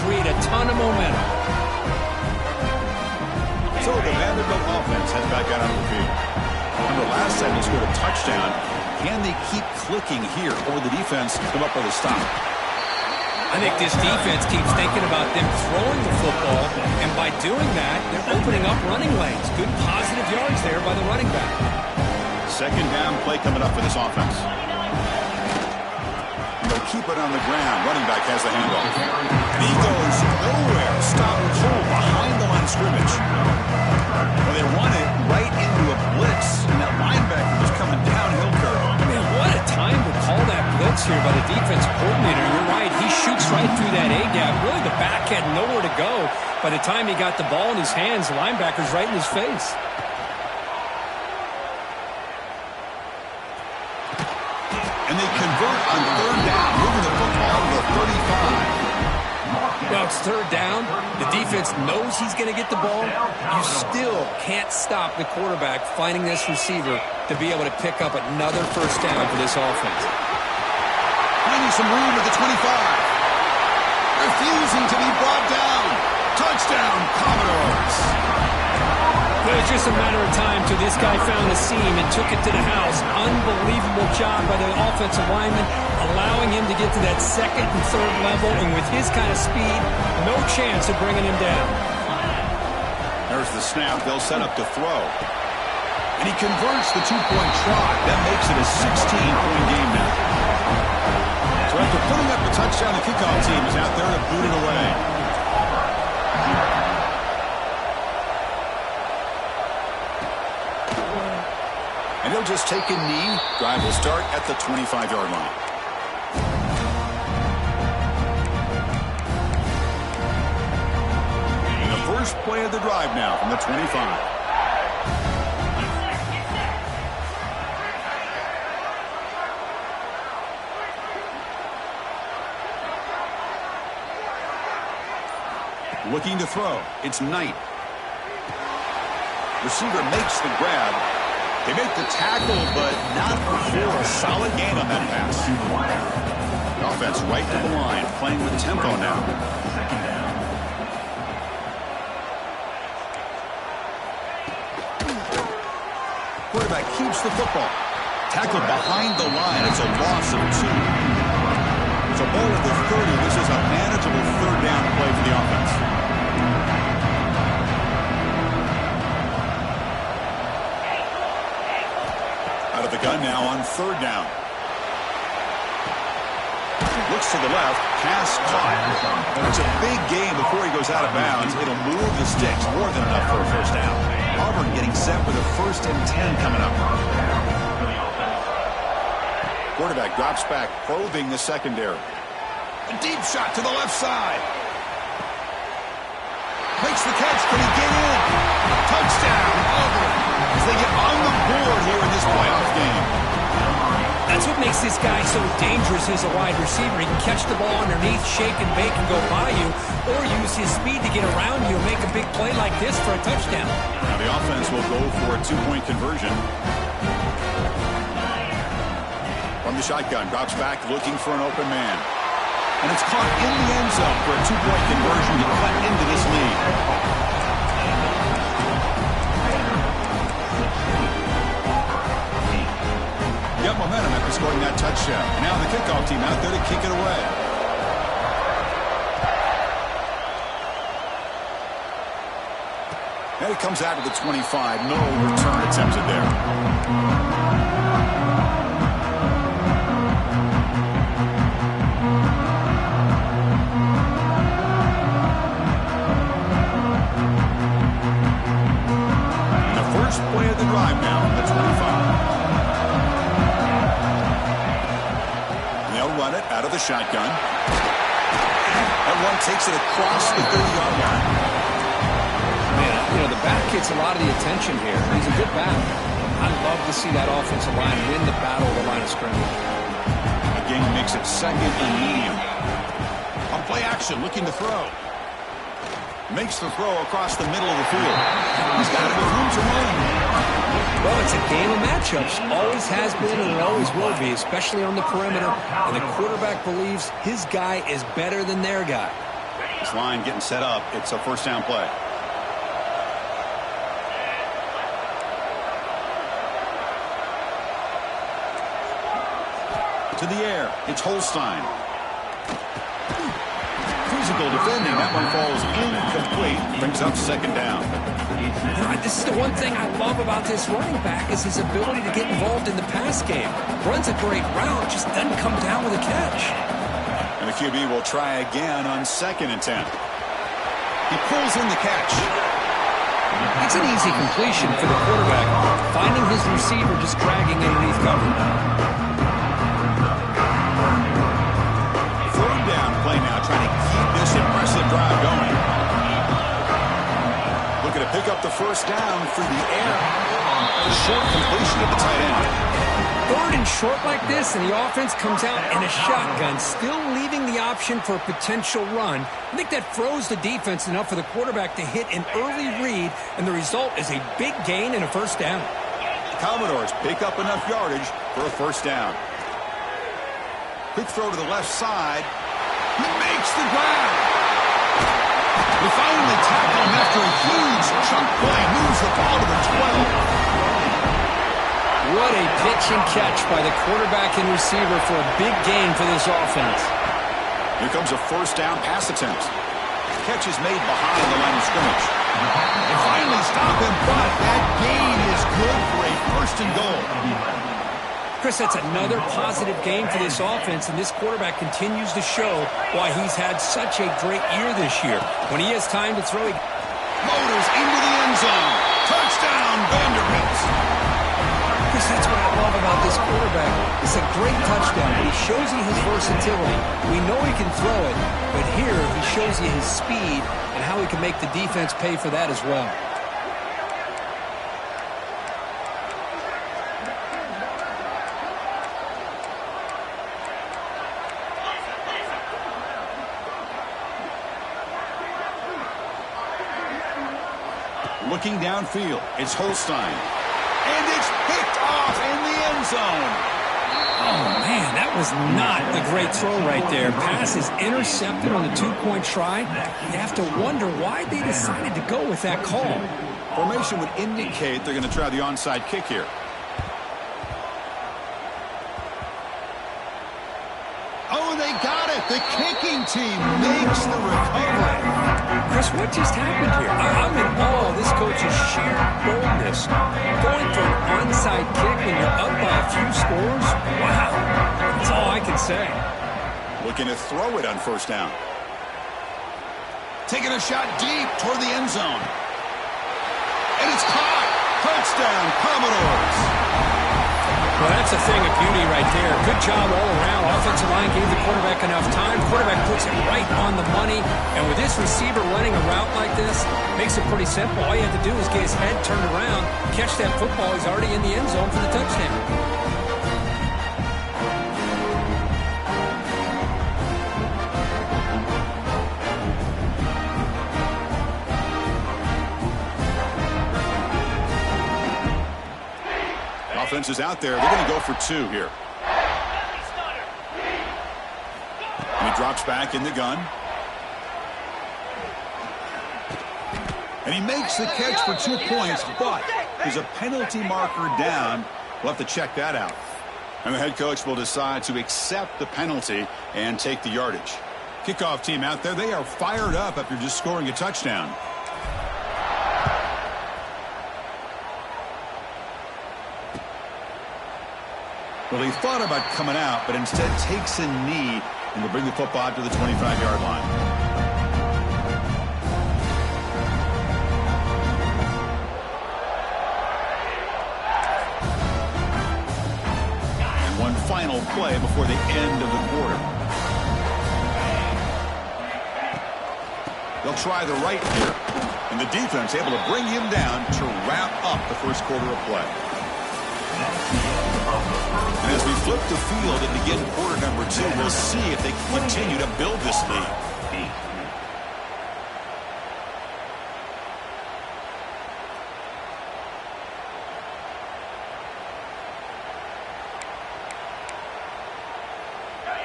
create a ton of momentum. So the Vanderbilt offense heads back out on the field. Remember, last time they scored a touchdown. Can they keep clicking here, or will the defense come up with a stop? I think this defense keeps thinking about them throwing the football, and by doing that, they're opening up running lanes. Good positive yards there by the running back. Second down play coming up for this offense. They'll keep it on the ground. Running back has the handoff. And he goes nowhere. Stop cold behind the line of scrimmage. Well, they run it right into a blitz, and that linebacker was coming downhill curve. Man, what a time to call that blitz here by the defense coordinator. You're right. He shoots right through that A-gap. Really, the back had nowhere to go. By the time he got the ball in his hands, the linebacker's right in his face. And they convert on third down, moving the football to the 35. Now it's third down. The defense knows he's going to get the ball. You still can't stop the quarterback finding this receiver to be able to pick up another first down for this offense. Finding some room at the 25. Refusing to be brought down. Touchdown, Commodores. It was just a matter of time till this guy found a seam and took it to the house. Unbelievable job by the offensive lineman, allowing him to get to that second and third level, and with his kind of speed, no chance of bringing him down. There's the snap. They'll set up to throw. And he converts the two-point try. That makes it a 16-point game now. So after putting up a touchdown, the kickoff team is out there to boot it away. And he'll just take a knee. Drive will start at the 25-yard line. And the first play of the drive now from the 25. Looking to throw. It's Knight. Receiver makes the grab. They make the tackle, but not before a solid gain on that pass. The offense right to the line, playing with tempo now. Quarterback keeps the football. Tackled behind the line. It's a loss of 2. It's a ball at the 30. This is a manageable third down play for the offense. Out of the gun now on third down. Looks to the left. Pass caught. It's a big game before he goes out of bounds. It'll move the sticks. More than enough for a first down. Auburn getting set for the 1st and 10 coming up. Quarterback drops back, probing the secondary. A deep shot to the left side. Makes the catch. Can he get in? Touchdown, Auburn, as they get on the board here in this playoff game. That's what makes this guy so dangerous as a wide receiver. He can catch the ball underneath, shake and bake and go by you, or use his speed to get around you and make a big play like this for a touchdown. Now the offense will go for a 2-point conversion. From the shotgun, drops back looking for an open man. And it's caught in the end zone for a 2-point conversion to cut into this lead. Got momentum after scoring that touchdown. Now the kickoff team out there to kick it away. And it comes out to the 25. No return attempted there. Play of the drive now on the 25. And they'll run it out of the shotgun. That one takes it across the 30-yard line. Man, you know, the back gets a lot of the attention here. He's a good back. I'd love to see that offensive line win the battle of the line of scrimmage. Again, makes it second and medium. On play action, looking to throw. Makes the throw across the middle of the field. He's got it with room to run. Well, it's a game of matchups. Always has been and it always will be, especially on the perimeter. And the quarterback believes his guy is better than their guy. This line getting set up. It's a first down play. To the air. It's Holstein. Physical defending. That one falls incomplete. Brings up second down. This is the one thing I love about this running back is his ability to get involved in the pass game. Runs a great route, just doesn't come down with a catch. And the QB will try again on 2nd and 10. He pulls in the catch. It's an easy completion for the quarterback, finding his receiver just dragging underneath cover. 3rd down play now, trying to keep this impressive drive going. Looking to pick up the first down through the air. A short completion to the tight end. 3rd and short like this, and the offense comes out in a shotgun, still leaving the option for a potential run. I think that froze the defense enough for the quarterback to hit an early read, and the result is a big gain and a first down. The Commodores pick up enough yardage for a first down. Quick throw to the left side. He makes the grab. We finally tackle him after a huge chunk play. Moves the ball to the 12. What a pitch and catch by the quarterback and receiver for a big gain for this offense. Here comes a first down pass attempt. The catch is made behind the line of scrimmage. They finally stop him, but that gain is good for a first and goal. Chris, that's another positive game for this offense, and this quarterback continues to show why he's had such a great year this year. When he has time to throw, he motors into the end zone. Touchdown, Vanderbilt. Chris, that's what I love about this quarterback. It's a great touchdown, but he shows you his versatility. We know he can throw it, but here he shows you his speed and how he can make the defense pay for that as well. Looking downfield, it's Holstein. And it's picked off in the end zone. Oh, man, that was not a great throw right there. Pass is intercepted on the 2-point try. You have to wonder why they decided to go with that call. Formation would indicate they're going to try the onside kick here. Oh, they got it. The kicking team makes the recovery. Chris, what just happened here? I'm in awe of this coach's sheer boldness. Going for an onside kick when you're up by a few scores? Wow. That's all I can say. Looking to throw it on first down. Taking a shot deep toward the end zone. And it's caught. Touchdown, Commodores. Well, that's a thing of beauty right there. Good job all around. Offensive line gave the quarterback enough time. Quarterback puts it right on the money. And with this receiver running a route like this, makes it pretty simple. All you have to do is get his head turned around, catch that football. He's already in the end zone for the touchdown. Offense is out there. They're going to go for 2 here. And he drops back in the gun. And he makes the catch for 2 points, but there's a penalty marker down. We'll have to check that out. And the head coach will decide to accept the penalty and take the yardage. Kickoff team out there. They are fired up after just scoring a touchdown. Well, he thought about coming out, but instead takes a knee and will bring the football to the 25-yard line. And one final play before the end of the quarter. They'll try the right here, and the defense able to bring him down to wrap up the first quarter of play. And as we flip the field and begin quarter number 2, we'll see if they can continue to build this lead.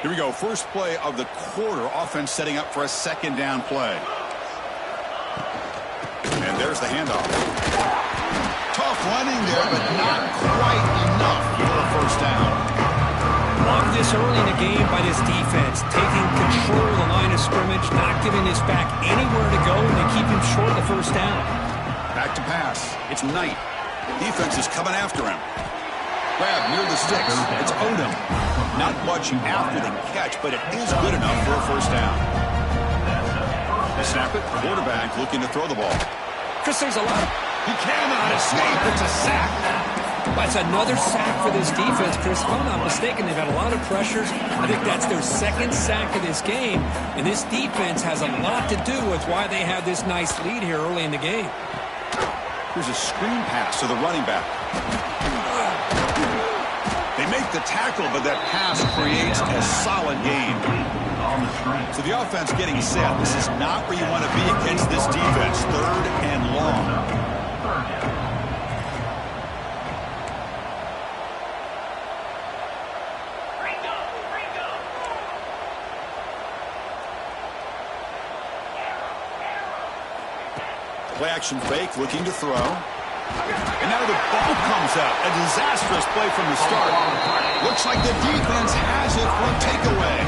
Here we go. First play of the quarter. Offense setting up for a second down play. And there's the handoff. Tough running there, but not quite enough for a first down. Love this early in the game by this defense. Taking control of the line of scrimmage, not giving this back anywhere to go, and they keep him short of the first down. Back to pass. It's Knight. Defense is coming after him. Grab near the sticks. It's Odom. Not much after the catch, but it is good enough for a first down. Snap it. Quarterback looking to throw the ball. Chris, there's a lot of... He cannot escape. It's a sack. That's another sack for this defense, Chris. If I'm not mistaken, they've had a lot of pressures. I think that's their second sack of this game. And this defense has a lot to do with why they have this nice lead here early in the game. Here's a screen pass to the running back. They make the tackle, but that pass creates a solid gain. So the offense getting set. This is not where you want to be against this defense. Third and long. Play action fake, looking to throw. And now the ball comes out. A disastrous play from the start. Looks like the defense has it for a takeaway.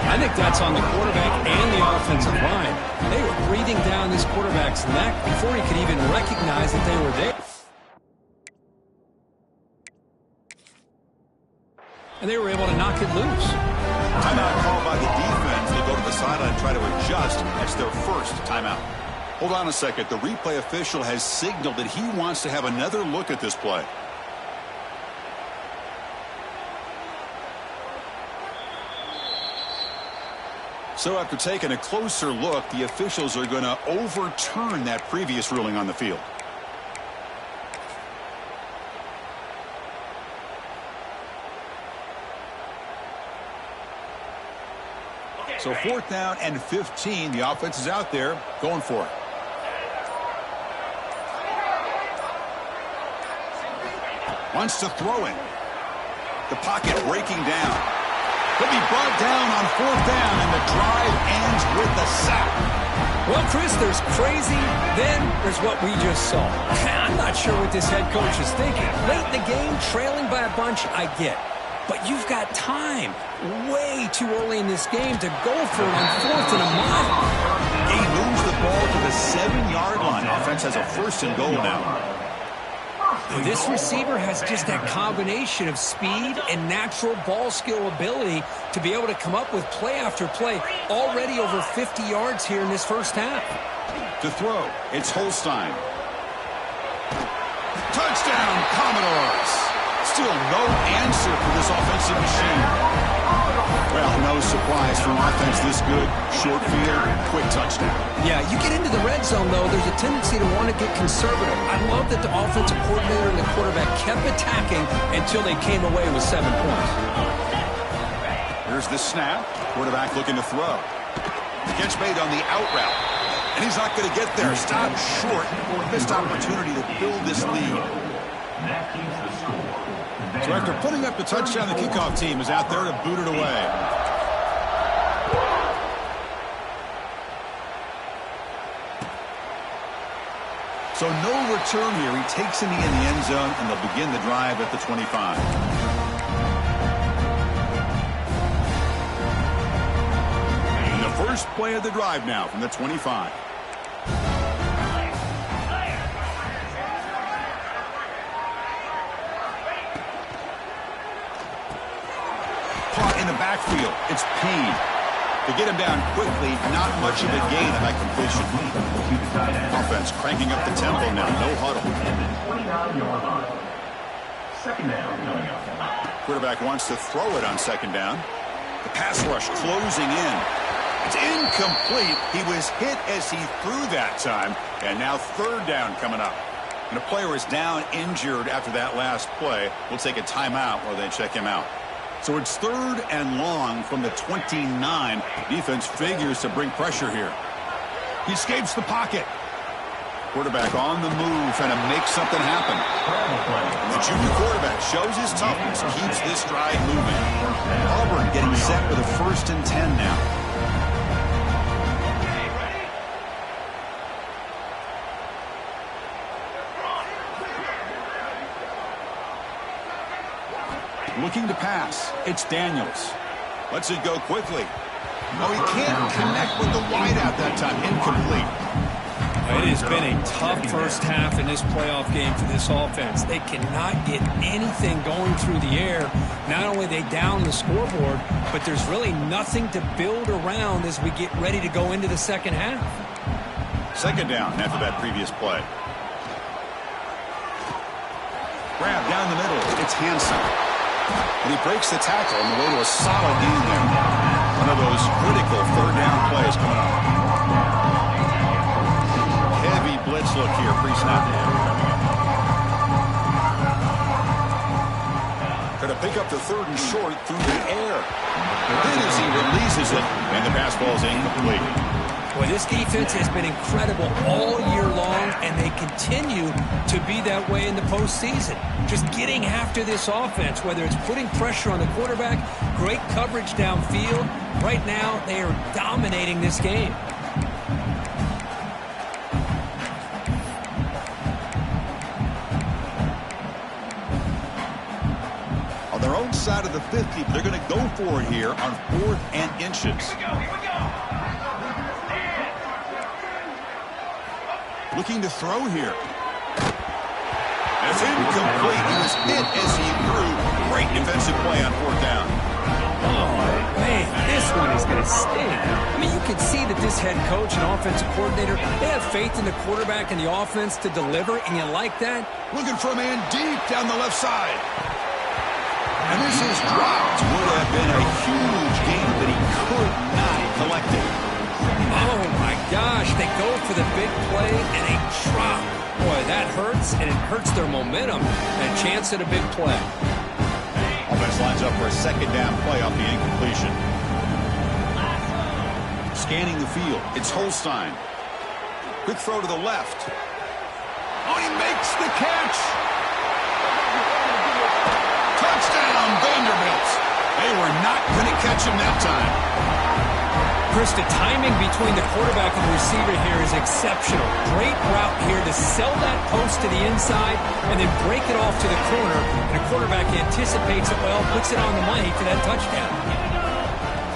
I think that's on the quarterback and the offensive line. They were breathing down this quarterback's neck before he could even recognize that they were there. And they were able to knock it loose. Timeout called by the defense. They'll go to the sideline and try to adjust. That's their first timeout. Hold on a second. The replay official has signaled that he wants to have another look at this play. So after taking a closer look, the officials are going to overturn that previous ruling on the field. So 4th down and 15. The offense is out there going for it. Wants to throw it. The pocket breaking down. He'll be brought down on 4th down, and the drive ends with a sack. Well, Chris, there's crazy, then there's what we just saw. I'm not sure what this head coach is thinking. Late in the game, trailing by a bunch, I get. But you've got time, way too early in this game, to go for it on 4th and a mile. He moves the ball to the 7-yard line. Offense has a 1st and goal now. This receiver has just that combination of speed and natural ball skill ability to be able to come up with play after play. Already over 50 yards here in this first half. To throw, it's Holstein. Touchdown, Commodores. Still no answer for this offensive machine. Well, no surprise from offense this good. Short field, quick touchdown. Yeah, you get into the red zone, though, there's a tendency to want to get conservative. I love that the offensive coordinator and the quarterback kept attacking until they came away with 7 points. Here's the snap. Quarterback looking to throw. Catch made on the out route. And he's not going to get there. Stopped short. Missed opportunity to build this lead. So after putting up the touchdown, the kickoff team is out there to boot it away. So no return here. He takes it in the end zone, and they'll begin the drive at the 25. And the first play of the drive now from the 25. In the backfield, it's Payne. To get him down quickly, not much of a gain on that completion. Offense cranking up the tempo now, no huddle. Quarterback wants to throw it on 2nd down. The pass rush closing in. It's incomplete. He was hit as he threw that time, and now 3rd down coming up. And a player is down injured after that last play. We'll take a timeout while they check him out. So it's 3rd and long from the 29. Defense figures to bring pressure here. He escapes the pocket. Quarterback on the move, trying to make something happen. The junior quarterback shows his toughness, keeps this drive moving. Auburn getting set with a 1st and 10 now. Looking to pass. It's Daniels. Lets it go quickly. Oh, he can't connect with the wideout that time. Incomplete. It has been a tough first half in this playoff game for this offense. They cannot get anything going through the air. Not only are they down the scoreboard, but there's really nothing to build around as we get ready to go into the second half. 2nd down after that previous play. Grab down the middle. It's Hansen. And he breaks the tackle on the way to a solid gain there. One of those critical 3rd down plays coming up. Heavy blitz look here, pre-snap. Going to pick up the 3rd and short through the air. Then as he releases it, and the pass ball is incomplete. Well, this defense has been incredible all year long, and they continue to be that way in the postseason. Just getting after this offense, whether it's putting pressure on the quarterback, great coverage downfield. Right now, they are dominating this game. On their own side of the 50, they're going to go for it here on 4th and inches. Here we go. Looking to throw here. That's incomplete. He was hit as he threw. Great defensive play on 4th down. Oh, man, this one is going to sting. I mean, you can see that this head coach and offensive coordinator, they have faith in the quarterback and the offense to deliver, and you like that? Looking for a man deep down the left side. And this is dropped. Would have been a huge gain, but he could not collect it. Oh, my gosh. They go for the big play, and they drop. Boy, that hurts, and it hurts their momentum. And a chance at a big play. Offense lines up for a 2nd down play off the incompletion. Scanning the field. It's Holstein. Quick throw to the left. Oh, he makes the catch. Touchdown, Vanderbilt. They were not going to catch him that time. Chris, the timing between the quarterback and the receiver here is exceptional. Great route here to sell that post to the inside and then break it off to the corner. And the quarterback anticipates it well, puts it on the money for that touchdown.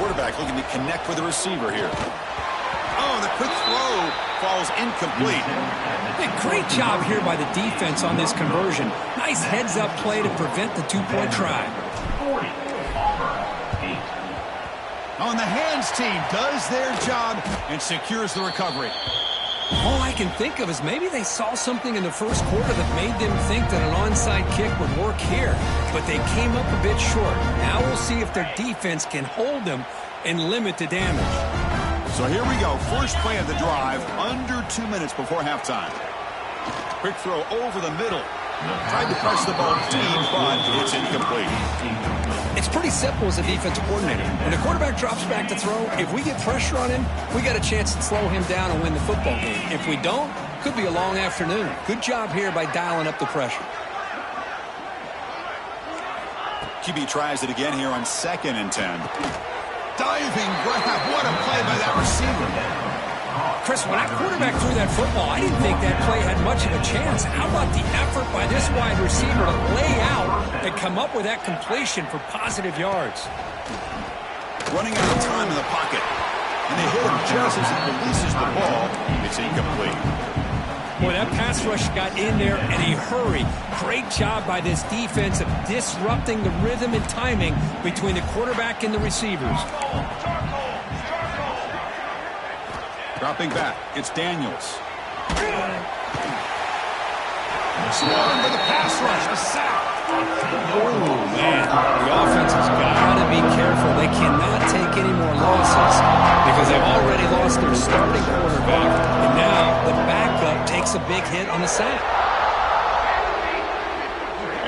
Quarterback looking to connect with the receiver here. Oh, the quick throw falls incomplete. Hey, great job here by the defense on this conversion. Nice heads-up play to prevent the 2-point try. Oh, and the hands team does their job and secures the recovery. All I can think of is maybe they saw something in the first quarter that made them think that an onside kick would work here, but they came up a bit short. Now we'll see if their defense can hold them and limit the damage. So here we go. First play of the drive, under 2 minutes before halftime. Quick throw over the middle. Tried to press the ball deep, but it's incomplete. It's pretty simple as a defensive coordinator. When the quarterback drops back to throw, if we get pressure on him, we got a chance to slow him down and win the football game. If we don't, could be a long afternoon. Good job here by dialing up the pressure. QB tries it again here on 2nd and 10. Diving grab. What a play by that receiver. Chris, when that quarterback threw that football, I didn't think that play had much of a chance. How about the effort by this wide receiver to lay out and come up with that completion for positive yards? Running out of time in the pocket. And they hit him just as he releases the ball. It's incomplete. Boy, that pass rush got in there in a hurry. Great job by this defense of disrupting the rhythm and timing between the quarterback and the receivers. Dropping back, it's Daniels. Swarmed with the pass rush, a sack. Oh, man, the offense has got to be careful. They cannot take any more losses because they've already lost their starting quarterback, and now the backup takes a big hit on the sack.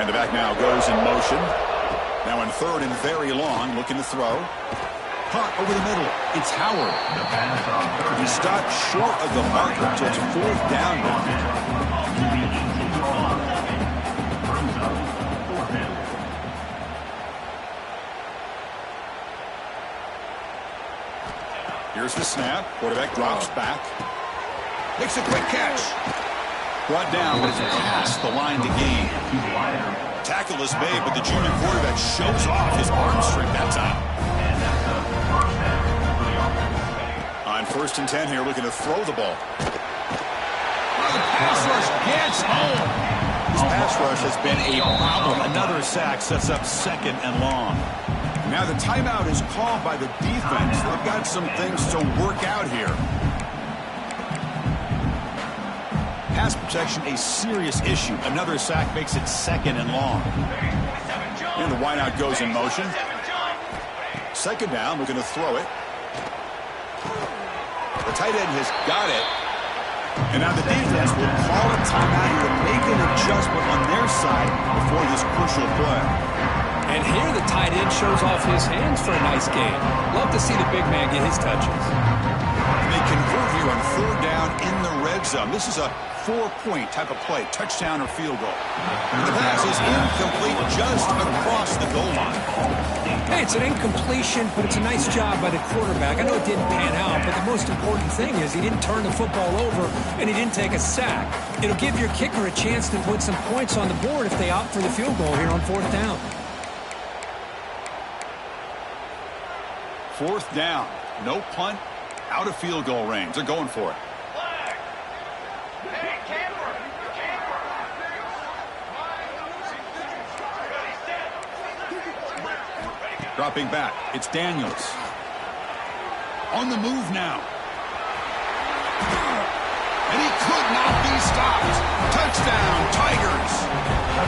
And the back now goes in motion. Now in 3rd and very long, looking to throw. Caught over the middle. It's Howard. He's stopped short of the marker, so it's 4th down now. Here's the snap. Quarterback drops back. Makes a quick catch. Brought down, but it's past the line to gain. Tackle is made, but the junior quarterback shows off his arm strength that time. On 1st and 10 here, looking to throw the ball. Oh, the pass rush gets home. This pass rush has been a problem. Another sack sets up 2nd and long. Now the timeout is called by the defense. They've got some things to work out here. Pass protection, a serious issue. Another sack makes it 2nd and long. And the wideout goes in motion. 2nd down, looking to throw it. The tight end has got it. And now the defense will call a timeout to make an adjustment on their side before this crucial play. And here the tight end shows off his hands for a nice gain. Love to see the big man get his touches. And they convert here on 3rd down in the red zone. This is a 4-point type of play, touchdown or field goal. And the pass is incomplete just across the goal line. Hey, it's an incompletion, but it's a nice job by the quarterback. I know it didn't pan out, but the most important thing is he didn't turn the football over and he didn't take a sack. It'll give your kicker a chance to put some points on the board if they opt for the field goal here on 4th down. 4th down. No punt. Out of field goal range. They're going for it. Dropping back. It's Daniels. On the move now. And he could not be stopped. Touchdown, Tigers.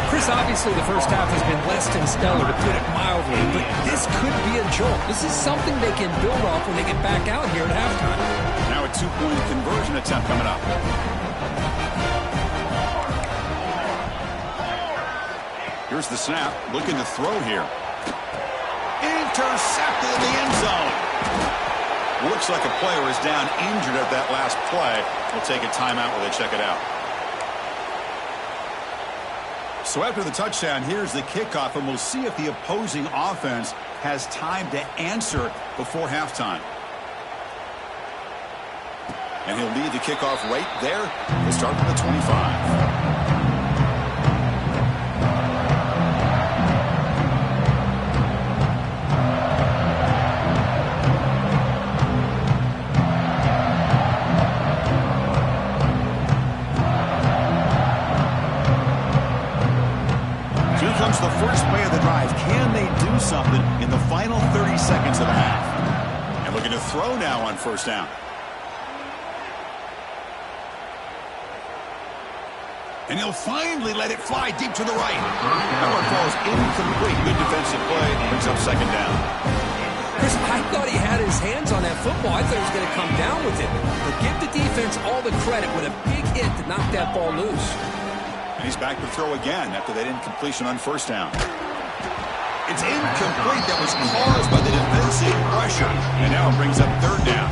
Chris, obviously the first half has been less than stellar, to put it mildly, but this could be a jolt. This is something they can build off when they get back out here at halftime. Now a 2-point conversion attempt coming up. Here's the snap. Looking to throw here. Intercepted in the end zone. Looks like a player is down injured at that last play. We'll take a timeout while they check it out. So after the touchdown, here's the kickoff, and we'll see if the opposing offense has time to answer before halftime. And he'll lead the kickoff right there. We'll start from the 25. Comes the first play of the drive. Can they do something in the final 30 seconds of the half? And looking to throw now on 1st down. And he'll finally let it fly deep to the right. That one falls incomplete. Good defensive play. Brings up 2nd down. Chris, I thought he had his hands on that football. I thought he was going to come down with it. But give the defense all the credit with a big hit to knock that ball loose. And he's back to throw again after that incompletion on 1st down. It's incomplete. That was caused by the defensive pressure. And now it brings up 3rd down.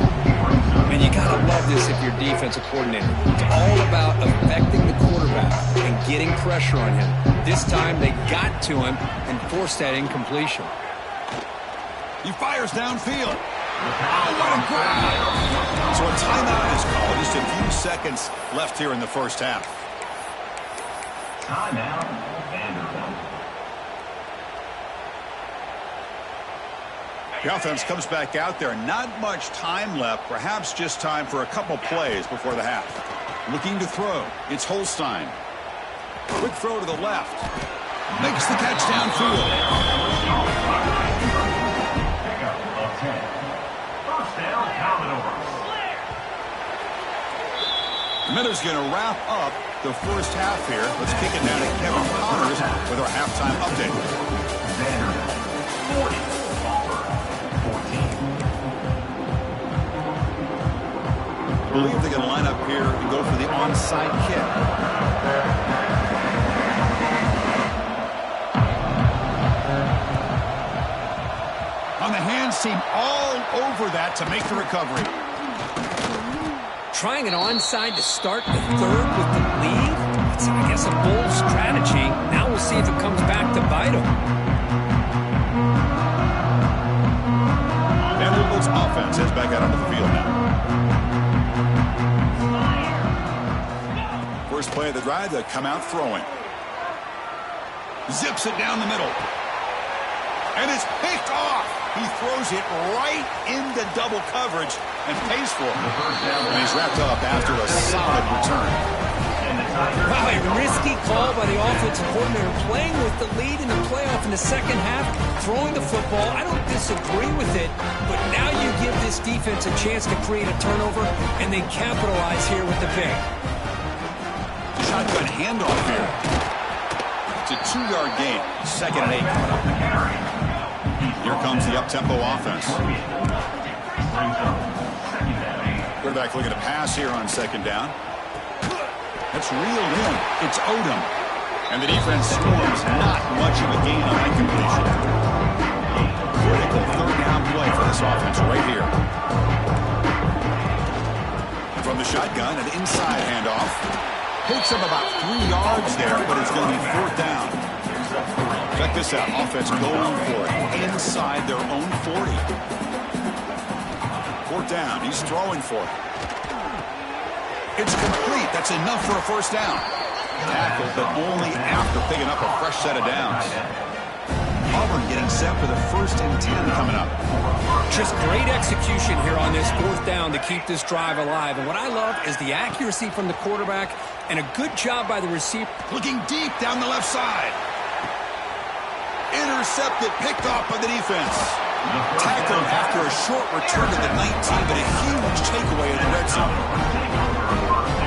And you got to love this if you're defensive coordinator. It's all about affecting the quarterback and getting pressure on him. This time they got to him and forced that incompletion. He fires downfield. Oh, what a grab. So a timeout is called. Just a few seconds left here in the first half. Timeout, Vanderbilt. The offense comes back out there. Not much time left. Perhaps just time for a couple plays before the half. Looking to throw. It's Holstein. Quick throw to the left. Makes the catch downfield. Pickup of 10. First down, Commodores. Miller's going to wrap up the first half here. Let's kick it down to Kevin Connors with our halftime update. Vanderbilt 40, Auburn 14. I believe they're going to line up here and go for the onside kick. On the hands team all over that to make the recovery. trying an onside to start the third with the lead. It's, I guess, a bold strategy. Now we'll see if it comes back to bite them. Vanderbilt's offense heads back out onto the field now. First play of the drive, they come out throwing. Zips it down the middle. And it's picked off. He throws it right into double coverage and pays for it. And he's wrapped up after a solid return. Wow, a risky call by the offensive coordinator, playing with the lead in the playoff in the second half, throwing the football. I don't disagree with it, but now you give this defense a chance to create a turnover, and they capitalize here with the pick. Shotgun handoff here. It's a 2-yard gain. 2nd and 8 coming up. Here comes the up-tempo offense. Quarterback looking to pass here on 2nd down. That's reeled in. It's Odom. And the defense swarms. Not much of a gain on that completion. Critical 3rd down play for this offense right here. From the shotgun, an inside handoff. Picks up about 3 yards there, but it's going to be 4th down. Check this out. Offense going for it inside their own 40. 4th down. He's throwing for it. It's complete. That's enough for a 1st down. Tackled, but only after picking up a fresh set of downs. Auburn getting set for the 1st and 10 coming up. Just great execution here on this 4th down to keep this drive alive. And what I love is the accuracy from the quarterback and a good job by the receiver. Looking deep down the left side. Intercepted, picked off by the defense. Tackled after a short return to the 19, but a huge takeaway in the red zone.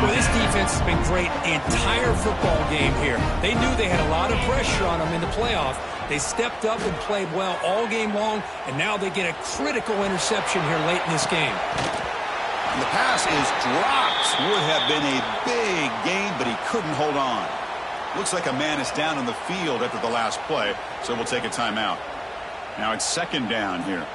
Well, this defense has been great the entire football game here. They knew they had a lot of pressure on them in the playoff. They stepped up and played well all game long, and now they get a critical interception here late in this game. And the pass is dropped. Would have been a big game, but he couldn't hold on. Looks like a man is down on the field after the last play, so we'll take a timeout. Now it's 2nd down here.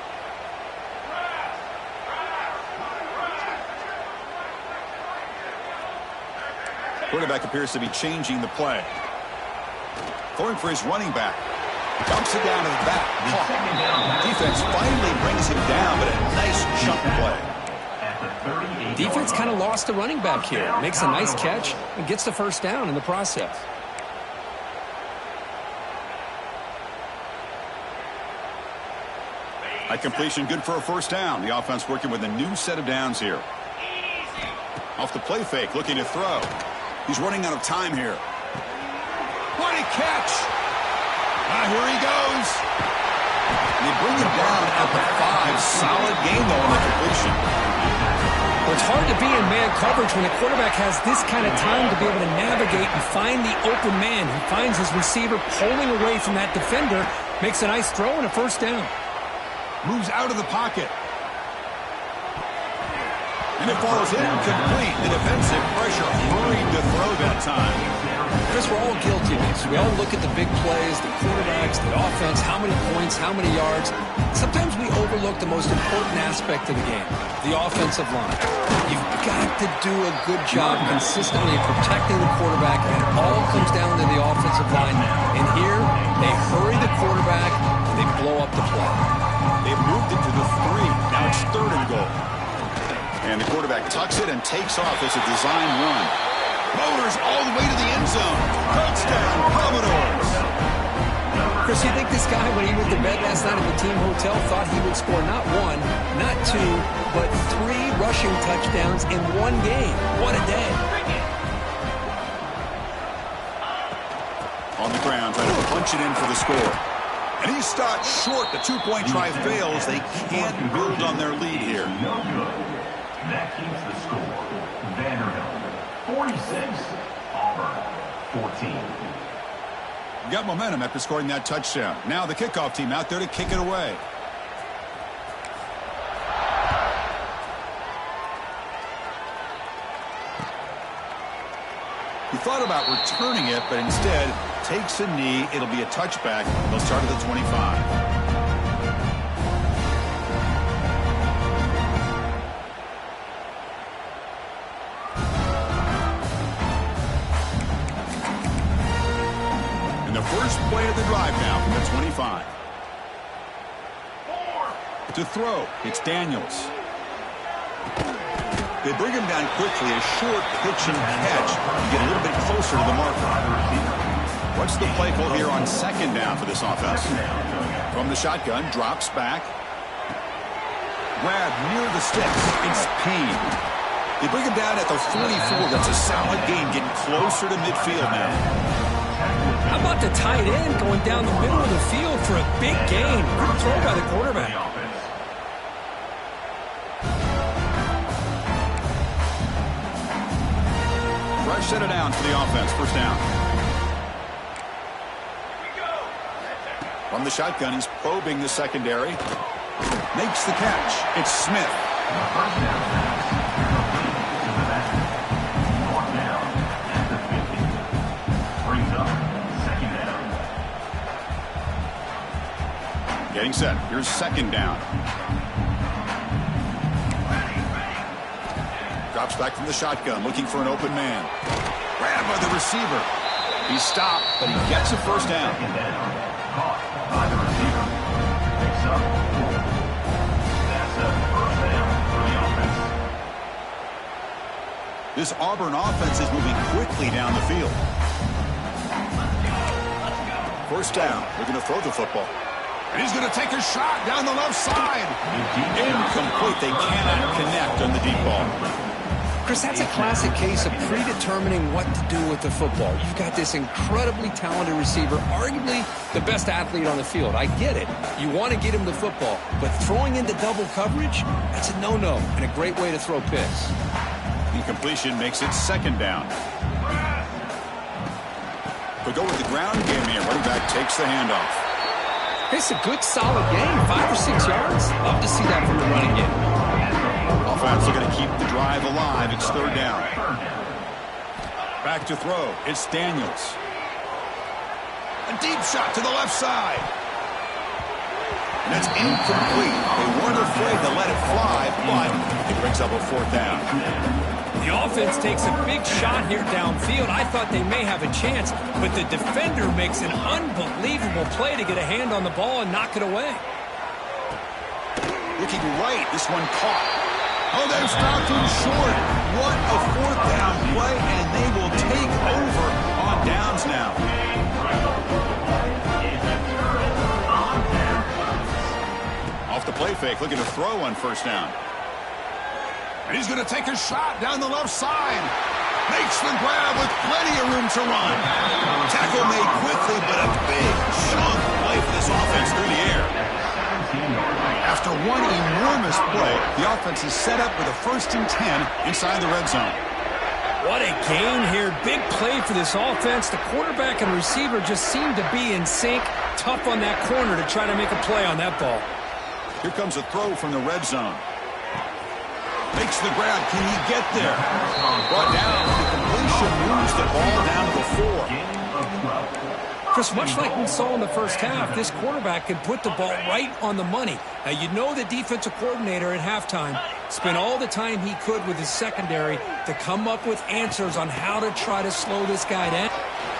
Quarterback appears to be changing the play. Going for his running back. Dumps it down to the back. Defense finally brings him down, but a nice jump play. Defense kind of lost the running back here. Makes a nice catch and gets the 1st down in the process. That completion good for a 1st down. The offense working with a new set of downs here. Off the play fake, looking to throw. He's running out of time here. What a catch! Here he goes. They bring him down at the 5. Solid game, though, on the completion. Well, it's hard to be in man coverage when a quarterback has this kind of time to be able to navigate and find the open man. He finds his receiver pulling away from that defender, makes a nice throw and a 1st down. Moves out of the pocket. And it falls incomplete. The defensive pressure hurried to throw that time. Chris, we're all guilty of this. We all look at the big plays, the quarterbacks, the offense, how many points, how many yards. Sometimes we overlook the most important aspect of the game, the offensive line. You've got to do a good job consistently protecting the quarterback, and it all comes down to the offensive line. And here, they hurry the quarterback, and they blow up the play. They've moved it to the 3. Now it's 3rd and goal. And the quarterback tucks it and takes off as a design run. Motors all the way to the end zone. Touchdown, Commodores. Chris, you think this guy, when he went to bed last night at the team hotel, thought he would score not 1, not 2, but 3 rushing touchdowns in one game? What a day. On the ground, trying to punch it in for the score. And he's stopped short. The 2-point try fails. They can't build on their lead here. No good. That keeps the score. Vanderbilt 46, Auburn 14. Got momentum after scoring that touchdown. Now the kickoff team out there to kick it away. He thought about returning it, but instead takes a knee. It'll be a touchback. They'll start at the 25. the first play of the drive now from the 25. To throw, it's Daniels. They bring him down quickly, a short pitch and catch to get a little bit closer to the marker. What's the play call here on second down for this offense? From the shotgun, drops back. Grab near the sticks. It's Payne. They bring him down at the 44. That's a solid gain, getting closer to midfield now. How about the tight end going down the middle of the field for a big gain? Good throw by the quarterback. Fresh set of downs for the offense. First down. From the shotgun, he's probing the secondary. Makes the catch. It's Smith. Getting set. Here's second down. Drops back from the shotgun, looking for an open man. Grabbed by the receiver. He's stopped, but he gets a first down. Caught by the receiver. Picks up 4. That's a first down for the offense. This Auburn offense is moving quickly down the field. First down. They're going to throw the football. And he's going to take a shot down the left side. Incomplete. They cannot connect on the deep ball. Chris, that's a classic case of predetermining what to do with the football. You've got this incredibly talented receiver, arguably the best athlete on the field. I get it. You want to get him the football, but throwing into double coverage, that's a no-no and a great way to throw picks. Incompletion makes it second down. They'll go with the ground game here. Running back takes the handoff. It's a good, solid game, 5 or 6 yards. Love to see that from the running game. Offense looking to keep the drive alive. It's third down. Back to throw. It's Daniels. A deep shot to the left side. And that's incomplete. They weren't afraid to let it fly, but it brings up a fourth down. The offense takes a big shot here downfield. I thought they may have a chance, but the defender makes an unbelievable play to get a hand on the ball and knock it away. Looking right, this one caught. Oh, they've stopped him short. What a fourth down play, and they will take over on downs now. Off the play fake, looking to throw on first down. And he's going to take a shot down the left side. Makes the grab with plenty of room to run. Tackle made quickly, but a big chunk play for this offense through the air. After one enormous play, the offense is set up with a 1st and 10 inside the red zone. What a gain here. Big play for this offense. The quarterback and receiver just seem to be in sync. Tough on that corner to try to make a play on that ball. Here comes a throw from the red zone. Makes the grab. Can he get there? Brought down. The completion moves the ball down to the 4. Chris, much like we saw in the first half, this quarterback can put the ball right on the money. Now, you know the defensive coordinator at halftime spent all the time he could with his secondary to come up with answers on how to try to slow this guy down.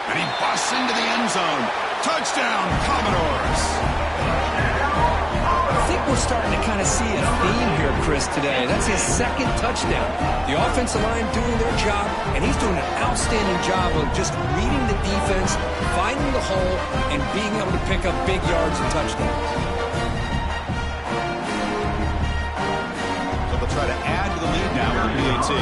And he busts into the end zone. Touchdown, Commodores. I think we're starting to kind of see a theme here, Chris, today. That's his 2nd touchdown. The offensive line doing their job, and he's doing an outstanding job of just reading the defense, finding the hole, and being able to pick up big yards and touchdowns. So they'll try to add to the lead now with the PAT.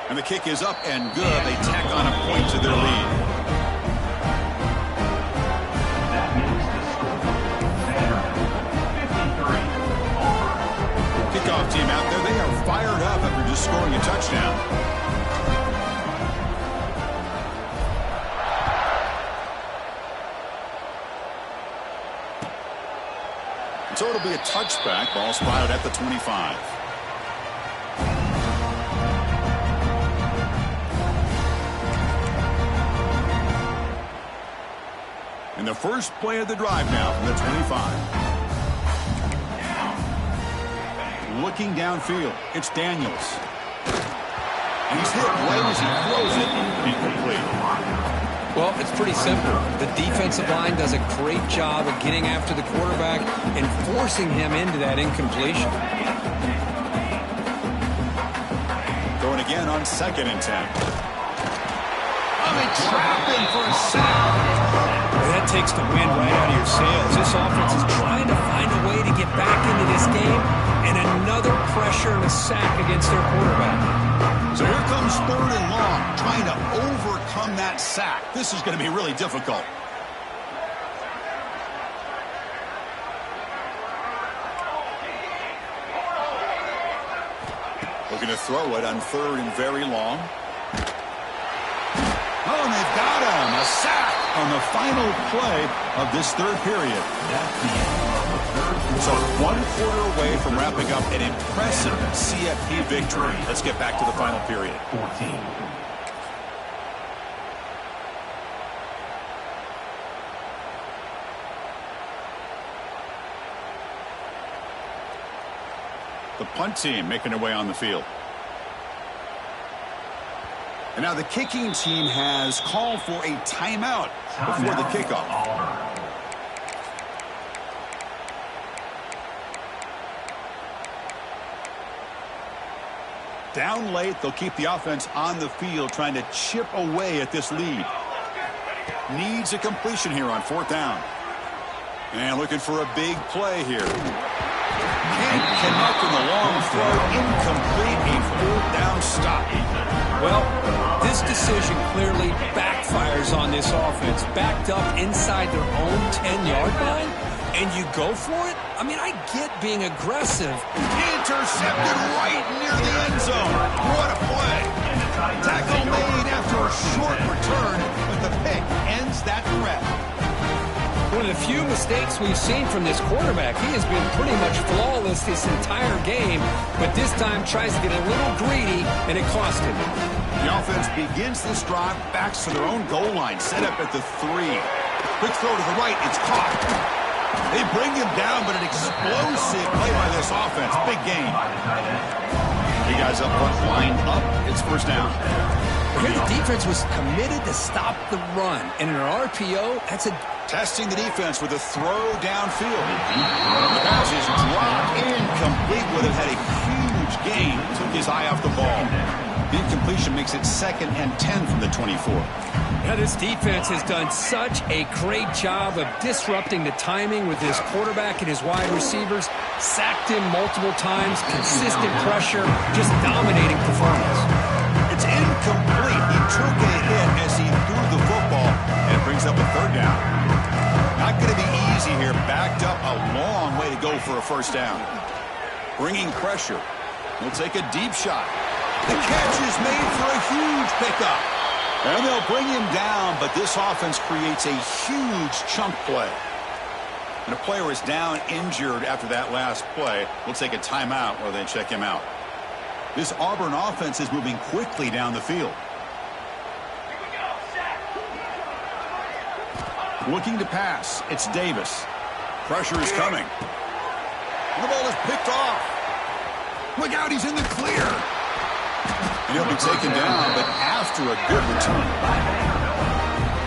And the kick is up and good. They tack on a point to their lead. Kickoff team out there. They are fired up after just scoring a touchdown. So it'll be a touchback. Ball spotted at the 25. And the first play of the drive now from the 25. looking downfield. It's Daniels. And he's hit right as he throws it. Incomplete. Well, it's pretty simple. The defensive line does a great job of getting after the quarterback and forcing him into that incompletion. Going again on 2nd and 10. Oh, they trap him for a sack. Well, that takes the wind right out of your sails. This offense is trying to find a way to get back into this game, and another pressure and a sack against their quarterback. So here comes 3rd and long, trying to overcome that sack. This is going to be really difficult. Looking to throw it on 3rd and very long. Oh, and they've got him. A sack on the final play of this 3rd period. So 1 quarter away from wrapping up an impressive CFP victory. Let's get back to the final period. 14. The punt team making their way on the field. And now the kicking team has called for a timeout before the kickoff. Down late, they'll keep the offense on the field trying to chip away at this lead. Needs a completion here on 4th down. And looking for a big play here. Can't connect in the long throw. Incomplete. A 4th down stop. Well, this decision clearly backfires on this offense. Backed up inside their own 10-yard line, and you go for it? I mean, I get being aggressive. Intercepted right near the end zone. What a play. Tackle made after a short return, but the pick ends that threat. One of the few mistakes we've seen from this quarterback. He has been pretty much flawless this entire game, but this time tries to get a little greedy, and it cost him. The offense begins this drive, backs to their own goal line, set up at the 3. Quick throw to the right, it's caught. They bring him down, but an explosive play by this offense. Big game. You guys up front lined up. It's 1st down. Here the defense was committed to stop the run. And in an RPO, that's a... Testing the defense with a throw downfield. The pass is dropped incomplete. Would have had a huge gain. Took his eye off the ball. The incompletion makes it 2nd and 10 from the 24. Now, this defense has done such a great job of disrupting the timing with his quarterback and his wide receivers. Sacked him multiple times, consistent pressure, just dominating performance. It's incomplete. He took a hit as he threw the football, and it brings up a 3rd down. Not going to be easy here. Backed up a long way to go for a 1st down. Bringing pressure. He'll take a deep shot. The catch is made for a huge pickup. And they'll bring him down, but this offense creates a huge chunk play. And a player is down injured after that last play. We'll take a timeout while they check him out. This Auburn offense is moving quickly down the field. Looking to pass. It's Davis. Pressure is coming. The ball is picked off. Look out, he's in the clear. And he'll be taken down, but after a good return.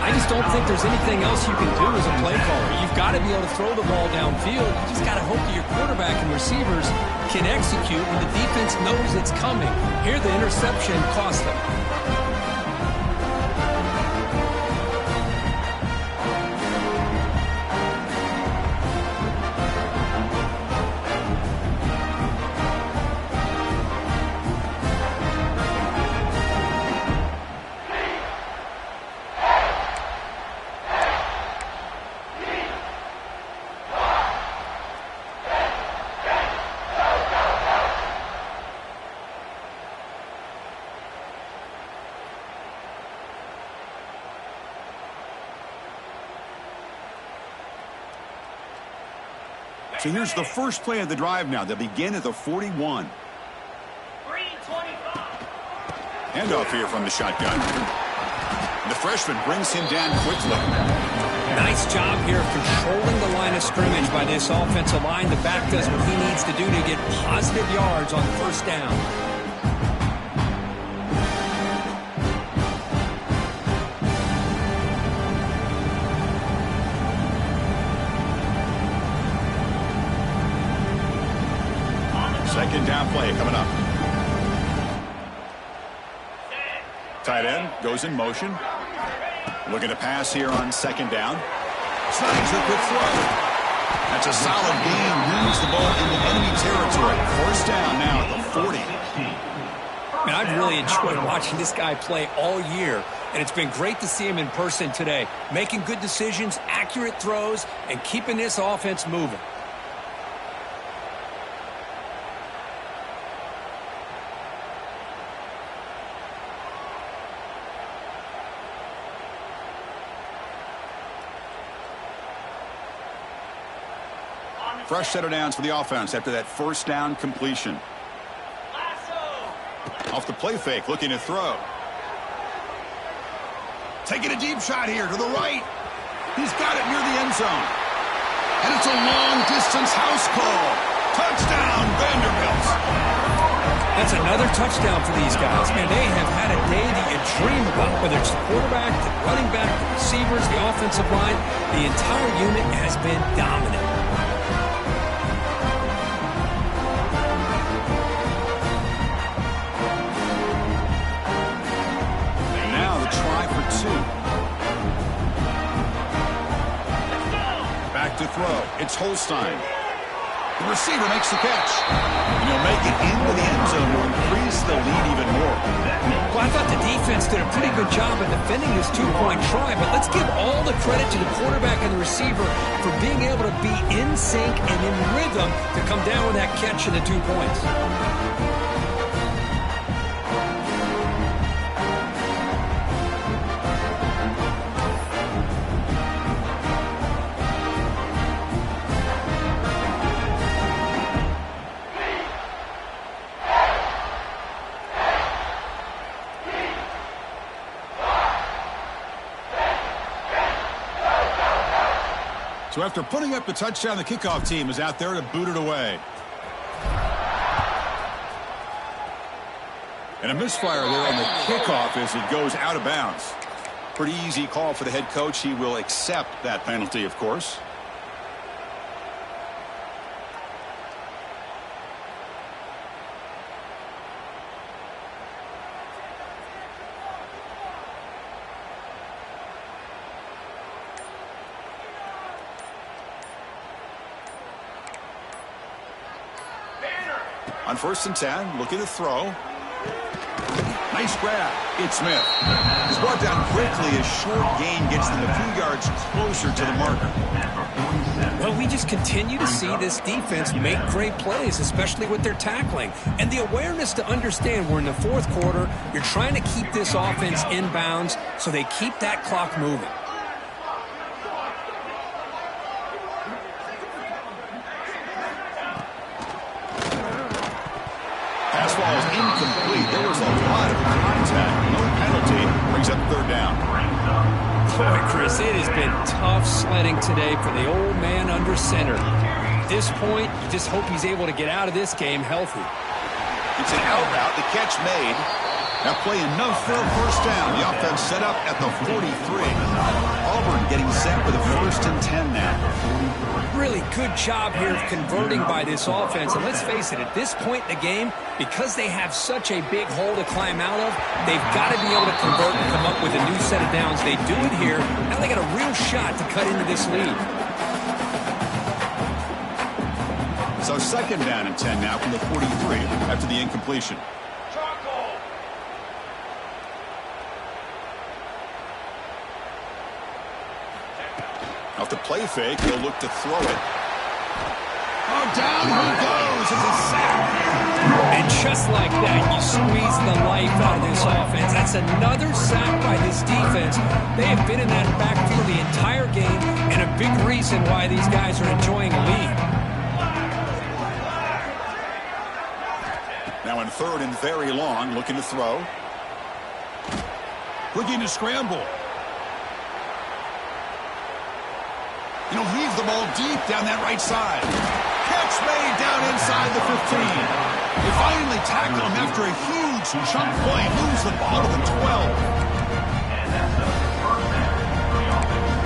I just don't think there's anything else you can do as a play caller. You've got to be able to throw the ball downfield. You just got to hope that your quarterback and receivers can execute when the defense knows it's coming. Here, the interception cost them. So here's the first play of the drive now. They'll begin at the 41. Handoff here from the shotgun. The freshman brings him down quickly. Nice job here of controlling the line of scrimmage by this offensive line. The back does what he needs to do to get positive yards on first down. Second down play coming up. Tight end goes in motion. Looking to pass here on second down. Snags the quick throw. That's a solid gain. Moves the ball into enemy territory. First down now at the 40. Man, I've really enjoyed watching this guy play all year, and it's been great to see him in person today. Making good decisions, accurate throws, and keeping this offense moving. Fresh set of downs for the offense after that first down completion. Off the play fake, looking to throw. Taking a deep shot here to the right. He's got it near the end zone. And it's a long-distance house call. Touchdown, Vanderbilt. That's another touchdown for these guys. Man, they have had a day that you dream about, whether it's the quarterback, the running back, the receivers, the offensive line. The entire unit has been dominant. To throw. It's Holstein. The receiver makes the catch. And he'll make it into the end zone to increase the lead even more. Well, I thought the defense did a pretty good job of defending this two-point try, but let's give all the credit to the quarterback and the receiver for being able to be in sync and in rhythm to come down with that catch and the 2 points. So after putting up the touchdown, the kickoff team is out there to boot it away. And a misfire there on the kickoff as it goes out of bounds. Pretty easy call for the head coach. He will accept that penalty, of course. On 1st and 10, looking to throw. Nice grab. It's Smith. He's brought down quickly as short gain gets them a few yards closer to the marker. Well, we just continue to see this defense make great plays, especially with their tackling. And the awareness to understand we're in the 4th quarter, you're trying to keep this offense in bounds so they keep that clock moving. Pass ball is incomplete. There was a lot of contact. No penalty. Brings up 3rd down. Boy, Chris, it has been tough sledding today for the old man under center. At this point, you just hope he's able to get out of this game healthy. It's an out route. The catch made. That play enough for a first down. The offense set up at the 43. Auburn getting set with a 1st and 10 now. Really good job here of converting by this offense. And let's face it, at this point in the game, because they have such a big hole to climb out of, they've got to be able to convert and come up with a new set of downs. They do it here. Now they got a real shot to cut into this lead. So 2nd down and 10 now from the 43 after the incompletion. Off the play fake, he'll look to throw it. Oh, down he goes. It's a sack. And just like that, you squeeze the life out of this offense. That's another sack by this defense. They have been in that backfield the entire game, and a big reason why these guys are enjoying a lead. Now in 3rd and very long, looking to throw. Looking to scramble. And he'll heave the ball deep down that right side. Catch made down inside the 15. They finally tackle him after a huge chunk play. Moves the ball to the 12. And that's a first down for the offense.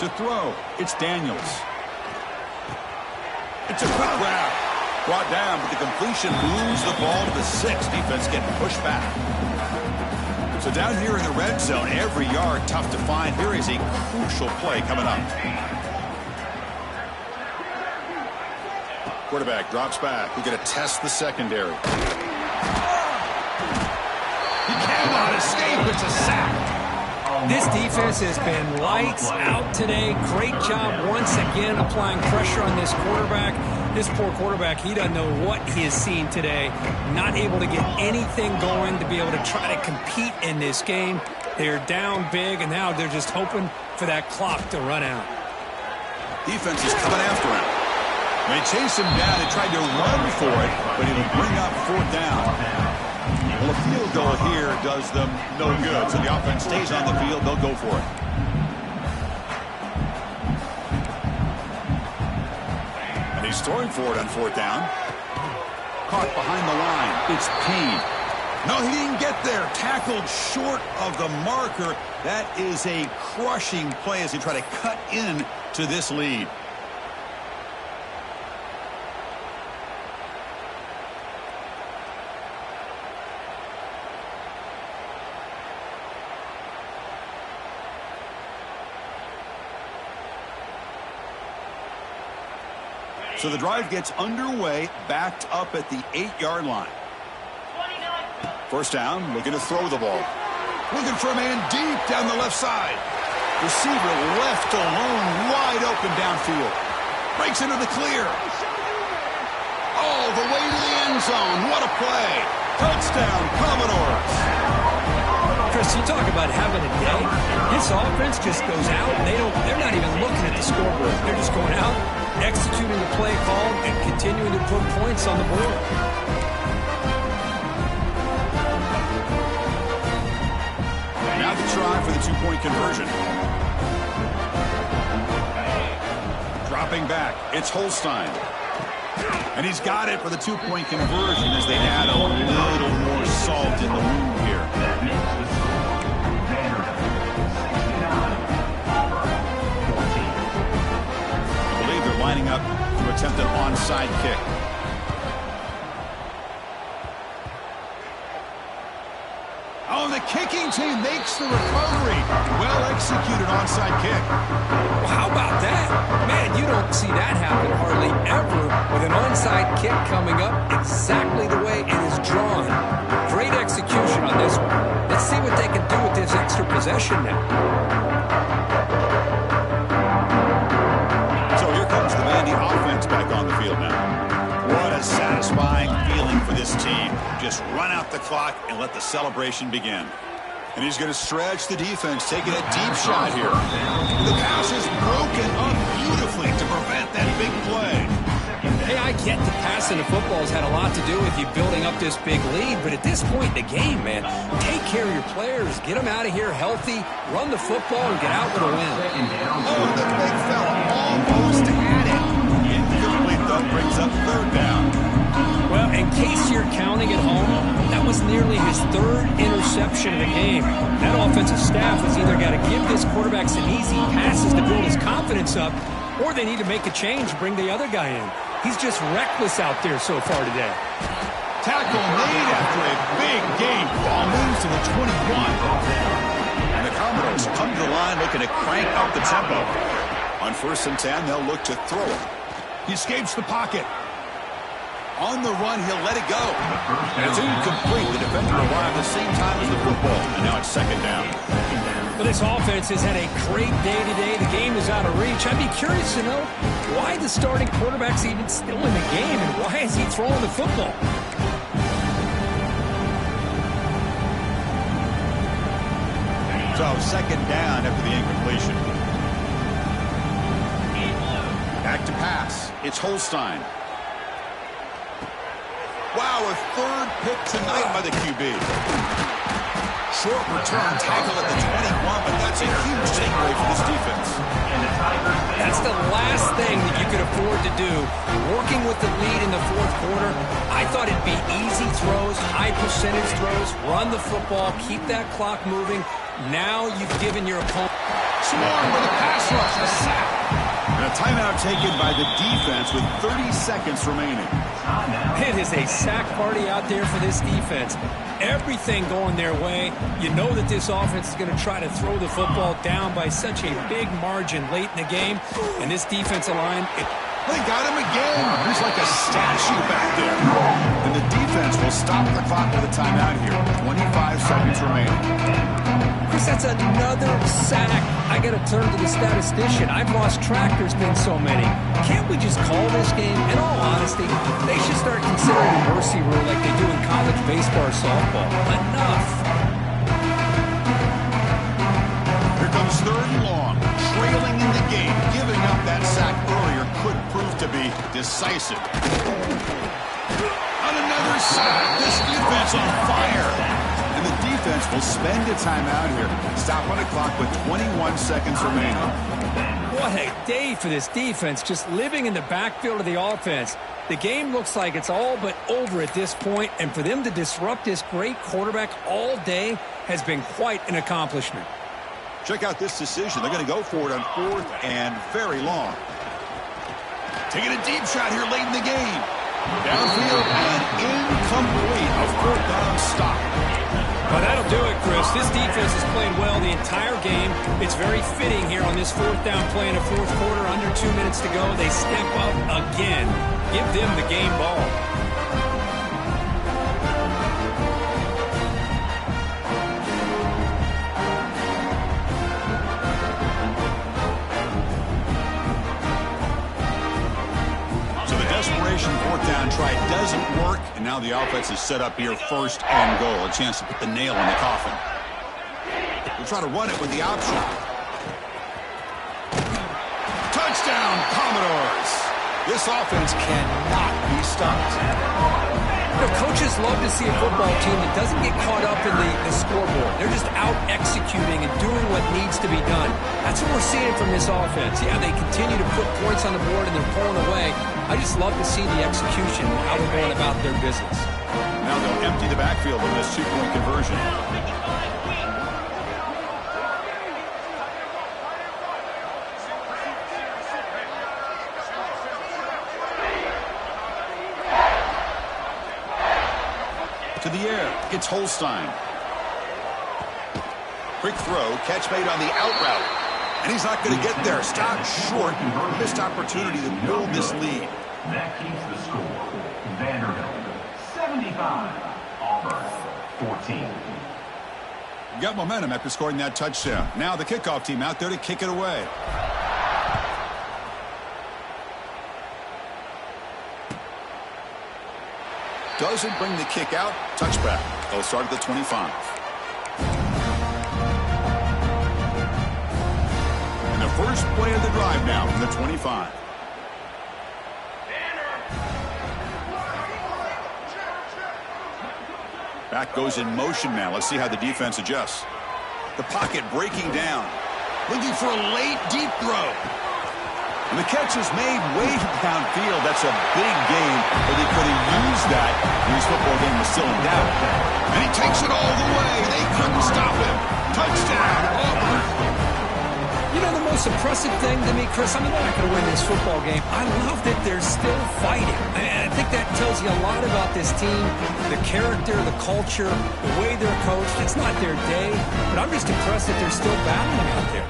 To throw, it's Daniels. It's a quick grab. Brought down, but the completion moves the ball to the 6. Defense getting pushed back. So down here in the red zone, every yard tough to find. Here is a crucial play coming up. Quarterback drops back. He's going to test the secondary. He cannot escape. It's a sack. This defense has been lights out today. Great job once again applying pressure on this quarterback. This poor quarterback, he doesn't know what he has seen today. Not able to get anything going to be able to try to compete in this game. They're down big, and now they're just hoping for that clock to run out. Defense is coming after him. They chase him down and tried to run for it, but it'll bring up 4th down. Well, a field goal here does them no good, so the offense stays on the field. They'll go for it. And he's throwing for it on 4th down. Caught behind the line. It's Payne. No, he didn't get there. Tackled short of the marker. That is a crushing play as he try to cut in to this lead. So the drive gets underway, backed up at the 8-yard line. 1st down, looking to throw the ball. Looking for a man deep down the left side. Receiver left alone, wide open downfield. Breaks into the clear. All the way to the end zone. What a play. Touchdown, Commodores. Chris, you talk about having a day. This offense just goes out. They're not even looking at the scoreboard. They're just going out, executing the play called, and continuing to put points on the board. Now the try for the 2-point conversion. Dropping back, it's Holstein. And he's got it for the 2-point conversion as they add a little more salt in the wound here. That makes the score Vanderbilt 69, I believe they're lining up to attempt an onside kick. Oh, the kicking team makes the recovery. Well executed onside kick. Well, how about that? Man, you don't see that happen hardly ever with an onside kick coming up exactly the way it is drawn. Great execution on this one. Let's see what they can do with this extra possession now. So here comes the Vandy offense back on the field now. What a satisfying feeling for this team. Just run out the clock and let the celebration begin. And he's going to stretch the defense, taking a deep shot here. The pass is broken up beautifully to prevent that big play. Hey, I get the passing of football has had a lot to do with you building up this big lead, but at this point in the game, man, take care of your players. Get them out of here healthy, run the football, and get out with a win. Oh, the big fella almost had it. Incomplete, though, brings up 3rd down. Well, in case you're counting at home, that was nearly his 3rd interception of the game. That offensive staff has either got to give this quarterback some easy passes to build his confidence up, or they need to make a change, bring the other guy in. He's just reckless out there so far today. Tackle made after a big game. Ball moves to the 21. And the Commodores come to the line looking to crank up the tempo. On 1st and 10, they'll look to throw it. He escapes the pocket. On the run, he'll let it go. And it's incomplete. The defender arrived at the same time as the football. And now it's 2nd down. Well, this offense has had a great day today. The game is out of reach. I'd be curious to know why the starting quarterback's even still in the game and why is he throwing the football? So 2nd down after the incompletion. Back to pass. It's Holstein. Wow, a 3rd pick tonight by the QB. Short return tackle at the 21, but that's a huge takeaway for this defense. That's the last thing that you could afford to do. Working with the lead in the fourth quarter, I thought it'd be easy throws, high percentage throws, run the football, keep that clock moving. Now you've given your opponent. Swarm with a pass rush, a sack. And a timeout taken by the defense with 30 seconds remaining. It is a sack party out there for this defense. Everything going their way. You know that this offense is going to try to throw the football down by such a big margin late in the game. And this defensive line... They got him again. He's like a statue back there. And the defense will stop the clock with a timeout here. 25 seconds remaining. Chris, that's another sack. I got to turn to the statistician. I've lost track. There's been so many. Can't we just call this game? In all honesty, they should start considering a mercy rule like they do in college baseball or softball. Enough. Here comes third and long. Trailing in the game. Giving up that sack earlier could prove to be decisive. On another sack. This defense on fire. And the defense will spend a timeout here. Stop on the clock with 21 seconds remaining. What a day for this defense, just living in the backfield of the offense. The game looks like it's all but over at this point, and for them to disrupt this great quarterback all day has been quite an accomplishment. Check out this decision. They're going to go for it on fourth and very long. Taking a deep shot here late in the game. Downfield and incomplete. A fourth down stop. Well, that'll do it, Chris. This defense has played well the entire game. It's very fitting here on this fourth down play in the fourth quarter. Under 2 minutes to go. They step up again. Give them the game ball. Fourth down try doesn't work, and now the offense is set up here first and goal. A chance to put the nail in the coffin. We'll try to run it with the option. Touchdown, Commodores! This offense cannot be stopped. You know, coaches love to see a football team that doesn't get caught up in the scoreboard. They're just out executing and doing what needs to be done. That's what we're seeing from this offense. Yeah, they continue to put points on the board and they're pulling away. I just love to see the execution and how they're going about their business. Now they'll empty the backfield in this two-point conversion. To the air, it's Holstein. Quick throw, catch made on the out route. And he's not going to get there. Stopped short. Missed opportunity to build this lead. That keeps the score. Vanderbilt, 75. Auburn, 14. Got momentum after scoring that touchdown. Now the kickoff team out there to kick it away. Doesn't bring the kick out. Touchback. They'll start at the 25. And the first play of the drive now from the 25. Back goes in motion now. Let's see how the defense adjusts. The pocket breaking down. Looking for a late deep throw. And the catch is made way downfield. That's a big game, but they could have used that when his football game was still in doubt. And he takes it all the way. They couldn't stop him. Touchdown, Auburn. You know, the most impressive thing to me, Chris, I mean, they're not going to win this football game. I love that they're still fighting. And I think that tells you a lot about this team, the character, the culture, the way they're coached. It's not their day, but I'm just impressed that they're still battling out there.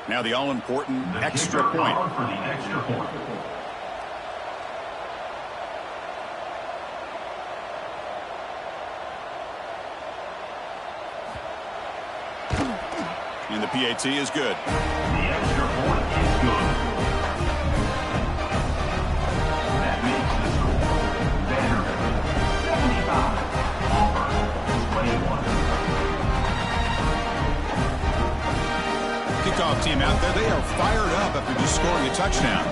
Now the all-important extra point. For the extra point. And the PAT is good. The extra point is good. That makes the score. Vanderbilt, 75. Auburn, 21. Kickoff see them out there. They are fired up after just scoring a touchdown.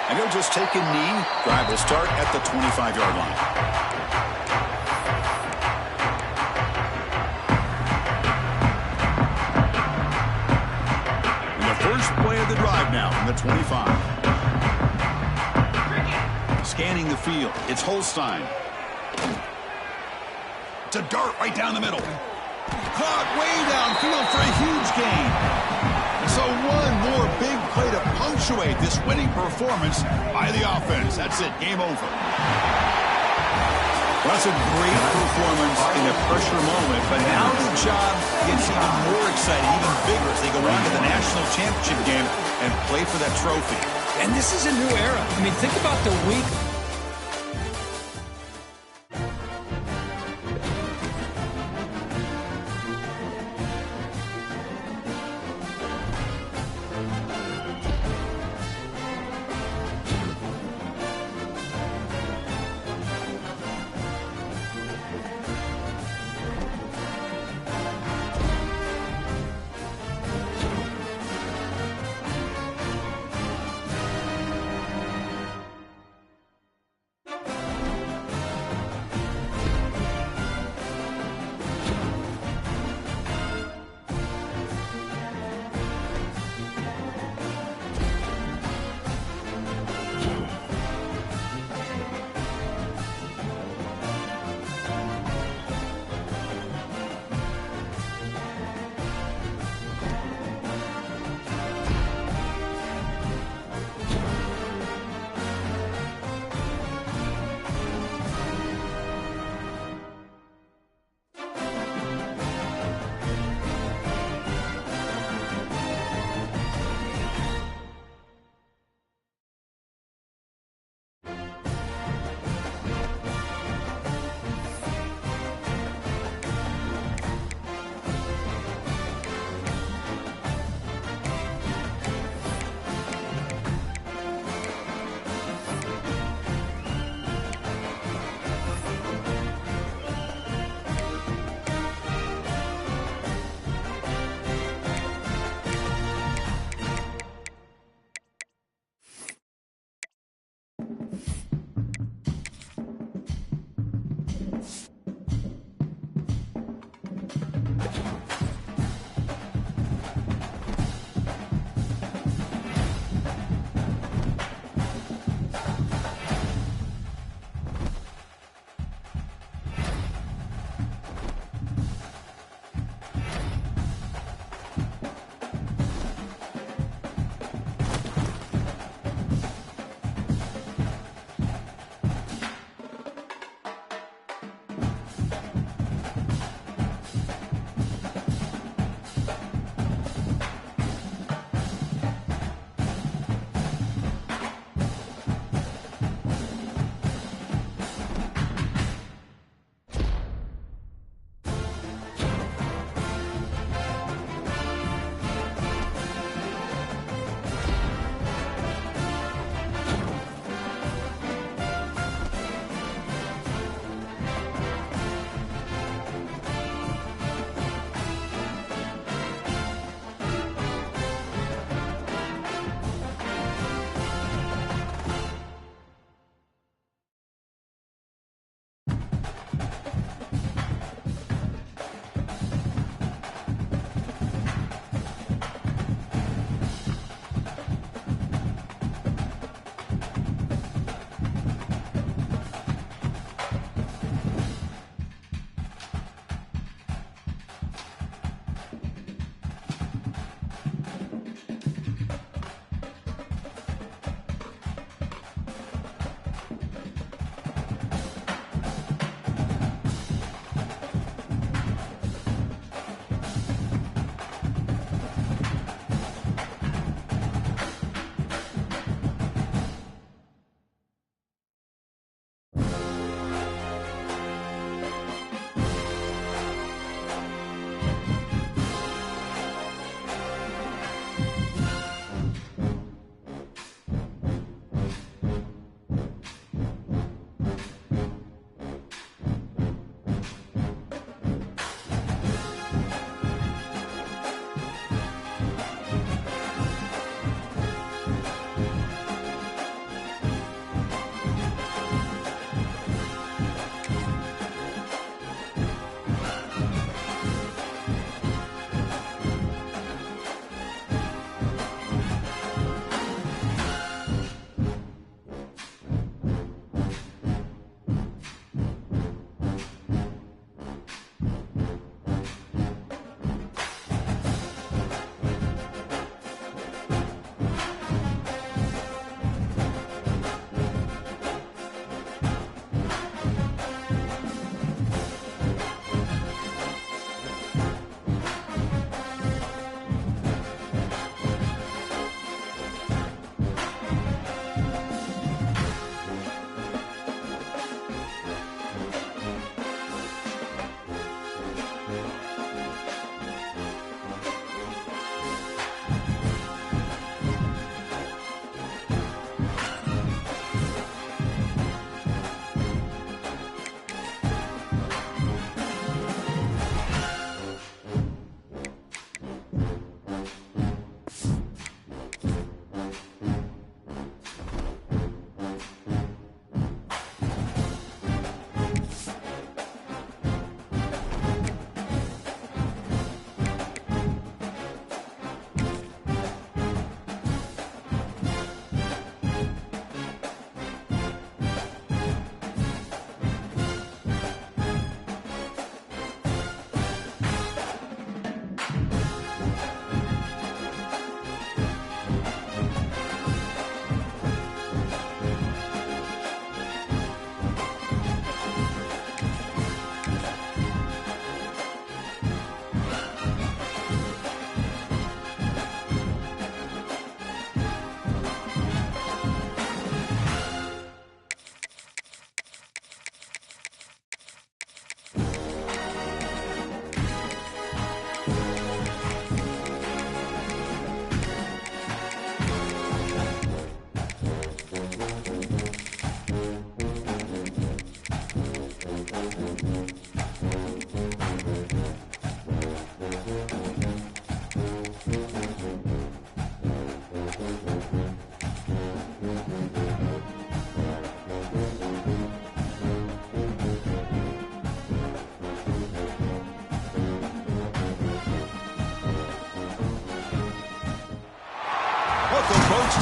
And he'll just take a knee. Drive will start at the 25-yard line. And the first play of the drive now from the 25. Scanning the field. It's Holstein. It's a dart right down the middle. Caught way downfield for a huge gain. So one more big play to punctuate this winning performance by the offense. That's it. Game over. Well, that's a great performance in a pressure moment, but now the job gets even more exciting, even bigger as they go on to the national championship game and play for that trophy. And this is a new era. I mean, think about the week.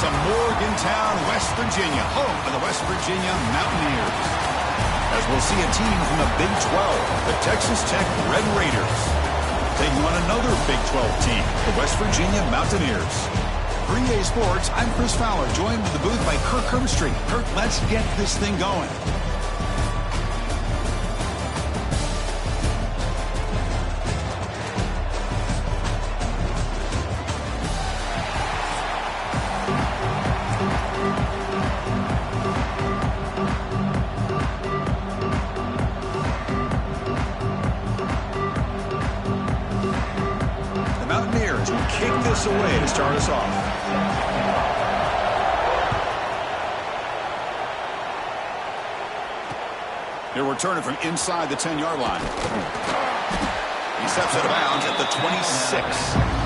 to Morgantown, West Virginia, home of the West Virginia Mountaineers. As we'll see a team from the Big 12, the Texas Tech Red Raiders, taking on another Big 12 team, the West Virginia Mountaineers. For EA Sports, I'm Chris Fowler, joined in the booth by Kirk Herbstreit. Kirk, let's get this thing going. Kick this away to start us off. He'll return it from inside the 10-yard line. He steps out of bounds at the 26.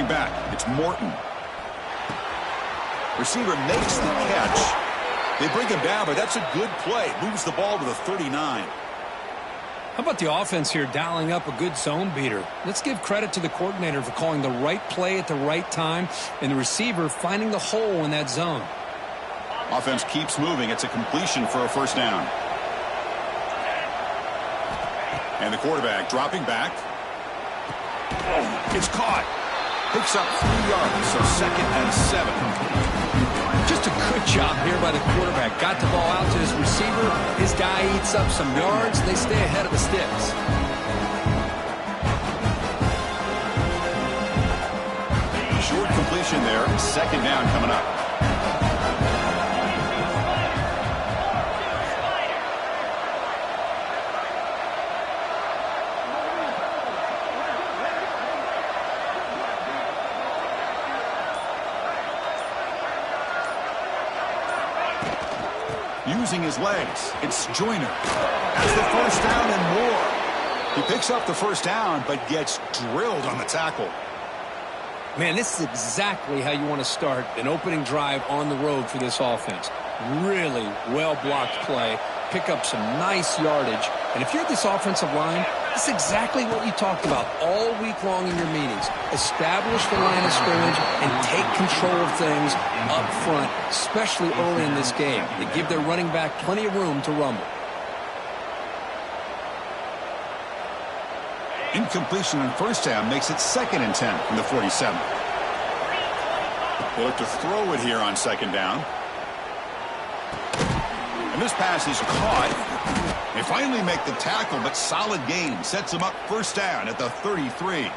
Back, it's Morton. Receiver makes the catch. They bring him down, but that's a good play. Moves the ball to the 39. How about the offense here dialing up a good zone beater? Let's give credit to the coordinator for calling the right play at the right time and the receiver finding the hole in that zone. Offense keeps moving. It's a completion for a first down. And the quarterback dropping back. It's caught. Picks up 3 yards, so 2nd and 7. Just a good job here by the quarterback. Got the ball out to his receiver. His guy eats up some yards. They stay ahead of the sticks. Short completion there. 2nd down coming up. Using his legs, it's Joyner. That's the first down and more. He picks up the first down, but gets drilled on the tackle. Man, this is exactly how you want to start an opening drive on the road for this offense. Really well-blocked play, pick up some nice yardage. And if you're this offensive line, this is exactly what you talked about all week long in your meetings. Establish the line of scrimmage and take control of things up front, especially early in this game. They give their running back plenty of room to rumble. Incompletion on first down makes it 2nd and 10 from the 47. They look to throw it here on 2nd down. And this pass is caught. They finally make the tackle, but solid gain sets them up first down at the 33.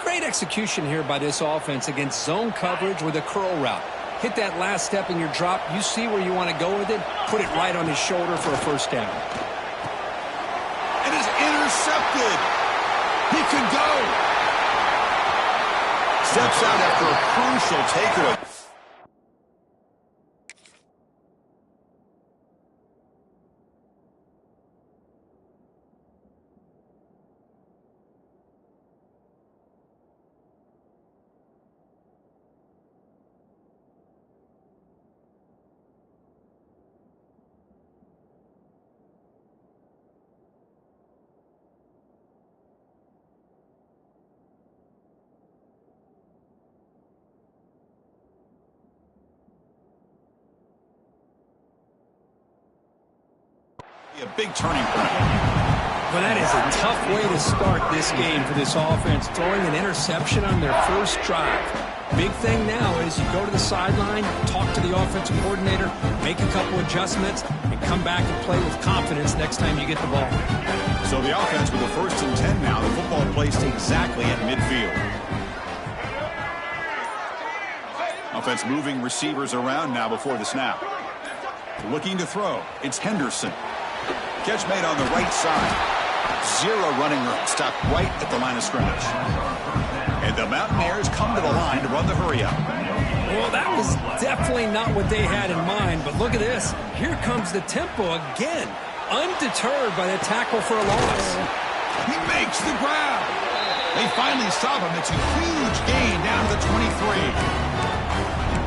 Great execution here by this offense against zone coverage with a curl route. Hit that last step in your drop. You see where you want to go with it. Put it right on his shoulder for a first down. It is intercepted. He could go. Steps out after a crucial takeaway. A big turning point. Well, that is a tough way to start this game for this offense, throwing an interception on their first drive. Big thing now is you go to the sideline, talk to the offensive coordinator, make a couple adjustments, and come back and play with confidence next time you get the ball. So the offense with the 1st and 10 now, the football placed exactly at midfield. Offense moving receivers around now before the snap. Looking to throw. It's Henderson. Catch made on the right side. 0 running room. Stopped right at the line of scrimmage. And the Mountaineers come to the line to run the hurry up. Well, that was definitely not what they had in mind, but look at this. Here comes the tempo again. Undeterred by the tackle for a loss. He makes the grab. They finally stop him. It's a huge gain down to the 23.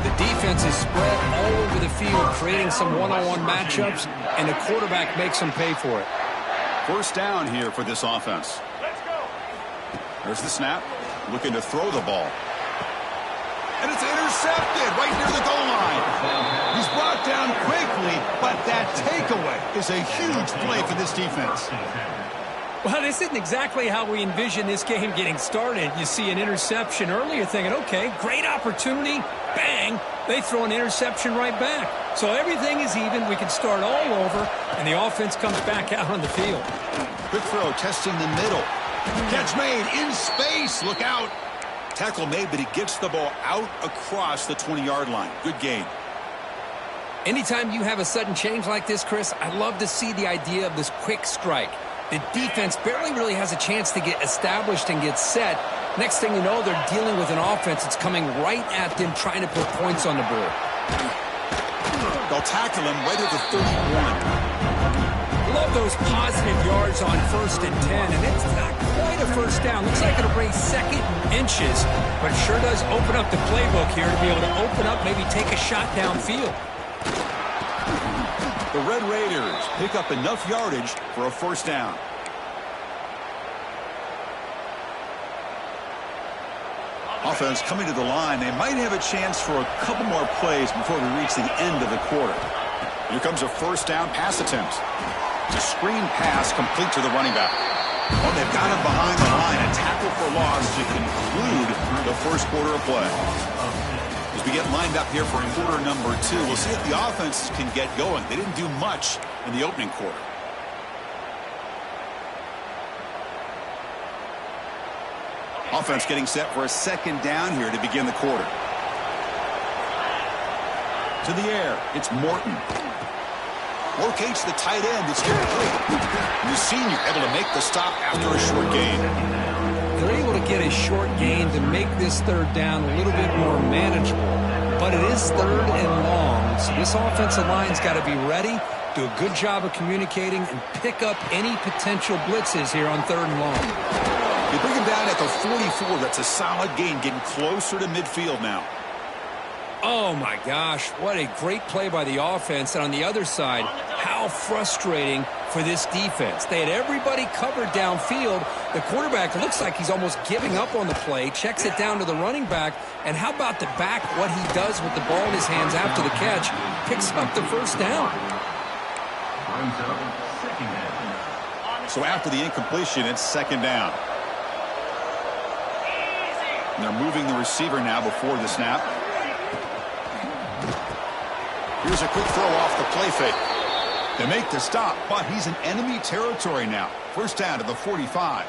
The defense is spread all over the field, creating some one-on-one matchups, and the quarterback makes them pay for it. First down here for this offense. There's the snap. Looking to throw the ball. And it's intercepted right near the goal line. He's brought down quickly, but that takeaway is a huge play for this defense. Well, this isn't exactly how we envision this game getting started. You see an interception early, you're thinking, okay, great opportunity. Bang, they throw an interception right back. So everything is even. We can start all over, and the offense comes back out on the field. Quick throw, testing the middle. Catch made in space. Look out. Tackle made, but he gets the ball out across the 20-yard line. Good gain. Anytime you have a sudden change like this, Chris, I love to see the idea of this quick strike. The defense barely really has a chance to get established and get set. Next thing you know, they're dealing with an offense that's coming right at them, trying to put points on the board. They'll tackle him right at the 31. Love those positive yards on 1st and 10, and it's not quite a first down. Looks like it'll bring 2nd and inches, but it sure does open up the playbook here to be able to open up, maybe take a shot downfield. The Red Raiders pick up enough yardage for a first down. Offense coming to the line. They might have a chance for a couple more plays before we reach the end of the quarter. Here comes a first down pass attempt. It's a screen pass complete to the running back. Oh, they've got him behind the line. A tackle for loss to conclude the first quarter of play. As we get lined up here for quarter number 2, we'll see if the offense can get going. They didn't do much in the opening quarter. Offense getting set for a second down here to begin the quarter. To the air, it's Morton. Locates the tight end. It's complete. The senior able to make the stop after a short gain. They're able to get a short gain to make this third down a little bit more manageable. But it is 3rd and long, so this offensive line's got to be ready, do a good job of communicating, and pick up any potential blitzes here on 3rd and long. They bring him down at the 44. That's a solid gain, getting closer to midfield now. Oh, my gosh, what a great play by the offense. And on the other side, how frustrating for this defense. They had everybody covered downfield. The quarterback looks like he's almost giving up on the play, checks it down to the running back. And how about the back, what he does with the ball in his hands after the catch, picks up the first down. So after the incompletion, it's 2nd down. And they're moving the receiver now before the snap. Here's a quick throw off the play fake. They make the stop, but he's in enemy territory now. First down to the 45.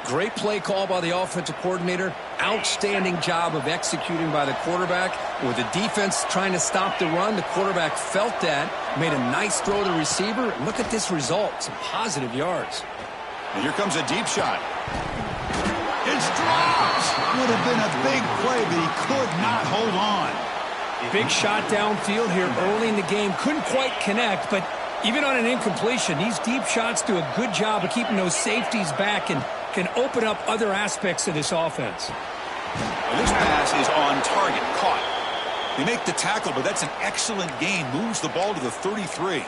Great play call by the offensive coordinator. Outstanding job of executing by the quarterback. With the defense trying to stop the run, the quarterback felt that, made a nice throw to the receiver. And look at this result, some positive yards. And here comes a deep shot. It's dropped. Would have been a big play, but he could not hold on. Big shot downfield here early in the game. Couldn't quite connect, but even on an incompletion, these deep shots do a good job of keeping those safeties back and can open up other aspects of this offense. And this pass is on target, caught. They make the tackle, but that's an excellent gain. Moves the ball to the 33.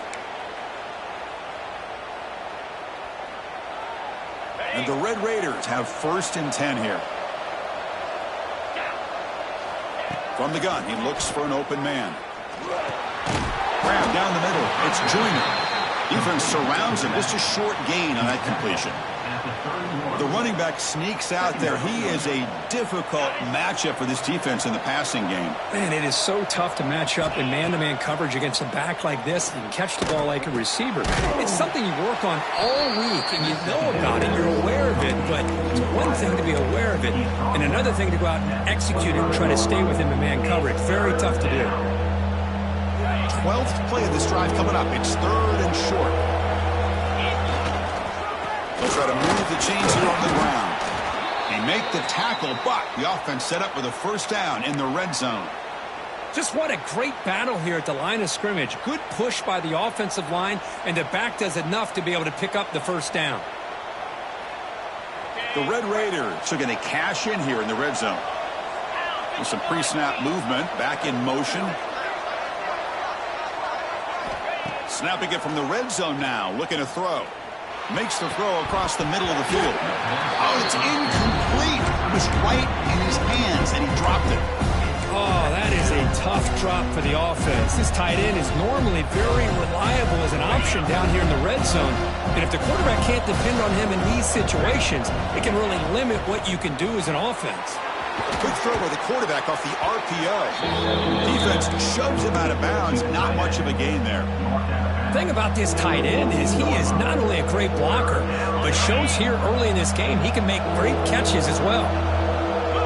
And the Red Raiders have 1st and 10 here. From the gun, he looks for an open man. Grab down the middle. It's Joyner. Defense surrounds him. Just a short gain on that completion. The running back sneaks out there. He is a difficult matchup for this defense in the passing game. Man, it is so tough to match up in man-to-man coverage against a back like this and catch the ball like a receiver. It's something you work on all week, and you know about it. You're aware of it, but it's one thing to be aware of it, and another thing to go out and execute it and try to stay within the man coverage. Very tough to do. 12th play of this drive coming up. It's 3rd and short. They'll try to move the chains here on the ground. They make the tackle, but the offense set up with a first down in the red zone. Just what a great battle here at the line of scrimmage. Good push by the offensive line, and the back does enough to be able to pick up the first down. The Red Raiders are going to cash in here in the red zone. With some pre-snap movement, back in motion. Snapping it from the red zone now, looking to throw. Makes the throw across the middle of the field. Oh, it's incomplete. It was right in his hands, and he dropped it. Oh, that is a tough drop for the offense. This tight end is normally very reliable as an option down here in the red zone. And if the quarterback can't depend on him in these situations, it can really limit what you can do as an offense. Quick throw by the quarterback off the RPO. Defense shoves him out of bounds. Not much of a gain there. The thing about this tight end is he is not only a great blocker, but shows here early in this game he can make great catches as well.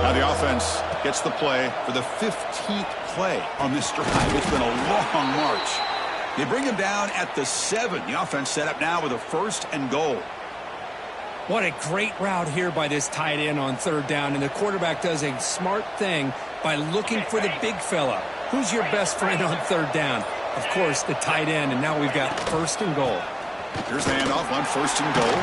Now the offense gets the play for the 15th play on this drive. It's been a long march. They bring him down at the 7. The offense set up now with a 1st and goal. What a great route here by this tight end on 3rd down, and the quarterback does a smart thing by looking for the big fella. Who's your best friend on 3rd down? Of course, the tight end, and now we've got 1st and goal. Here's the handoff on 1st and goal.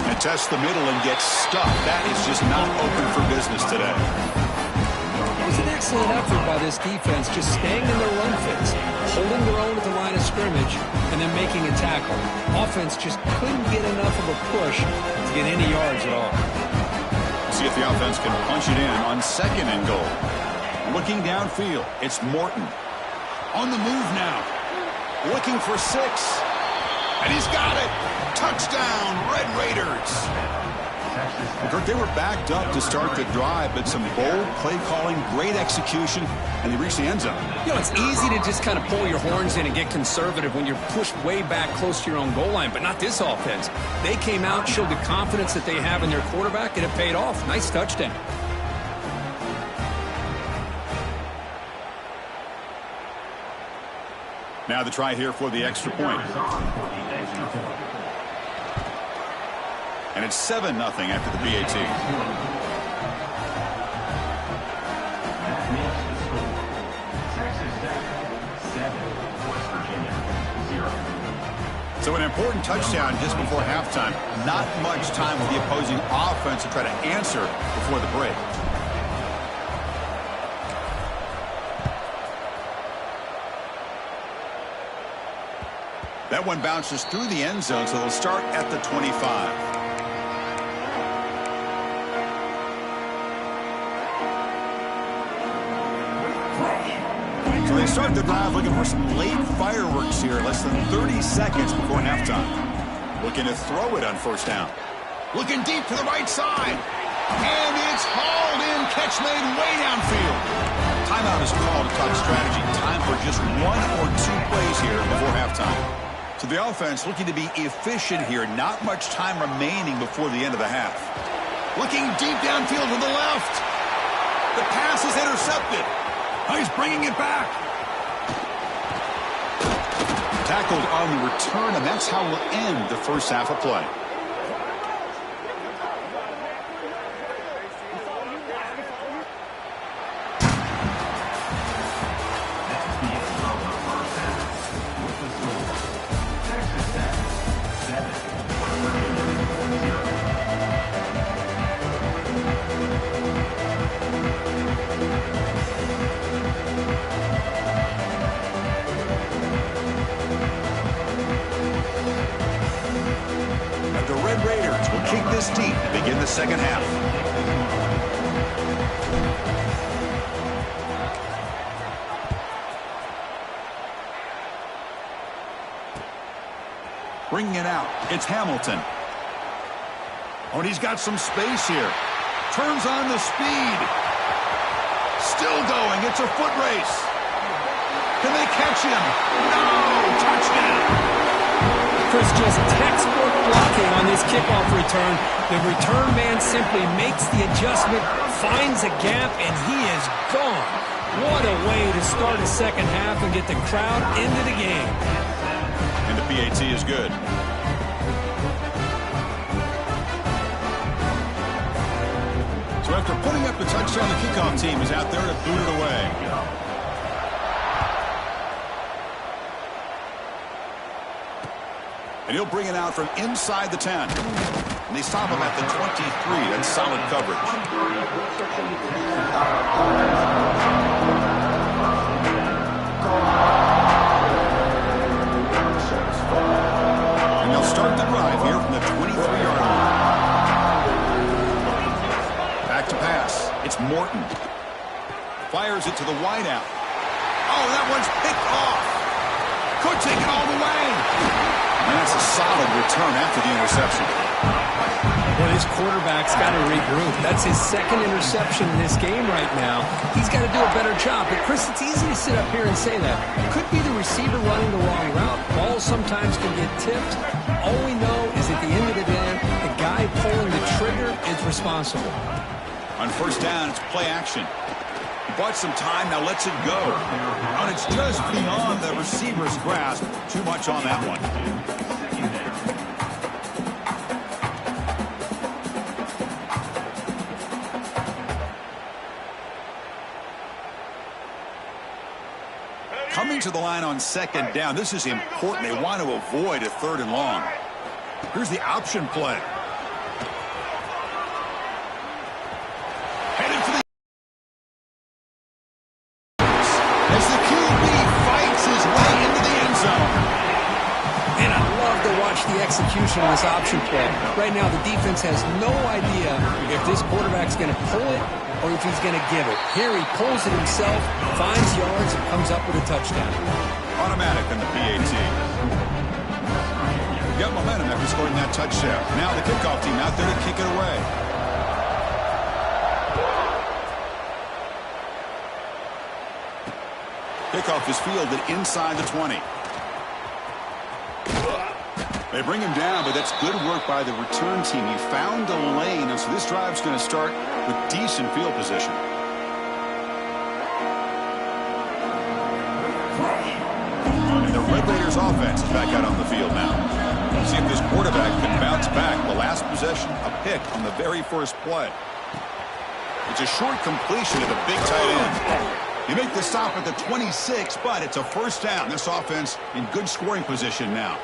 And test the middle and get stuck. That is just not open for business today. It was an excellent effort by this defense, just staying in their run fits, holding their own at the line of scrimmage, and then making a tackle. Offense just couldn't get enough of a push to get any yards at all. See if the offense can punch it in on 2nd and goal. Looking downfield, it's Morton. On the move now. Looking for 6. And he's got it. Touchdown, Red Raiders. Kirk, they were backed up to start the drive, but some bold play calling, great execution, and they reached the end zone. You know, it's easy to just kind of pull your horns in and get conservative when you're pushed way back close to your own goal line, but not this offense. They came out, showed the confidence that they have in their quarterback, and it paid off. Nice touchdown. Now the try here for the extra point. And it's 7-0 after the BAT. So an important touchdown just before halftime. Not much time for the opposing offense to try to answer before the break. That one bounces through the end zone, so they'll start at the 25. So they start the drive looking for some late fireworks here, less than 30 seconds before halftime. Looking to throw it on 1st down. Looking deep to the right side. And it's hauled in. Catch made way downfield. Timeout is called to talk strategy. Time for just 1 or 2 plays here before halftime. So the offense looking to be efficient here. Not much time remaining before the end of the half. Looking deep downfield to the left. The pass is intercepted. Oh, he's bringing it back. Tackled on the return, and that's how we'll end the first half of play. Deep to begin the second half. Bringing it out, it's Hamilton. Oh, and he's got some space here. Turns on the speed. Still going, it's a foot race. Can they catch him? No, touchdown. Chris, just textbook blocking on this kickoff return. The return man simply makes the adjustment, finds a gap, and he is gone. What a way to start a second half and get the crowd into the game. And the PAT is good. So after putting up the touchdown, the kickoff team is out there to boot it away. And he'll bring it out from inside the 10. and they stop him at the 23. That's solid coverage. And they'll start the drive here from the 23-yard line. Back to pass. It's Morton. Fires it to the wideout. Oh, that one's picked off. Could take it all the way. And that's a solid return after the interception. Well, his quarterback's got to regroup. That's his second interception in this game right now. He's got to do a better job. But, Chris, it's easy to sit up here and say that. It could be the receiver running the wrong route. Balls sometimes can get tipped. All we know is at the end of the day, the guy pulling the trigger is responsible. On first down, it's play action. He bought some time, now lets it go. And it's just beyond the receiver's grasp. Too much on that one. Coming to the line on second down, this is important. They want to avoid a third and long. Here's the option play. Headed for the... As the QB fights his way into the end zone. And I love to watch the execution of this option play. Right now, the defense has no idea if this quarterback's going to pull it or if he's going to give it. Here he pulls it himself, finds yards, and comes up with a touchdown. Automatic on the PAT. Got momentum after scoring that touchdown. Now the kickoff team out there to kick it away. Kickoff is fielded inside the 20. They bring him down, but that's good work by the return team. He found a lane, and so this drive's going to start with decent field position. And the Red Raiders offense is back out on the field now. Let's see if this quarterback can bounce back. The last possession, a pick on the very first play. It's a short completion to the big tight end. You make the stop at the 26, but it's a first down. This offense in good scoring position now.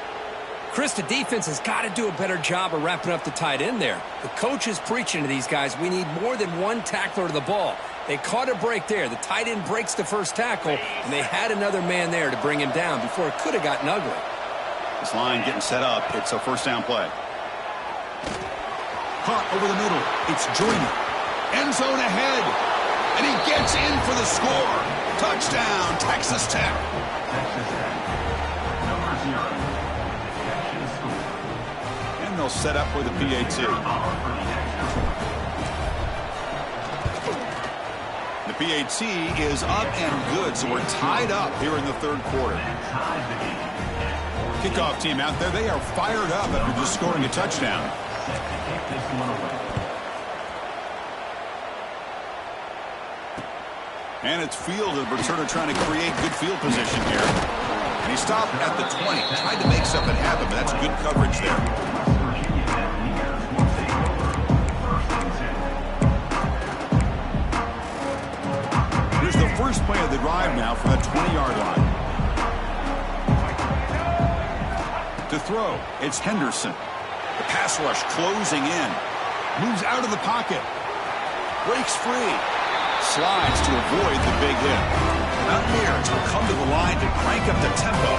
Chris, the defense has got to do a better job of wrapping up the tight end there. The coach is preaching to these guys, we need more than one tackler to the ball. They caught a break there. The tight end breaks the first tackle, and they had another man there to bring him down before it could have gotten ugly. This line getting set up. It's a first down play. Caught over the middle. It's Joyner. End zone ahead. And he gets in for the score. Touchdown, Texas Tech. And they'll set up for the PAT. The PAT is up and good, so we're tied up here in the third quarter. Kickoff team out there, they are fired up after just scoring a touchdown. And it's fielded. Returner trying to create good field position here. And he stopped at the 20. Tried to make something happen, but that's good coverage there. Here's the first play of the drive now from the 20-yard line. To throw, it's Henderson. The pass rush closing in. Moves out of the pocket. Breaks free. Slides to avoid the big hit. Mountaineers will come to the line to crank up the tempo.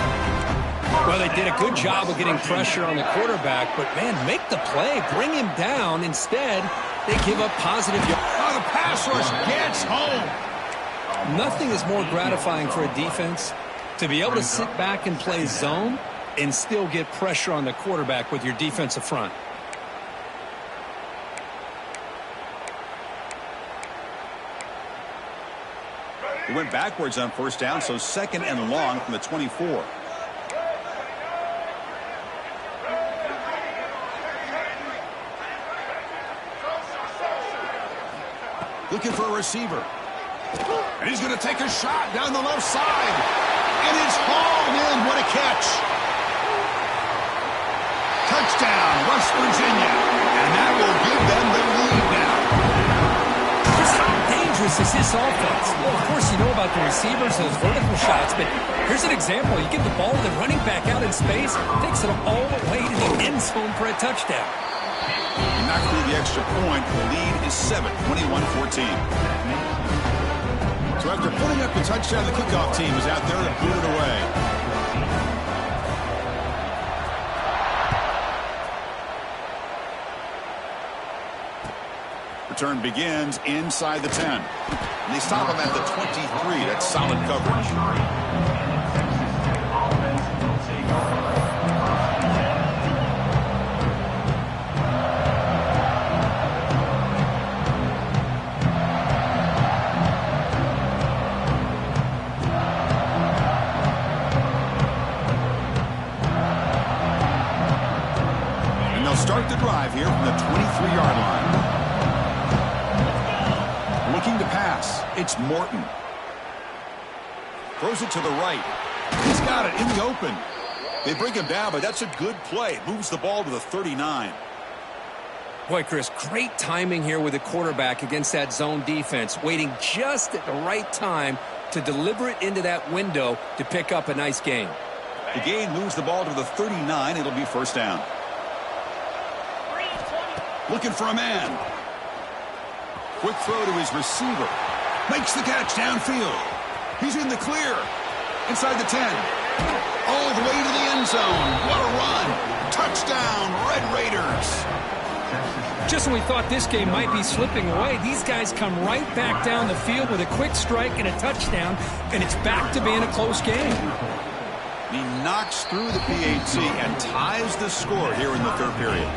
Well, they did a good job of getting pressure on the quarterback, but, man, make the play. Bring him down. Instead, they give up positive yards. Oh, the pass rush gets home. Nothing is more gratifying for a defense to be able to sit back and play zone and still get pressure on the quarterback with your defensive front. It went backwards on first down, so second and long from the 24. Looking for a receiver. And he's going to take a shot down the left side. And it's hauled in. What a catch. Touchdown, West Virginia. And that will give them the lead now. How dangerous is this offense? Well, of course, you know about the receivers, those vertical shots, but here's an example. You give the ball to the running back out in space, takes it all the way to the end zone for a touchdown. He knocked through the extra point. The lead is 7, 21-14. So after putting up the touchdown, the kickoff team is out there to boot it away. Return begins inside the 10. And they stop him at the 23. That's solid coverage. And they'll start the drive here from the 23-yard line. Looking to pass. It's Morton. Throws it to the right. He's got it in the open. They bring him down, but that's a good play. Moves the ball to the 39. Boy, Chris, great timing here with the quarterback against that zone defense, waiting just at the right time to deliver it into that window to pick up a nice gain. The gain moves the ball to the 39. It'll be first down. Looking for a man. Quick throw to his receiver. Makes the catch downfield. He's in the clear. Inside the 10. All the way to the end zone. What a run. Touchdown, Red Raiders. Just when we thought this game might be slipping away, these guys come right back down the field with a quick strike and a touchdown, and it's back to being a close game. He knocks through the PAT and ties the score here in the third period.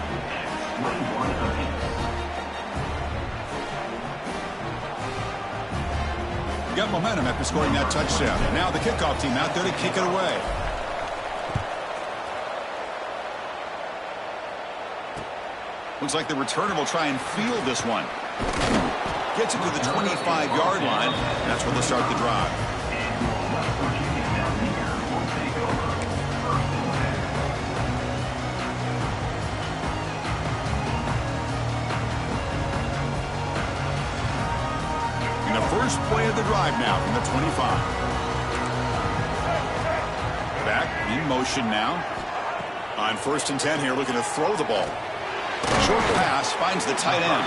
Got momentum after scoring that touchdown. And now the kickoff team out there to kick it away. Looks like the returner will try and field this one. Gets it to the 25-yard line. That's where they'll start the drive. And the first play of the drive now from the 25. Back in motion now. On 1st and 10 here, looking to throw the ball. Short pass finds the tight end.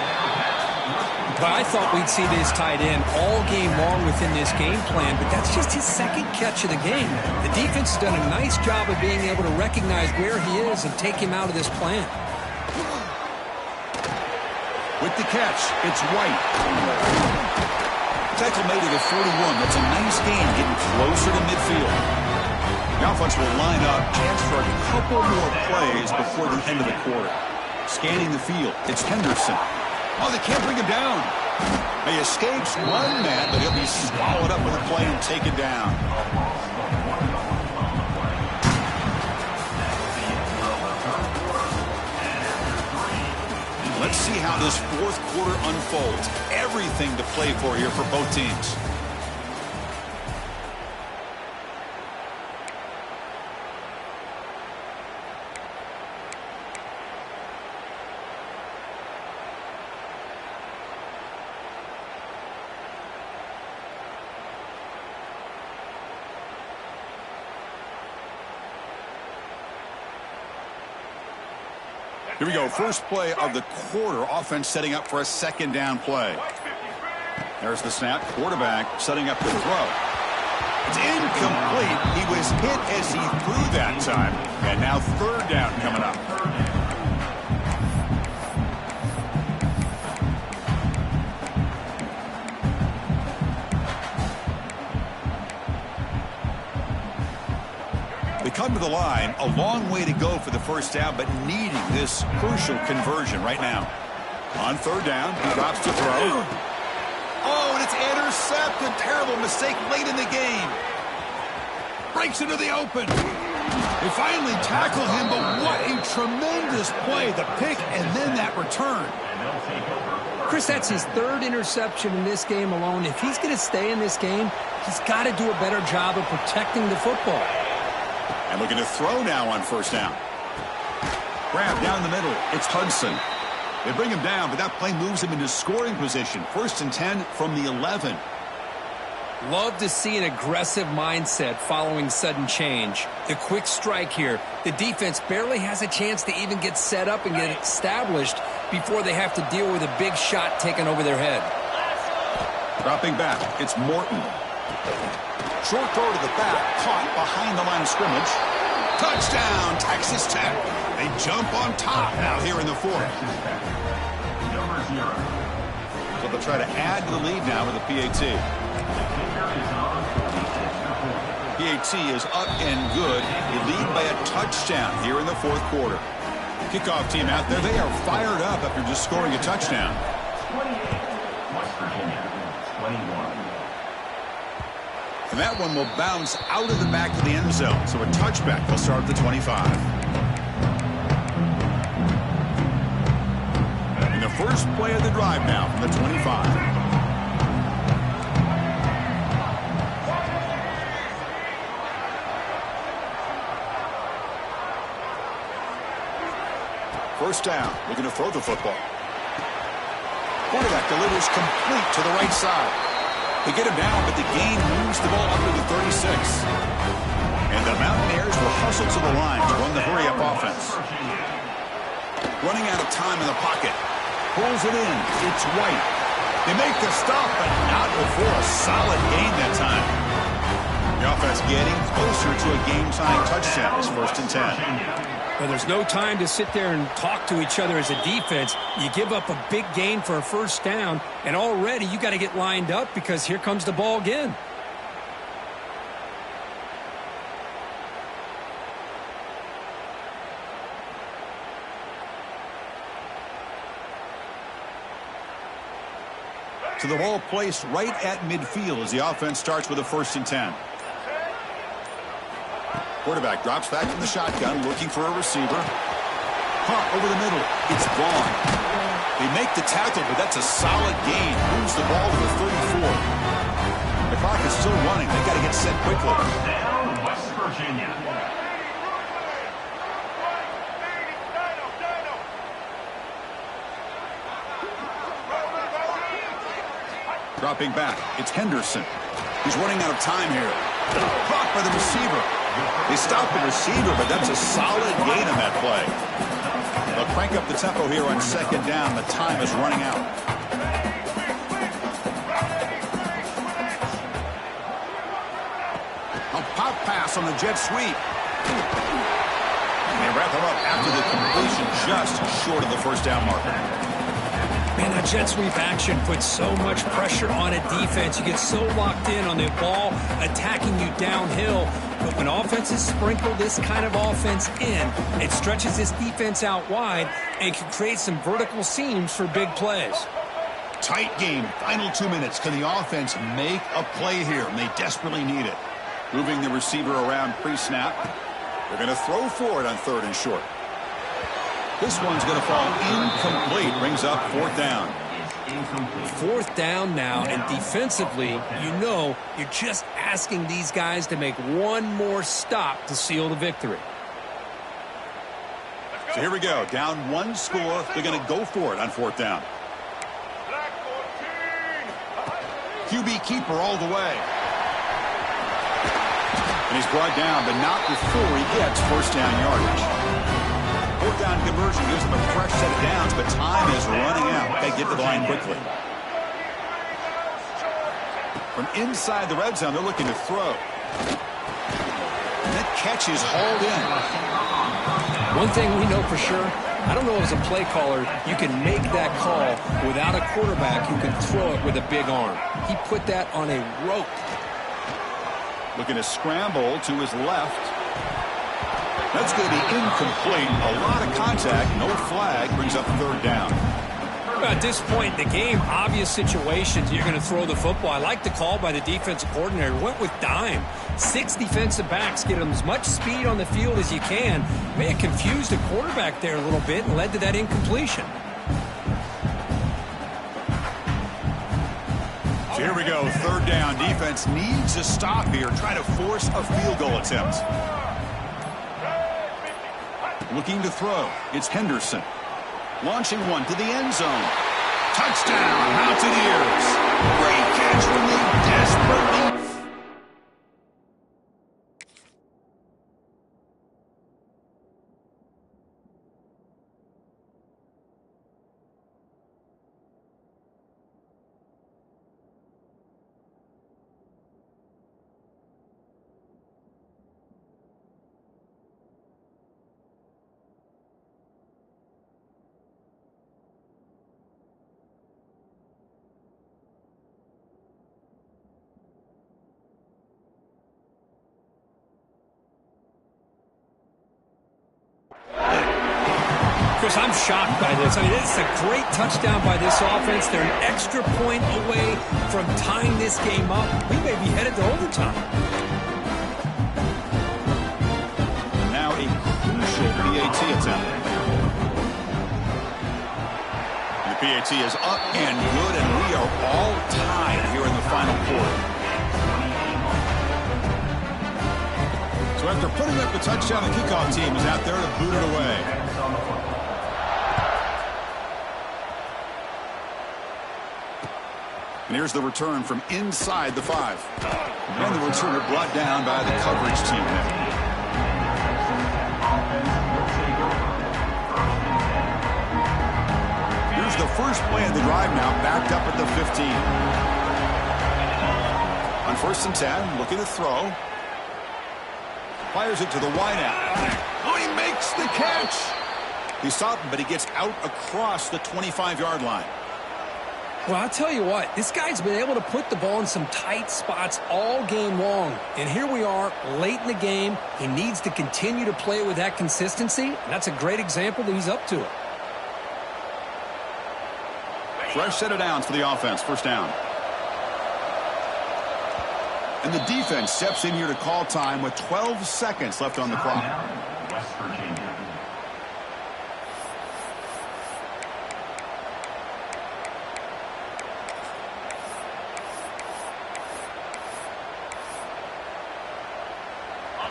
But I thought we'd see this tight end all game long within this game plan, but that's just his second catch of the game. The defense has done a nice job of being able to recognize where he is and take him out of this plan. With the catch, it's White. Tackle made at the 41. That's a nice gain, getting closer to midfield. The offense will line up, chance for a couple more plays before the end of the quarter. Scanning the field, it's Henderson. Oh, they can't bring him down. He escapes one man, but he'll be swallowed up with a play and taken down. Let's see how this fourth quarter unfolds. Everything to play for here for both teams. Here we go. First play of the quarter. Offense setting up for a second down play. There's the snap. Quarterback setting up the throw. It's incomplete. He was hit as he threw that time. And now third down coming up. They come to the line, a long way to go for the first down, but needing this crucial conversion right now. On third down, he drops to throw. Oh, and it's intercepted. Terrible mistake late in the game. Breaks into the open. They finally tackle him, but what a tremendous play. The pick and then that return. Chris, that's his third interception in this game alone. If he's going to stay in this game, he's got to do a better job of protecting the football. And looking to throw now on first down. Grab down the middle. It's Hudson. They bring him down, but that play moves him into scoring position. 1st and 10 from the 11. Love to see an aggressive mindset following sudden change. The quick strike here. The defense barely has a chance to even get set up and get established before they have to deal with a big shot taken over their head. Dropping back, it's Morton. Short throw to the back, caught behind the line of scrimmage. Touchdown, Texas Tech. They jump on top now here in the fourth. Number 0. So they'll try to add to the lead now with a PAT. PAT is up and good. They lead by a touchdown here in the fourth quarter. Kickoff team out there. They are fired up after just scoring a touchdown. 28. West Virginia. 21. And that one will bounce out of the back of the end zone. So a touchback. They'll start at the 25. And the first play of the drive now from the 25. First down, looking to throw the football. Quarterback delivers complete to the right side. They get him down, but the gain moves the ball up to the 36. And the Mountaineers will hustle to the line to run the hurry-up offense. Running out of time in the pocket. Pulls it in. It's White. They make the stop, but not before a solid gain that time. The offense getting closer to a game-tying touchdown. It's 1st and 10. Well, there's no time to sit there and talk to each other as a defense. You give up a big gain for a first down, and already you got to get lined up because here comes the ball again. So the ball placed right at midfield as the offense starts with a 1st and 10. Quarterback drops back in the shotgun, looking for a receiver. Caught over the middle. It's Vaughn. They make the tackle, but that's a solid gain. Moves the ball to the 34. The clock is still running. They've got to get set quickly. Down, West Virginia. Dropping back. It's Henderson. He's running out of time here. Caught by the receiver. They stop the receiver, but that's a solid gain on that play. They'll crank up the tempo here on 2nd down. The time is running out. A pop pass on the jet sweep. And they wrap him up after the completion just short of the 1st down marker. Man, that jet sweep action puts so much pressure on a defense. You get so locked in on the ball attacking you downhill. But when offenses sprinkle this kind of offense in, it stretches this defense out wide and can create some vertical seams for big plays. Tight game. Final 2 minutes. Can the offense make a play here? And they desperately need it. Moving the receiver around pre-snap. They're going to throw for it on 3rd and short. This one's going to fall incomplete. Brings up 4th down. 4th down now, and defensively, you know, you're just asking these guys to make one more stop to seal the victory. So here we go. Down 1 score. They're going to go for it on 4th down. QB keeper all the way. And he's brought down, but not before he gets 1st down yardage. 4th down conversion gives them a fresh set of downs, but time is running out. They get to the line quickly. From inside the red zone, they're looking to throw. And that catch is hauled in. One thing we know for sure, I don't know as a play caller, you can make that call without a quarterback who can throw it with a big arm. He put that on a rope. Looking to scramble to his left. That's going to be incomplete. A lot of contact. No flag. Brings up 3rd down. At this point in the game, obvious situations, you're going to throw the football. I like the call by the defensive coordinator. Went with dime. 6 defensive backs. Get them as much speed on the field as you can. May have confused the quarterback there a little bit and led to that incompletion. So here we go. 3rd down. Defense needs a stop here. Trying to force a field goal attempt. Looking to throw. It's Henderson. Launching one to the end zone. Touchdown. Mountaineers. Great catch when they desperately... Chris, I'm shocked by this. I mean, it's a great touchdown by this offense. They're an extra point away from tying this game up. We may be headed to overtime. Now a crucial PAT attempt. The PAT is up and good, and we are all tied here in the final quarter. So after putting up the touchdown, the kickoff team is out there to boot it away. And here's the return from inside the 5. And the returner brought down by the coverage team there. Here's the first play of the drive now, backed up at the 15. On 1st and 10, looking to throw. Fires it to the wideout. Oh, he makes the catch. He stopped him, but he gets out across the 25-yard line. Well, I'll tell you what, this guy's been able to put the ball in some tight spots all game long. And here we are, late in the game. He needs to continue to play with that consistency. And that's a great example that he's up to it. Fresh set of downs for the offense. First down. And the defense steps in here to call time with 12 seconds left on the clock. West Virginia.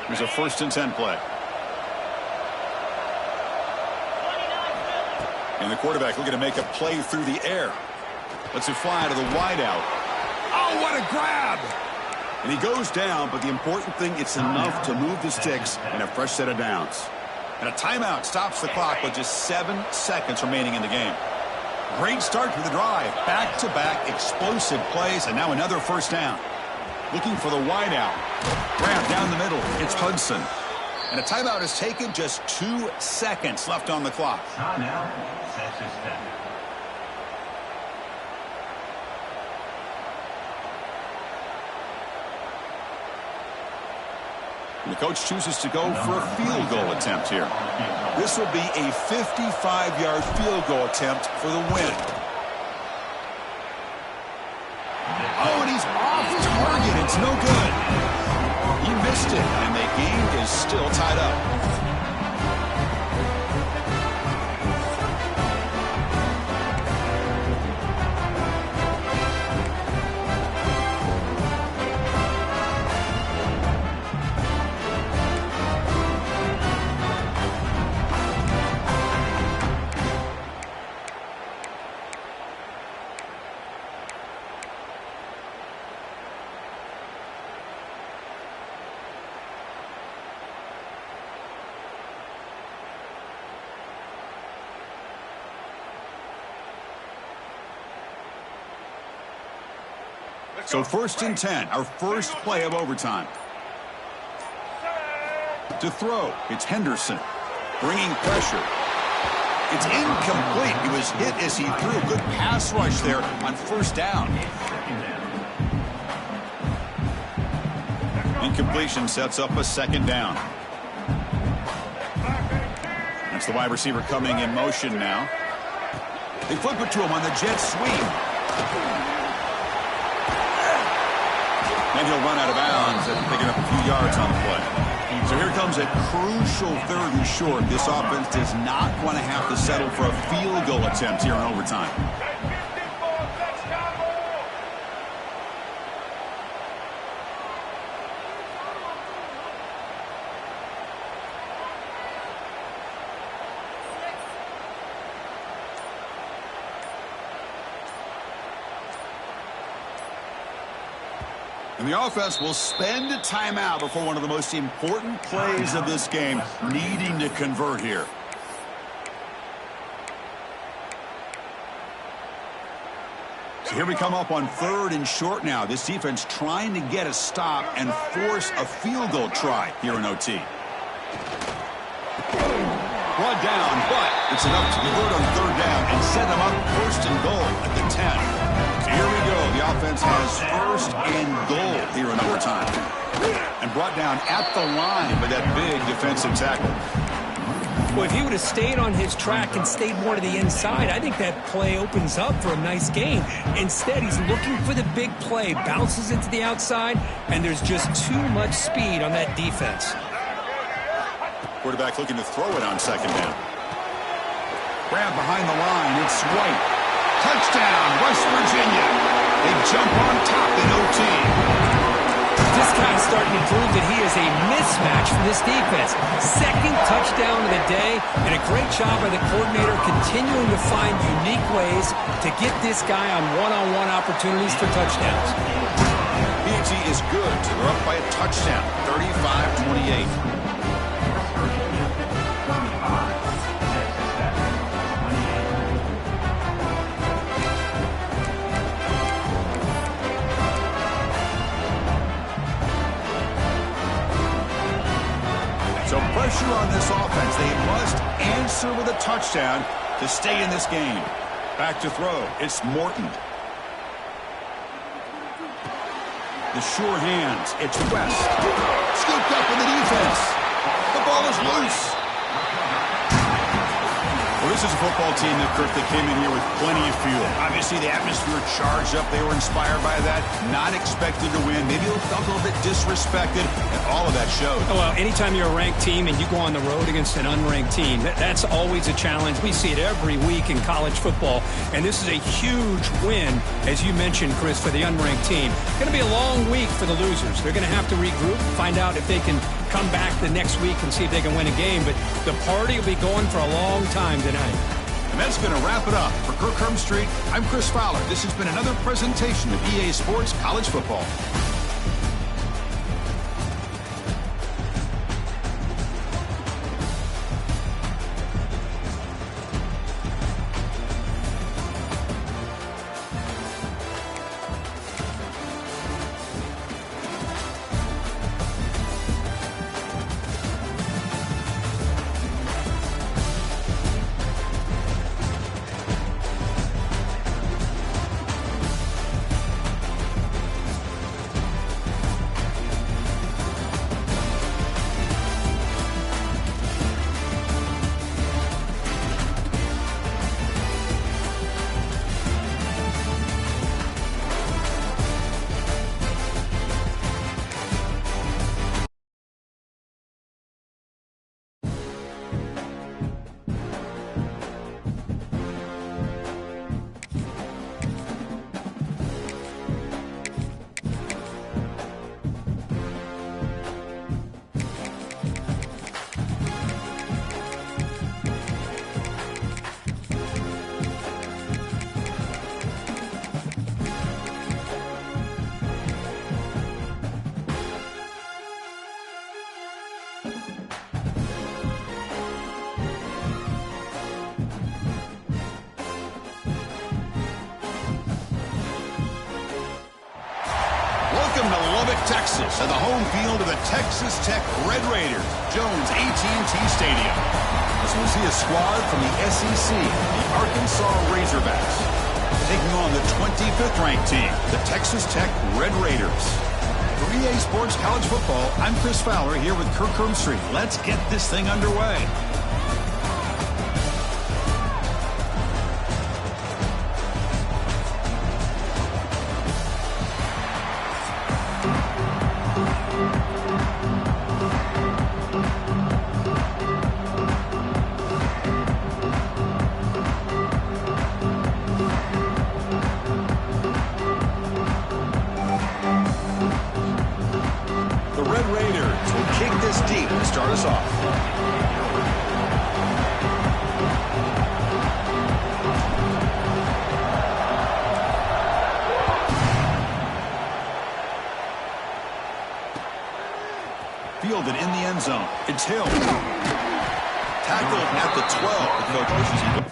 Here's a 1st and 10 play. And the quarterback looking to make a play through the air. Lets it fly to the wideout. Oh, what a grab! And he goes down, but the important thing, it's enough to move the sticks and a fresh set of downs. And a timeout stops the clock with just 7 seconds remaining in the game. Great start to the drive. Back-to-back explosive plays, and now another first down. Looking for the wideout. Grab down the middle. It's Hudson. And a timeout is taken. Just 2 seconds left on the clock. Timeout. Texas Tech. And the coach chooses to go for a field goal attempt here. This will be a 55-yard field goal attempt for the win. Oh, and he's off target. It's no good. He missed it, and the game is still tied up. So 1st and 10, our first play of overtime. To throw, it's Henderson, bringing pressure. It's incomplete. He was hit as he threw a good pass rush there on first down. Incompletion sets up a second down. That's the wide receiver coming in motion now. They flip it to him on the jet sweep. And he'll run out of bounds after picking up a few yards on the play. So here comes a crucial 3rd and short. This offense does not want to have to settle for a field goal attempt here in overtime. And the offense will spend a timeout before one of the most important plays of this game, needing to convert here. So here we come up on 3rd and short now. This defense trying to get a stop and force a field goal try here in OT. Brought down, but it's enough to convert on 3rd down and set them up 1st and goal at the 10. So here we go. The offense has 1st and goal here in overtime. And brought down at the line by that big defensive tackle. Well, if he would have stayed on his track and stayed more to the inside, I think that play opens up for a nice gain. Instead, he's looking for the big play, bounces into the outside, and there's just too much speed on that defense. Quarterback looking to throw it on 2nd down. Grab behind the line. It's White. Touchdown, West Virginia. They jump on top in OT. This guy's starting to prove that he is a mismatch for this defense. 2nd touchdown of the day, and a great job by the coordinator continuing to find unique ways to get this guy on one-on-one opportunities for touchdowns. PAT is good. They're up by a touchdown, 35-28. So pressure on this offense. They must answer with a touchdown to stay in this game. Back to throw. It's Morton. The sure hands. It's West. Scooped up in the defense. The ball is loose. Well, this is a football team that came in here with plenty of fuel. Obviously, the atmosphere charged up. They were inspired by that. Not expected to win. Maybe they felt a little bit disrespected, and all of that showed. Well, anytime you're a ranked team and you go on the road against an unranked team, that's always a challenge. We see it every week in college football, and this is a huge win, as you mentioned, Chris, for the unranked team. It's going to be a long week for the losers. They're going to have to regroup, find out if they can come back the next week and see if they can win a game. But the party will be going for a long time tonight. And that's going to wrap it up. For Kirk Street, I'm Chris Fowler. This has been another presentation of EA Sports College Football. Texas, and the home field of the Texas Tech Red Raiders, Jones AT&T Stadium. As we see a squad from the SEC, the Arkansas Razorbacks, taking on the 25th ranked team, the Texas Tech Red Raiders. For EA Sports College Football, I'm Chris Fowler here with Kirk Street. Let's get this thing underway. Start us off. the end zone. It's Hill. Tackled at the 12. The coach wishes he would.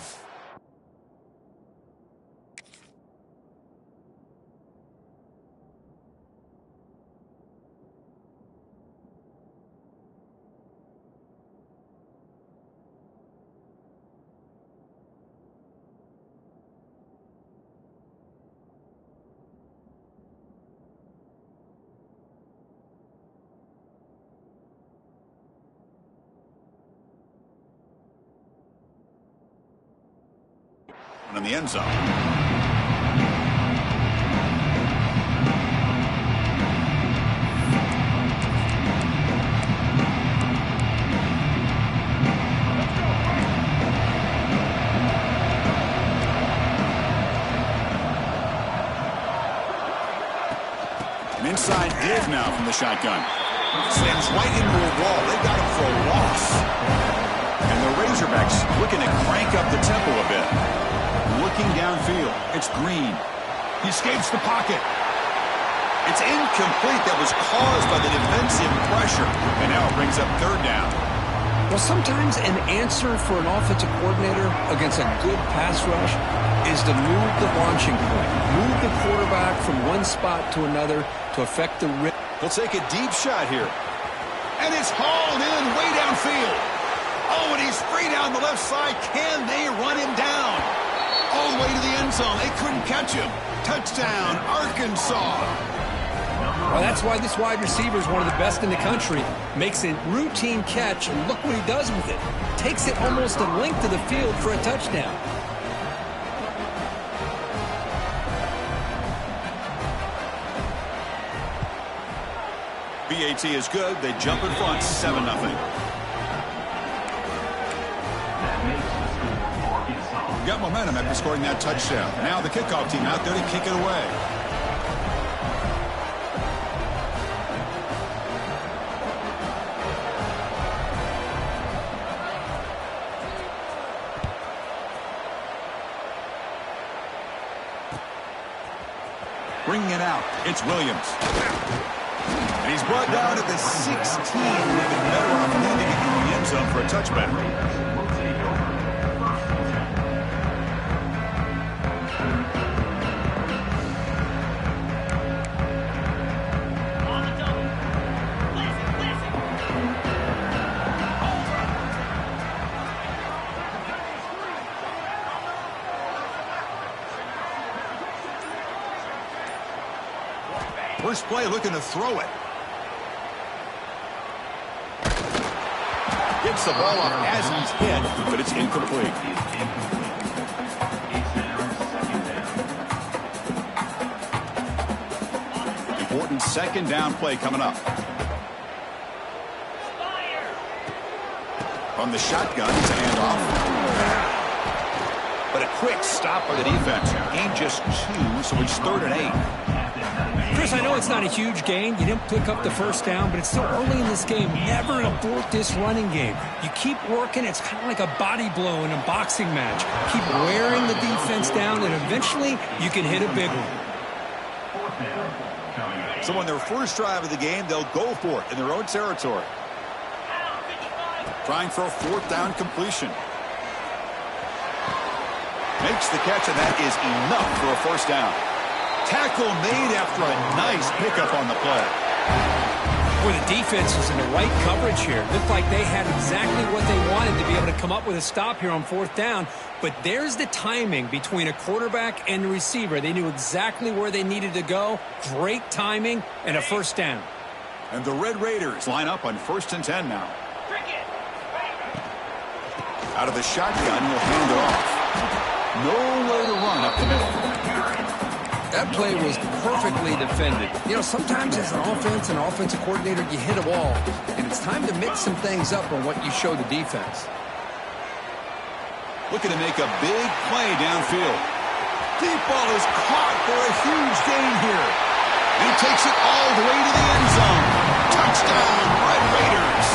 In the end zone. An inside dig now from the shotgun. Slams right into a wall. They got him for a loss. And the Razorbacks looking to crank up the tempo a bit. Looking downfield. It's Green. He escapes the pocket. It's incomplete. That was caused by the defensive pressure. And now it brings up third down. Well, sometimes an answer for an offensive coordinator against a good pass rush is to move the launching point. Move the quarterback from one spot to another to affect the rip. He'll take a deep shot here. And it's hauled in way downfield. Oh, and he's free down the left side. Can they run him down? All the way to the end zone. They couldn't catch him. Touchdown, Arkansas. Well, that's why this wide receiver is one of the best in the country. Makes a routine catch, and look what he does with it. Takes it almost a length of the field for a touchdown. BAT is good. They jump in front, 7-0. Got momentum after scoring that touchdown. Now the kickoff team out there to kick it away. Bringing it out, it's Williams. And he's brought down at the 16. Even better off leading it in the end zone for a touchback. First play looking to throw it. Gets the ball off as he's hit, but it's incomplete. Important second down play coming up. From the shotgun to hand off. But a quick stop by the defense. Gain just 2, so it's 3rd and 8. Chris, I know it's not a huge gain. You didn't pick up the first down, but it's still early in this game. Never abort this running game. You keep working. It's kind of like a body blow in a boxing match. Keep wearing the defense down, and eventually you can hit a big one. So on their first drive of the game, they'll go for it in their own territory. Trying for a 4th down completion. Makes the catch, and that is enough for a first down. Tackle made after a nice pickup on the play. Boy, the defense was in the right coverage here. Looked like they had exactly what they wanted to be able to come up with a stop here on 4th down. But there's the timing between a quarterback and the receiver. They knew exactly where they needed to go. Great timing and a first down. And the Red Raiders line up on 1st and 10 now. Out of the shotgun, he'll hand it off. Nowhere to run up the middle. That play was perfectly defended. You know, sometimes as an offensive coordinator, you hit a wall, and it's time to mix some things up on what you show the defense. Looking to make a big play downfield. Deep ball is caught for a huge gain here. And he takes it all the way to the end zone. Touchdown, Red Raiders.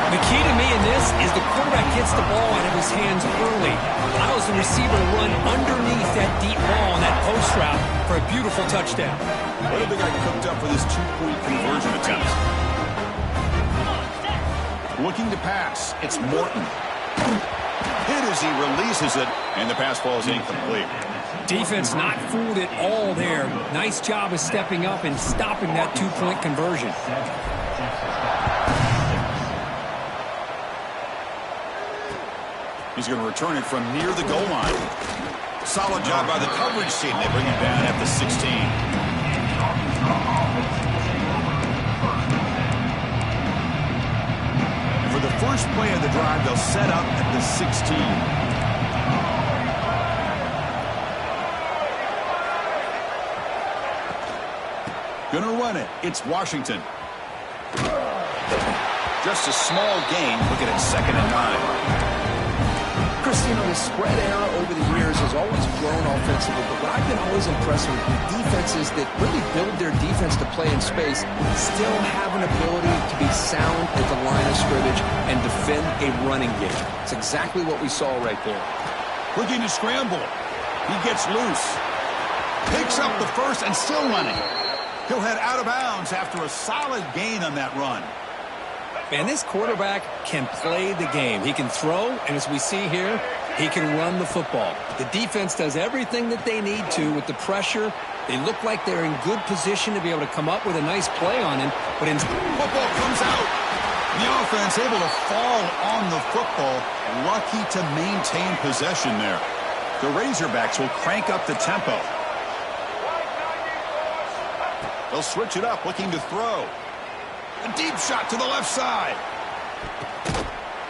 The key to me in this is the quarterback gets the ball out of his hands early, allows the receiver to run underneath that deep ball on that post route for a beautiful touchdown. What have they got cooked up for this 2-point conversion attempt? Looking to pass. It's Morton. Hit as he releases it, and the pass falls incomplete. Defense not fooled at all there. Nice job of stepping up and stopping that two-point conversion. He's going to return it from near the goal line. Solid job by the coverage team. They bring it down at the 16. And for the first play of the drive, they'll set up at the 16. Gonna run it. It's Washington. Just a small gain. Looking at 2nd and 9. Christine, the spread era over the years has always grown offensively, but what I've been always impressed with defenses that really build their defense to play in space still have an ability to be sound at the line of scrimmage and defend a running game. It's exactly what we saw right there. Looking to scramble. He gets loose. Picks up the first and still running. He'll head out of bounds after a solid gain on that run. Man, this quarterback can play the game. He can throw, and as we see here, he can run the football. The defense does everything that they need to with the pressure. They look like they're in good position to be able to come up with a nice play on him. But football comes out. The offense able to fall on the football. Lucky to maintain possession there. The Razorbacks will crank up the tempo. They'll switch it up, looking to throw. A deep shot to the left side.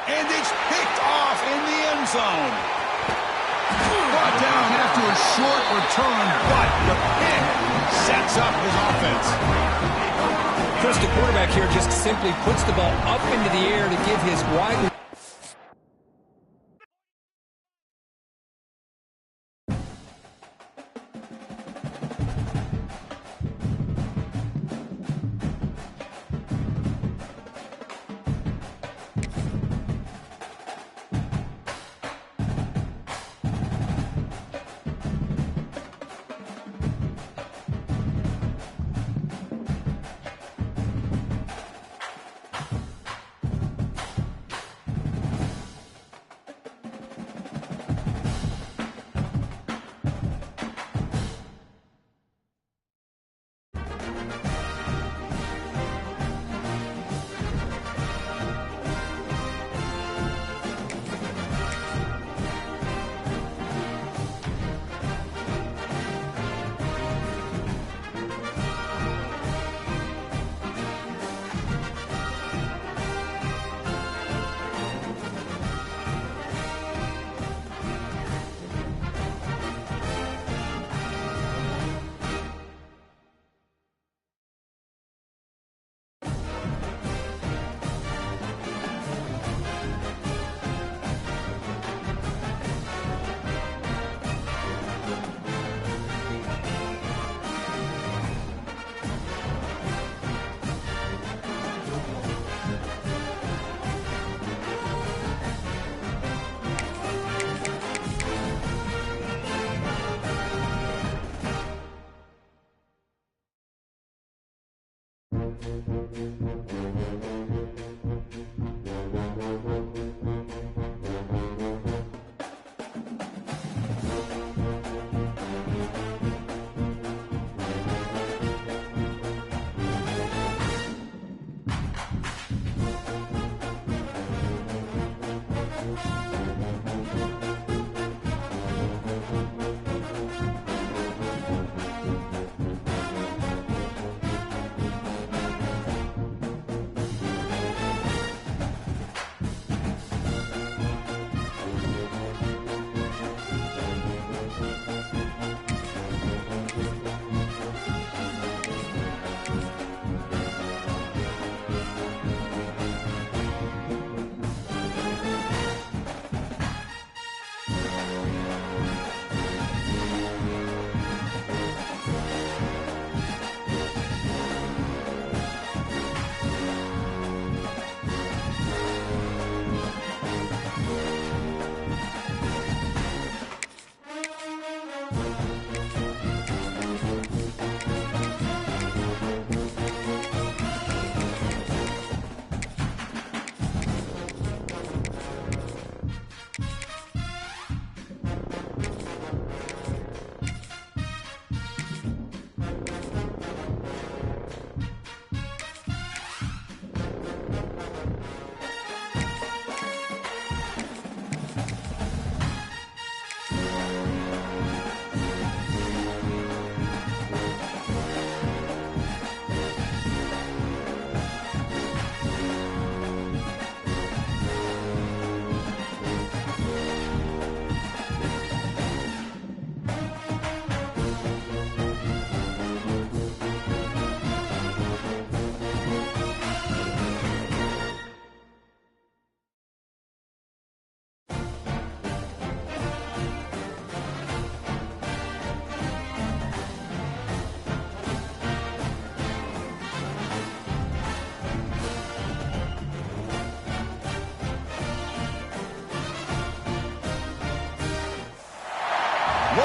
And it's picked off in the end zone. Brought down after a short return, but the pick sets up his offense. Chris, the quarterback here just simply puts the ball up into the air to give his wide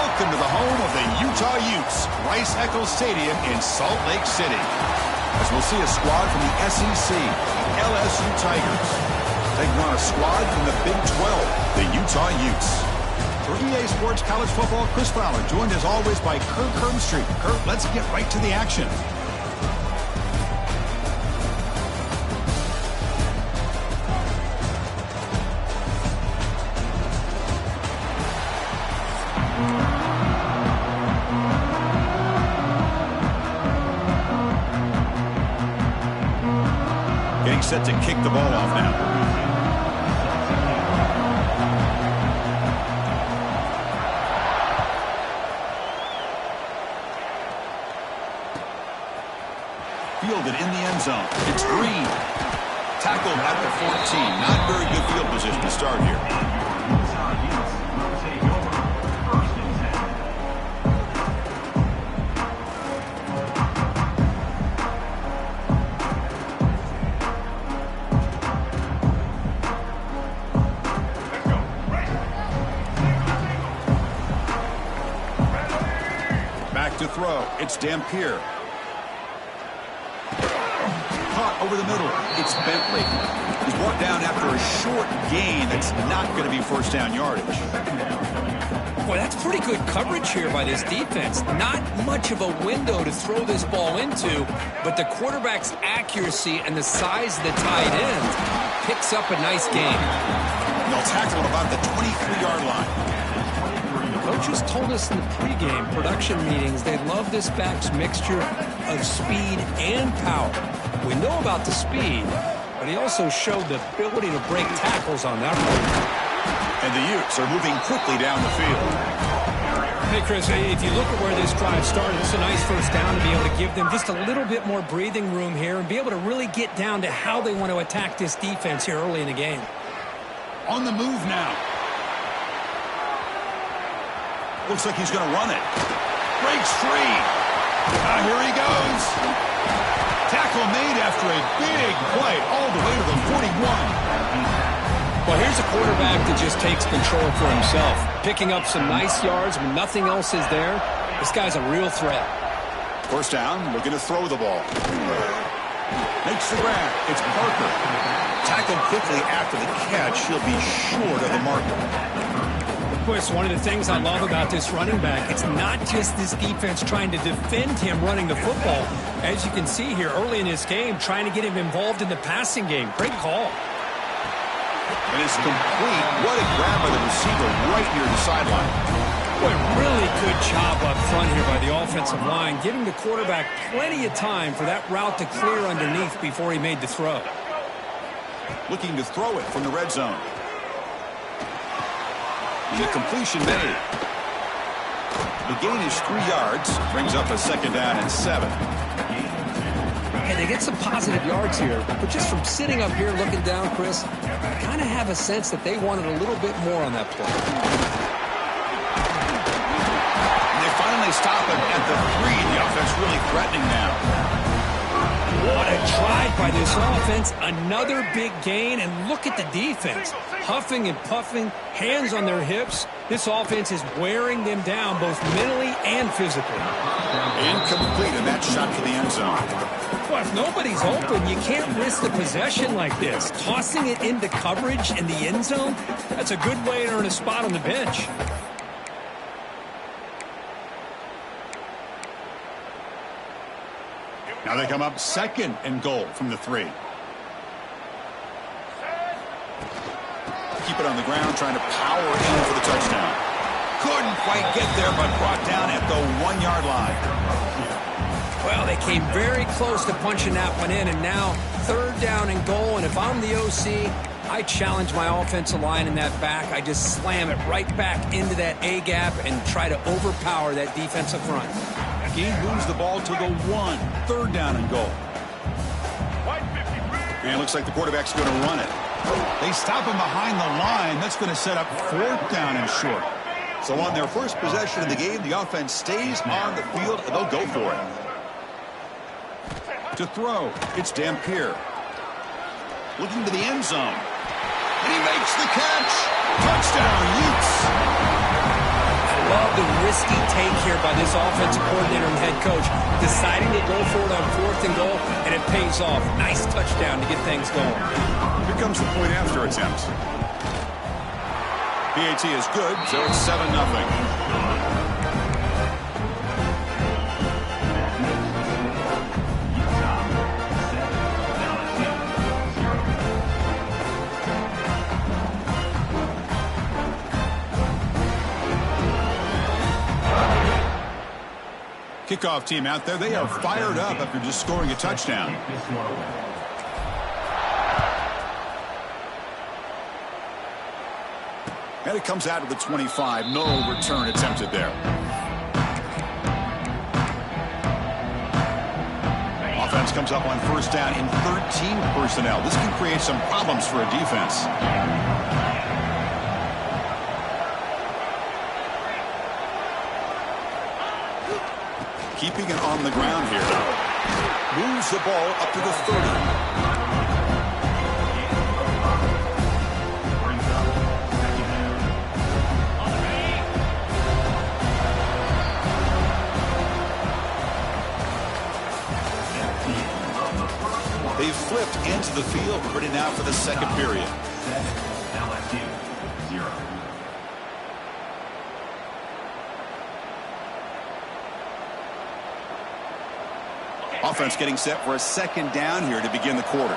Welcome to the home of the Utah Utes, Rice-Eccles Stadium in Salt Lake City. As we'll see a squad from the SEC, the LSU Tigers, taking on a squad from the Big 12, the Utah Utes. For EA Sports College Football, Chris Fowler, joined as always by Kurt Herbstreit. Kurt, let's get right to the action. Getting set to kick the ball off now. Fielded in the end zone. It's Green. Tackled at the 14. Not very good field position to start here. Back to throw. It's Dampier. Caught over the middle. It's Bentley. He's brought down after a short gain that's not going to be first down yardage. Boy, that's pretty good coverage here by this defense. Not much of a window to throw this ball into, but the quarterback's accuracy and the size of the tight end picks up a nice gain. They'll tackle him about the 23-yard line. Coaches told us in the pregame production meetings they love this back's mixture of speed and power. We know about the speed, but he also showed the ability to break tackles on that run. And the Utes are moving quickly down the field. Hey, Chris, if you look at where this drive started, it's a nice first down to be able to give them just a little bit more breathing room here and be able to really get down to how they want to attack this defense here early in the game. On the move now. Looks like he's going to run it. Breaks free. Here he goes. Tackle made after a big play all the way to the 41. Well, here's a quarterback that just takes control for himself. Picking up some nice yards when nothing else is there. This guy's a real threat. First down, looking to throw the ball. Makes the grab. It's Parker. Tackled quickly after the catch. He'll be short of the marker. Chris, one of the things I love about this running back, it's not just this defense trying to defend him running the football. As you can see here early in this game, trying to get him involved in the passing game. Great call. And it's complete. What a grab by the receiver right near the sideline. Boy, really good job up front here by the offensive line, giving the quarterback plenty of time for that route to clear underneath before he made the throw. Looking to throw it from the red zone. The completion made. The gain is 3 yards. Brings up a second down and 7. Hey, they get some positive yards here, but just from sitting up here looking down, Chris, I kind of have a sense that they wanted a little bit more on that play. And they finally stop him at the 3. The offense really threatening now. What a drive by this offense. Another big gain, and look at the defense. Huffing and puffing, hands on their hips. This offense is wearing them down both mentally and physically. Incomplete, and that shot to the end zone. Well, if nobody's open, you can't risk the possession like this. Tossing it into coverage in the end zone, that's a good way to earn a spot on the bench. Now they come up second and goal from the 3. Keep it on the ground, trying to power in for the touchdown. Couldn't quite get there, but brought down at the 1-yard line. Well, they came very close to punching that one in, and now third down and goal. And if I'm the OC, I challenge my offensive line in that back. I just slam it right back into that A-gap and try to overpower that defensive front. He moves the ball to the 1. Third down and goal. And it looks like the quarterback's going to run it. They stop him behind the line. That's going to set up 4th down and short. So on their first possession of the game, the offense stays on the field, and they'll go for it. To throw, it's Dampier. Looking to the end zone. And he makes the catch. Touchdown, Utes. I love the risky take here by this offensive coordinator and head coach, deciding to go for it on 4th and goal, and it pays off. Nice touchdown to get things going. Here comes the point after attempt. PAT is good, so it's 7-0. Kickoff team out there, they are fired up after just scoring a touchdown. And it comes out of the 25. No return attempted there. Offense comes up on 1st down in 13 personnel. This can create some problems for a defense. Keeping it on the ground here. Moves the ball up to the 30. They've flipped into the field, ready now for the second period. LSU 0. Offense getting set for a 2nd down here to begin the quarter.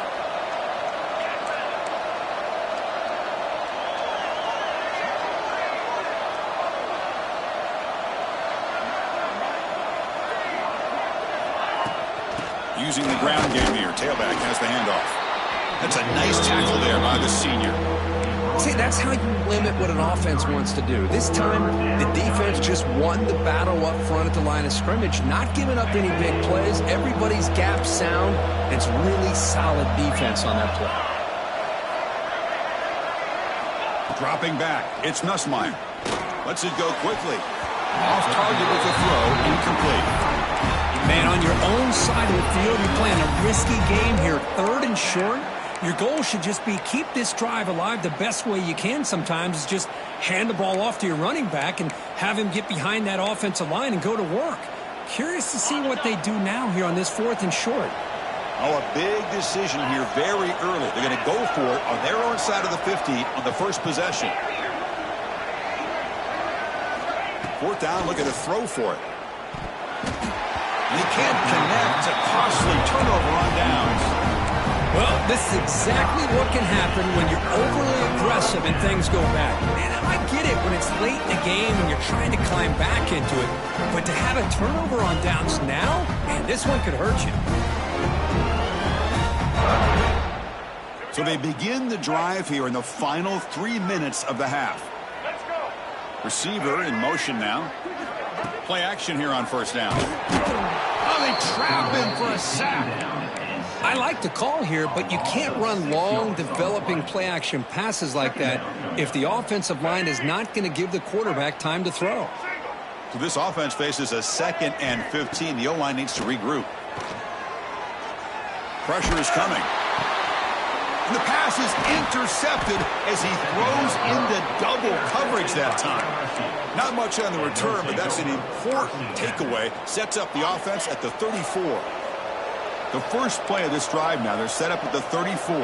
Using the ground game here. Tailback has the handoff. That's a nice tackle there by the senior. See, that's how you limit what an offense wants to do. This time, the defense just won the battle up front at the line of scrimmage, not giving up any big plays. Everybody's gap sound, and it's really solid defense on that play. Dropping back, it's Nussmeier. Lets it go quickly. Off target with the throw, incomplete. Man, on your own side of the field, you're playing a risky game here. 3rd and short. Your goal should just be keep this drive alive the best way you can sometimes is just hand the ball off to your running back and have him get behind that offensive line and go to work. Curious to see what they do now here on this 4th and short. Oh, a big decision here very early. They're going to go for it on their own side of the 50 on the first possession. 4th down, look at a throw for it. And he can't connect. A costly turnover on downs. Well, this is exactly what can happen when you're overly aggressive and things go bad. Man, I get it when it's late in the game and you're trying to climb back into it. But to have a turnover on downs now, man, this one could hurt you. So they begin the drive here in the final 3 minutes of the half. Receiver in motion now. Play action here on 1st down. Oh, they trap him for a sack. I like the call here, but you can't run long, developing play-action passes like that if the offensive line is not going to give the quarterback time to throw. So this offense faces a 2nd and 15. The O-line needs to regroup. Pressure is coming. And the pass is intercepted as he throws into double coverage that time. Not much on the return, but that's an important takeaway. Sets up the offense at the 34. The first play of this drive now, they're set up at the 34.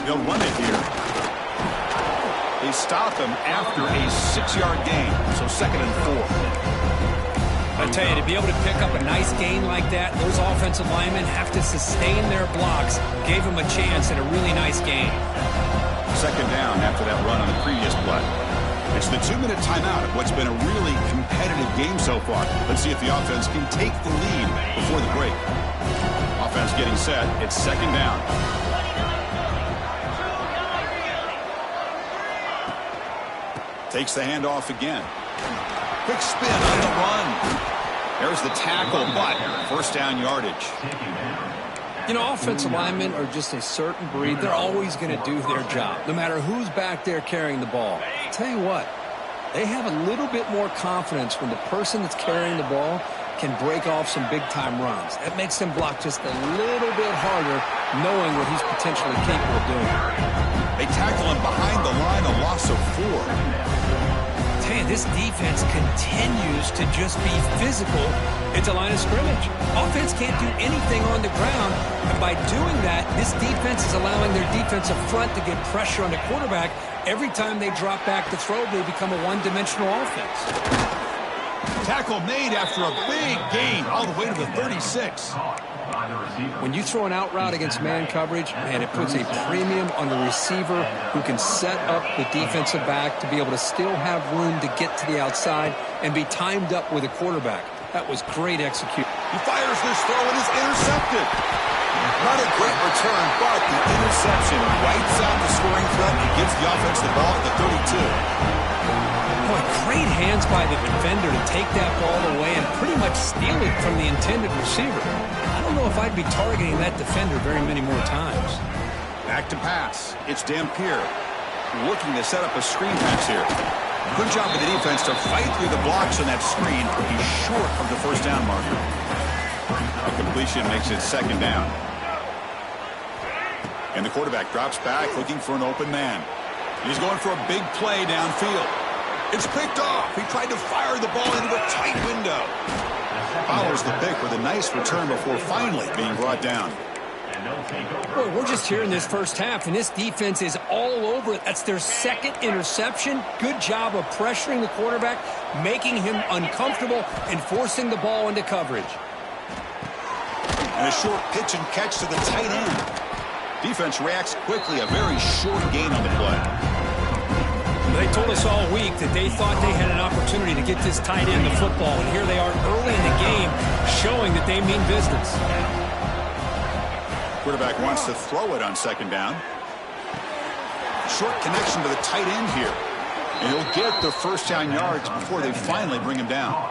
They'll run it here. They stop him after a 6-yard gain, so 2nd and 4. I tell you, to be able to pick up a nice gain like that, those offensive linemen have to sustain their blocks. Gave him a chance at a really nice gain. 2nd down after that run on the previous play. It's the 2-minute timeout of what's been a really competitive game so far. Let's see if the offense can take the lead before the break. Offense getting set. It's 2nd down. Takes the handoff again. Quick spin on the run. There's the tackle, but 1st down yardage. You know, offensive linemen are just a certain breed. They're always going to do their job, no matter who's back there carrying the ball. I'll tell you what, they have a little bit more confidence when the person that's carrying the ball can break off some big-time runs. That makes them block just a little bit harder, knowing what he's potentially capable of doing. They tackle him behind the line, a loss of 4. tell you, this defense continues to just be physical at the line of scrimmage. Offense can't do anything on the ground, and by doing that, this defense is allowing their defensive front to get pressure on the quarterback. Every time they drop back to throw, they become a one-dimensional offense. Tackle made after a big gain all the way to the 36. When you throw an out route against man coverage, man, it puts a premium on the receiver who can set up the defensive back to be able to still have room to get to the outside and be timed up with a quarterback. That was great execution. He fires this throw and is intercepted. Not a great return, but the interception wipes out the scoring threat and gives the offense the ball at the 32. Boy, great hands by the defender to take that ball away and pretty much steal it from the intended receiver. I don't know if I'd be targeting that defender very many more times. Back to pass. It's Dampier looking to set up a screen pass here. Good job of the defense to fight through the blocks on that screen. He's short of the first down marker. A completion makes it second down. And the quarterback drops back looking for an open man. He's going for a big play downfield. It's picked off. He tried to fire the ball into a tight window. Follows the pick with a nice return before finally being brought down. Boy, we're just here in this first half, and this defense is all over it. That's their second interception. Good job of pressuring the quarterback, making him uncomfortable, and forcing the ball into coverage. And a short pitch and catch to the tight end. Defense reacts quickly. A very short gain on the play. They told us all week that they thought they had an opportunity to get this tight end the football, and here they are early in the game showing that they mean business. Quarterback wants to throw it on second down. Short connection to the tight end here. And he'll get the first down yards before they finally bring him down.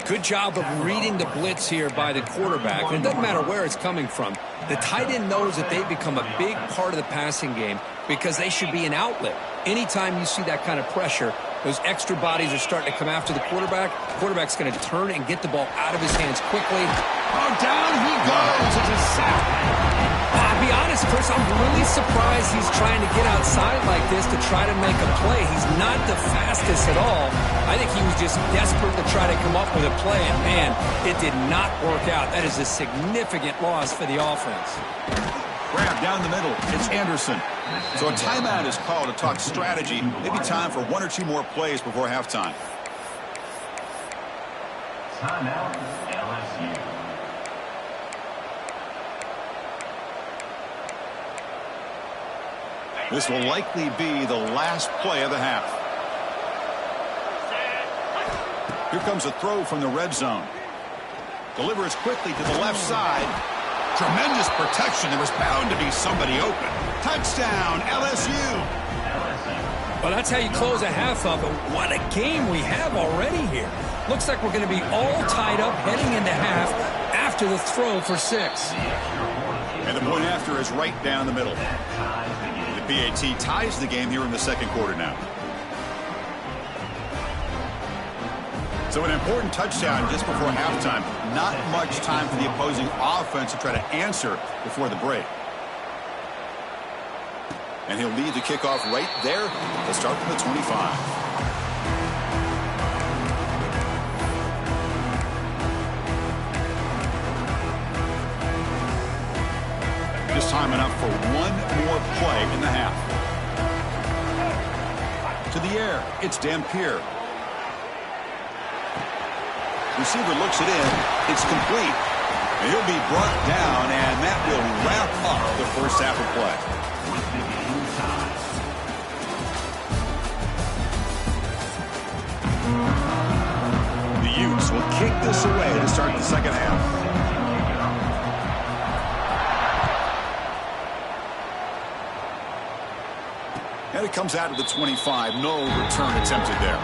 Good job of reading the blitz here by the quarterback. And it doesn't matter where it's coming from. The tight end knows that they become a big part of the passing game because they should be an outlet. Anytime you see that kind of pressure, those extra bodies are starting to come after the quarterback. The quarterback's going to turn and get the ball out of his hands quickly. Oh, down he goes. It's a sack. I'll be honest, Chris, I'm really surprised he's trying to get outside like this to try to make a play. He's not the fastest at all. I think he was just desperate to try to come up with a play, and man, it did not work out. That is a significant loss for the offense. Grab down the middle. It's Anderson. So a timeout is called to talk strategy. Maybe time for one or two more plays before halftime. Timeout, LSU. This will likely be the last play of the half. Here comes a throw from the red zone. Delivers quickly to the left side. Tremendous protection. There was bound to be somebody open. Touchdown, LSU. Well, that's how you close a half up. But what a game we have already here. Looks like we're going to be all tied up heading into half after the throw for 6. And the point after is right down the middle. The PAT ties the game here in the second quarter now. So an important touchdown just before halftime. Not much time for the opposing offense to try to answer before the break. And he'll lead the kickoff right there. Let's start from the 25. Just time enough for one more play in the half. To the air, it's Dampier. Receiver looks it in. It's complete. And he'll be brought down, and that will wrap up the first half of play. The Utes will kick this away to start the second half. And it comes out of the 25. No return attempted there.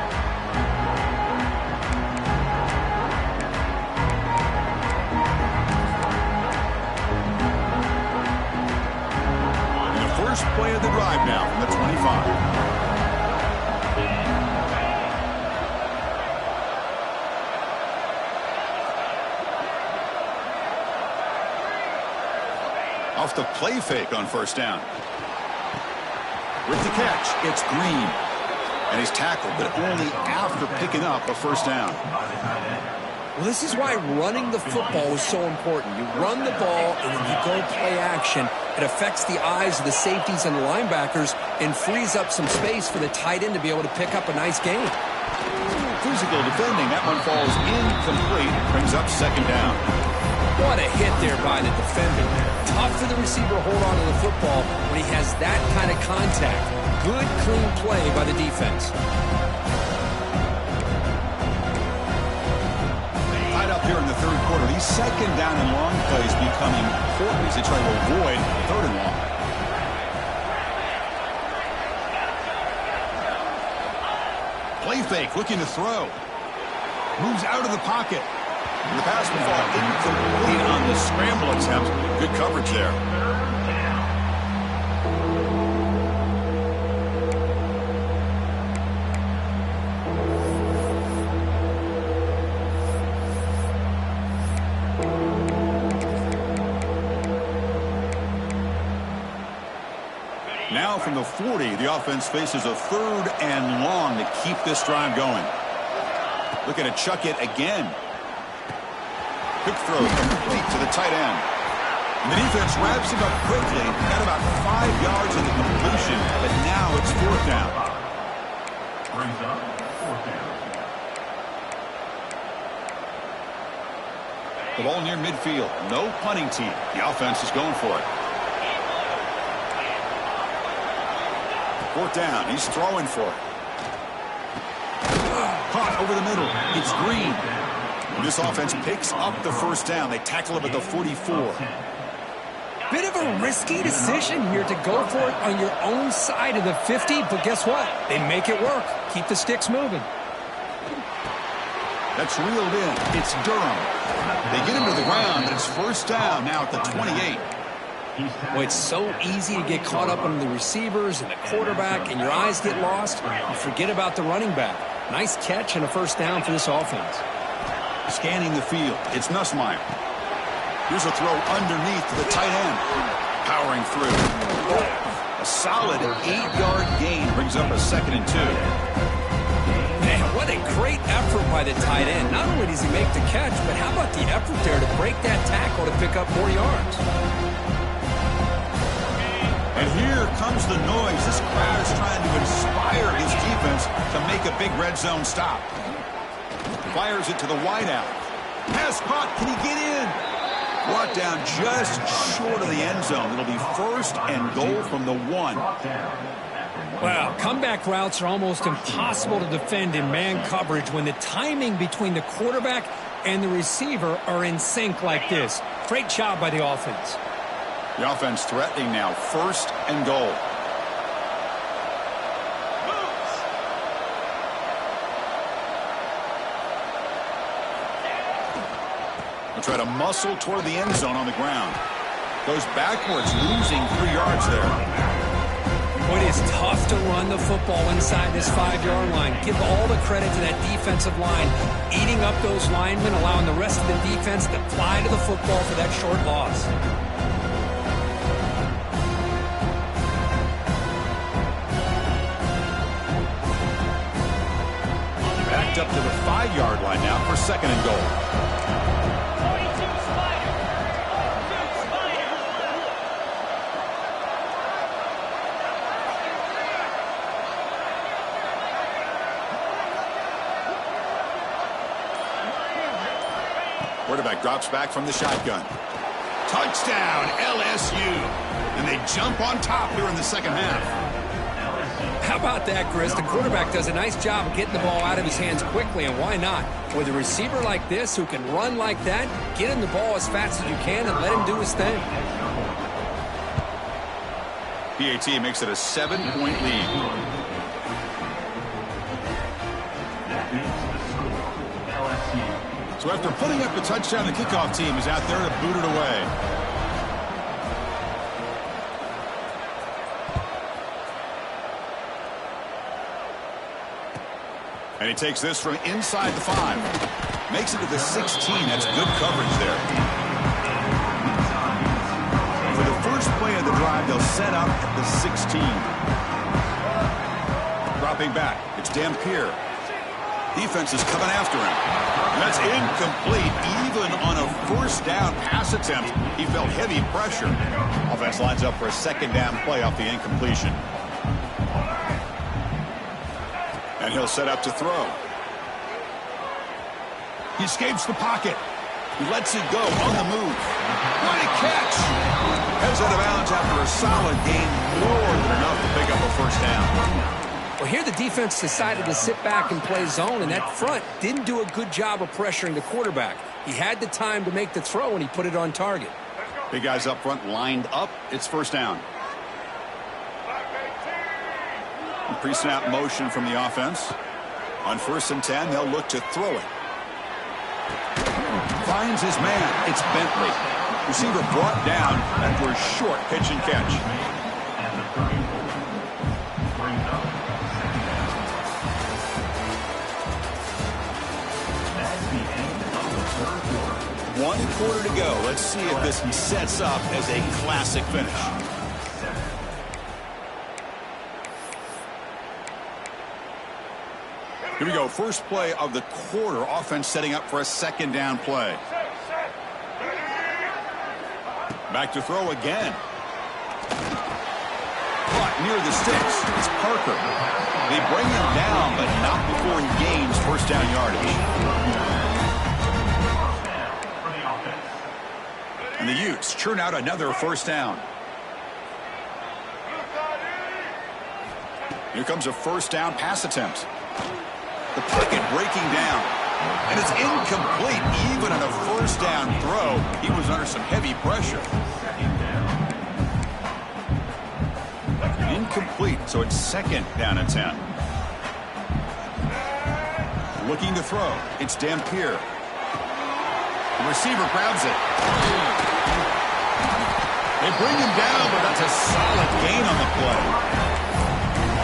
First play of the drive now from the 25. Off the play fake on first down. With the catch, it's Green. And he's tackled, but only after picking up a first down. Well, this is why running the football is so important. You run the ball, and when you go play action, it affects the eyes of the safeties and the linebackers and frees up some space for the tight end to be able to pick up a nice gain. Physical defending. That one falls incomplete. Brings up second down. What a hit there by the defender. Tough for the receiver to hold on to the football when he has that kind of contact. Good, clean play by the defense. Tied up here in the third quarter. These second down and long plays become important as they try to avoid third and long. Play fake, looking to throw. Moves out of the pocket. And the pass will fall incomplete on the scramble attempt. Good coverage there. Now from the 40, the offense faces a third and long to keep this drive going. Looking to chuck it again. Quick throw complete to the tight end. And the defense wraps him up quickly. Got about 5 yards in the completion, but now it's fourth down. Brings up fourth down. The ball near midfield. No punting team. The offense is going for it. Fourth down. He's throwing for it. Caught over the middle. It's Green. This offense picks up the first down. They tackle him at the 44. Bit of a risky decision here to go for it on your own side of the 50, but guess what? They make it work. Keep the sticks moving. That's reeled in. It's Durham. They get him to the ground, but it's first down now at the 28. Well, it's so easy to get caught up on the receivers and the quarterback, and your eyes get lost. You forget about the running back. Nice catch and a first down for this offense. Scanning the field. It's Nussmeier. Here's a throw underneath to the tight end. Powering through. A solid 8-yard gain brings up a 2nd and 2. Man, what a great effort by the tight end. Not only does he make the catch, but how about the effort there to break that tackle to pick up more yards? And here comes the noise. This crowd is trying to inspire his defense to make a big red zone stop. Fires it to the wideout. Pass caught. Can he get in? Brought down just short of the end zone. It'll be first and goal from the 1. Well, comeback routes are almost impossible to defend in man coverage when the timing between the quarterback and the receiver are in sync like this. Great job by the offense. The offense threatening now. First and goal. They'll try to muscle toward the end zone on the ground. Goes backwards, losing 3 yards there. Well, it is tough to run the football inside this 5-yard line. Give all the credit to that defensive line, eating up those linemen, allowing the rest of the defense to fly to the football for that short loss. Backed up to the 5-yard line now for 2nd and goal. Quarterback drops back from the shotgun. Touchdown, LSU. And they jump on top here in the second half. How about that, Chris? The quarterback does a nice job of getting the ball out of his hands quickly, and why not? With a receiver like this who can run like that, get him the ball as fast as you can and let him do his thing. PAT makes it a 7-point lead. So after putting up the touchdown, the kickoff team is out there to boot it away. And he takes this from inside the 5. Makes it to the 16. That's good coverage there. For the first play of the drive, they'll set up at the 16. Dropping back. It's Dampier. Defense is coming after him. And that's incomplete. Even on a first down pass attempt, he felt heavy pressure. Offense lines up for a second down play off the incompletion. And he'll set up to throw. He escapes the pocket. He lets it go on the move. What a catch! Heads out of bounds after a solid gain, more than enough to pick up a first down. Well, here the defense decided to sit back and play zone, and that front didn't do a good job of pressuring the quarterback. He had the time to make the throw, and he put it on target. Big guys up front lined up. It's first down. Pre-snap motion from the offense. On 1st and 10, they'll look to throw it. Finds his man. It's Bentley. Receiver brought down after a short pitch and catch. And the 34 brings up that's the end of the third quarter. 1 quarter to go. Let's see if this sets up as a classic finish. Here we go. First play of the quarter. Offense setting up for a second down play. Back to throw again. Caught near the sticks. It's Parker. They bring him down, but not before he gains first down yardage. And the Utes churn out another first down. Here comes a first down pass attempt. The pocket breaking down. And it's incomplete. Even on a first down throw, he was under some heavy pressure. Incomplete, so it's second down and 10. Looking to throw. It's Dampier. The receiver grabs it. They bring him down, but that's a solid gain on the play.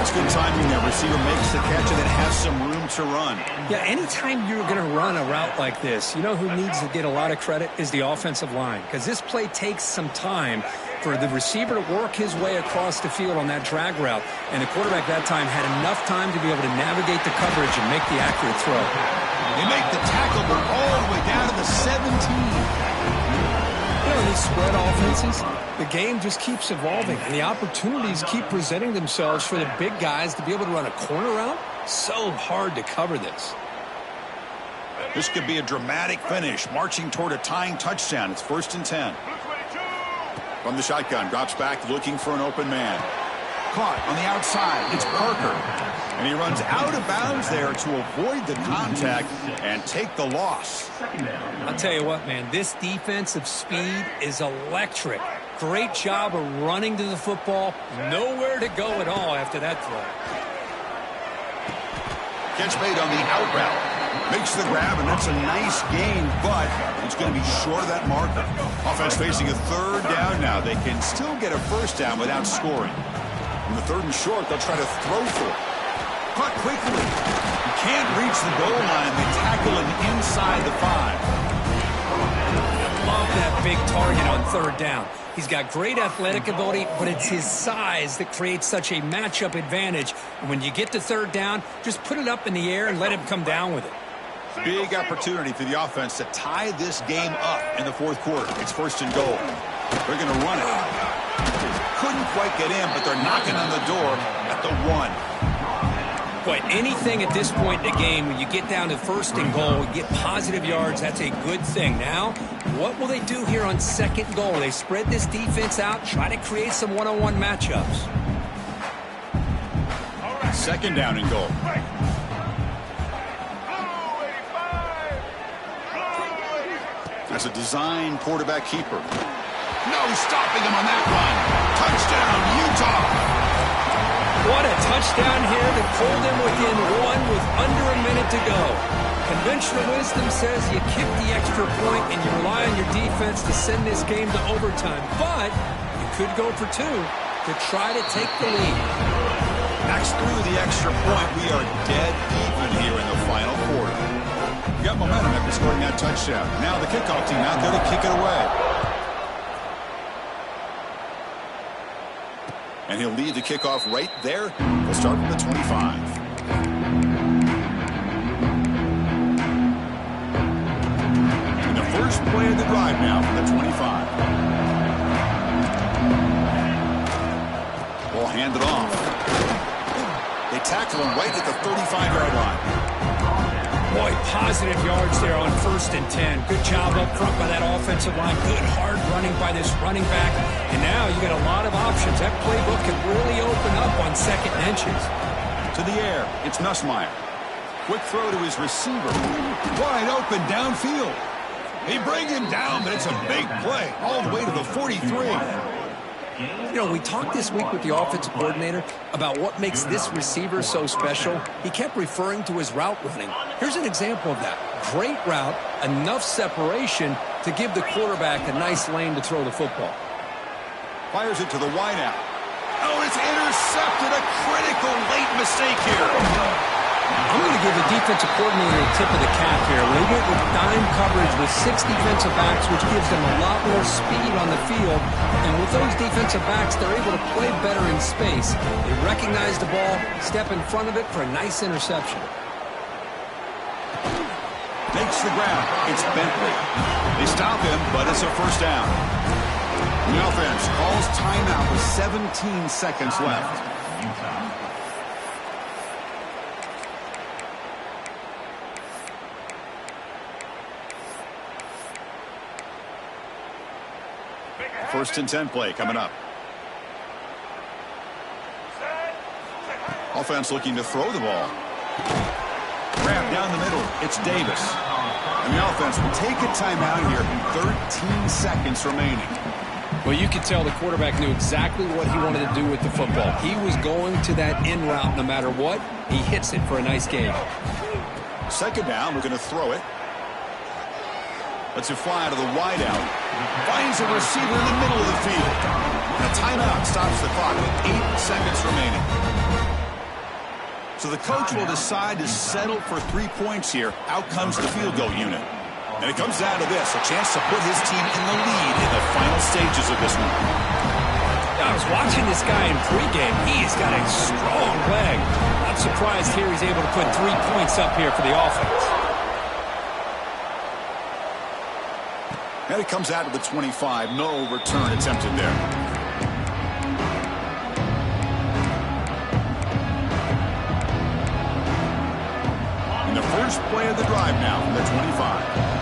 That's good timing there. Receiver makes the catch and then has some room to run. Yeah, anytime you're going to run a route like this, you know who needs to get a lot of credit is the offensive line, because this play takes some time for the receiver to work his way across the field on that drag route, and the quarterback that time had enough time to be able to navigate the coverage and make the accurate throw. They make the tackle, but all the way down to the 17. You know, in these spread offenses, the game just keeps evolving, and the opportunities keep presenting themselves for the big guys to be able to run a corner route. So hard to cover this. This could be a dramatic finish, marching toward a tying touchdown. It's 1st and 10. From the shotgun, drops back, looking for an open man. Caught on the outside. It's Parker. And he runs out of bounds there to avoid the contact and take the loss. I'll tell you what, man, this defensive speed is electric. Great job of running to the football. Nowhere to go at all after that throw. Catch made on the out route. Makes the grab, and that's a nice gain, but it's going to be short of that marker. Offense facing a third down now. They can still get a first down without scoring. On the 3rd and short, they'll try to throw for it. Caught quickly. He can't reach the goal line. They tackle him inside the 5. Love that big target on 3rd down. He's got great athletic ability, but it's his size that creates such a matchup advantage. And when you get to 3rd down, just put it up in the air and let him come down with it. Big opportunity for the offense to tie this game up in the 4th quarter. It's 1st and goal. They're going to run it. Couldn't quite get in, but they're knocking on the door at the 1. Boy, anything at this point in the game, when you get down to 1st and goal, you get positive yards, that's a good thing. Now, what will they do here on 2nd and goal? They spread this defense out, try to create some one-on-one matchups. 2nd down and goal. That's a design quarterback keeper. No stopping him on that run. Touchdown, Utah. What a touchdown here to pull them within 1 with under a minute to go. Conventional wisdom says you kick the extra point and you rely on your defense to send this game to overtime. But you could go for 2 to try to take the lead. Max through the extra point. We are dead even here in the final quarter. You got momentum after scoring that touchdown. Now the kickoff team out there to kick it away. And he'll lead the kickoff right there. We'll start from the 25. play of the drive now from the 25. Ball handed off. They tackle him right at the 35-yard line. Boy, positive yards there on 1st and 10. Good job up front by that offensive line. Good hard running by this running back. And now you got a lot of options. That playbook can really open up on 2nd and inches. To the air, it's Nussmeier. Quick throw to his receiver. Wide open downfield. They bring him down, but it's a big play all the way to the 43. You know, we talked this week with the offensive coordinator about what makes this receiver so special. He kept referring to his route running. Here's an example of that. Great route, enough separation to give the quarterback a nice lane to throw the football. Fires it to the wideout. Oh, it's intercepted. A critical late mistake here. I'm going to give the defensive coordinator a tip of the cap here. They went with dime coverage with 6 defensive backs, which gives them a lot more speed on the field. And with those defensive backs, they're able to play better in space. They recognize the ball, step in front of it for a nice interception. Makes the grab. It's Bentley. They stop him, but it's a first down. The offense calls timeout with 17 seconds left. First and 10 play coming up. Offense looking to throw the ball. Grab down the middle. It's Davis. And the offense will take a timeout here. 13 seconds remaining. Well, you could tell the quarterback knew exactly what he wanted to do with the football. He was going to that in route no matter what. He hits it for a nice gain. Second down, we're going to throw it. Lets it fly to the wideout. Finds a receiver in the middle of the field. And a timeout stops the clock with 8 seconds remaining. So the coach will decide to settle for 3 points here. Out comes the field goal unit. And it comes down to this, a chance to put his team in the lead in the final stages of this one. I was watching this guy in pregame. He's got a strong leg. Not surprised here he's able to put 3 points up here for the offense. And it comes out to the 25. No return attempted there. And the first play of the drive now from the 25.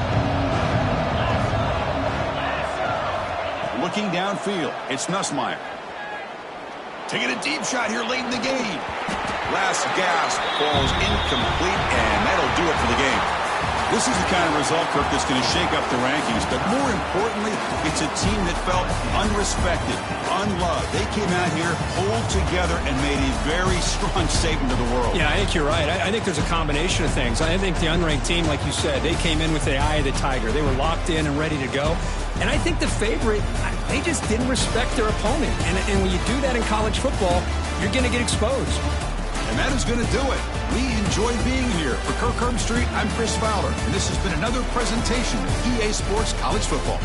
Looking downfield, it's Nussmeier. Taking a deep shot here late in the game. Last gasp falls incomplete, and that'll do it for the game. This is the kind of result, Kirk, that's going to shake up the rankings. But more importantly, it's a team that felt unrespected, unloved. They came out here, pulled together, and made a very strong statement to the world. Yeah, I think you're right. I think there's a combination of things. I think the unranked team, like you said, they came in with the eye of the tiger. They were locked in and ready to go. And I think the favorite, they just didn't respect their opponent. And when you do that in college football, you're going to get exposed. And that is going to do it. We enjoy being here. For Kirk Herbstreit, I'm Chris Fowler, and this has been another presentation of EA Sports College Football.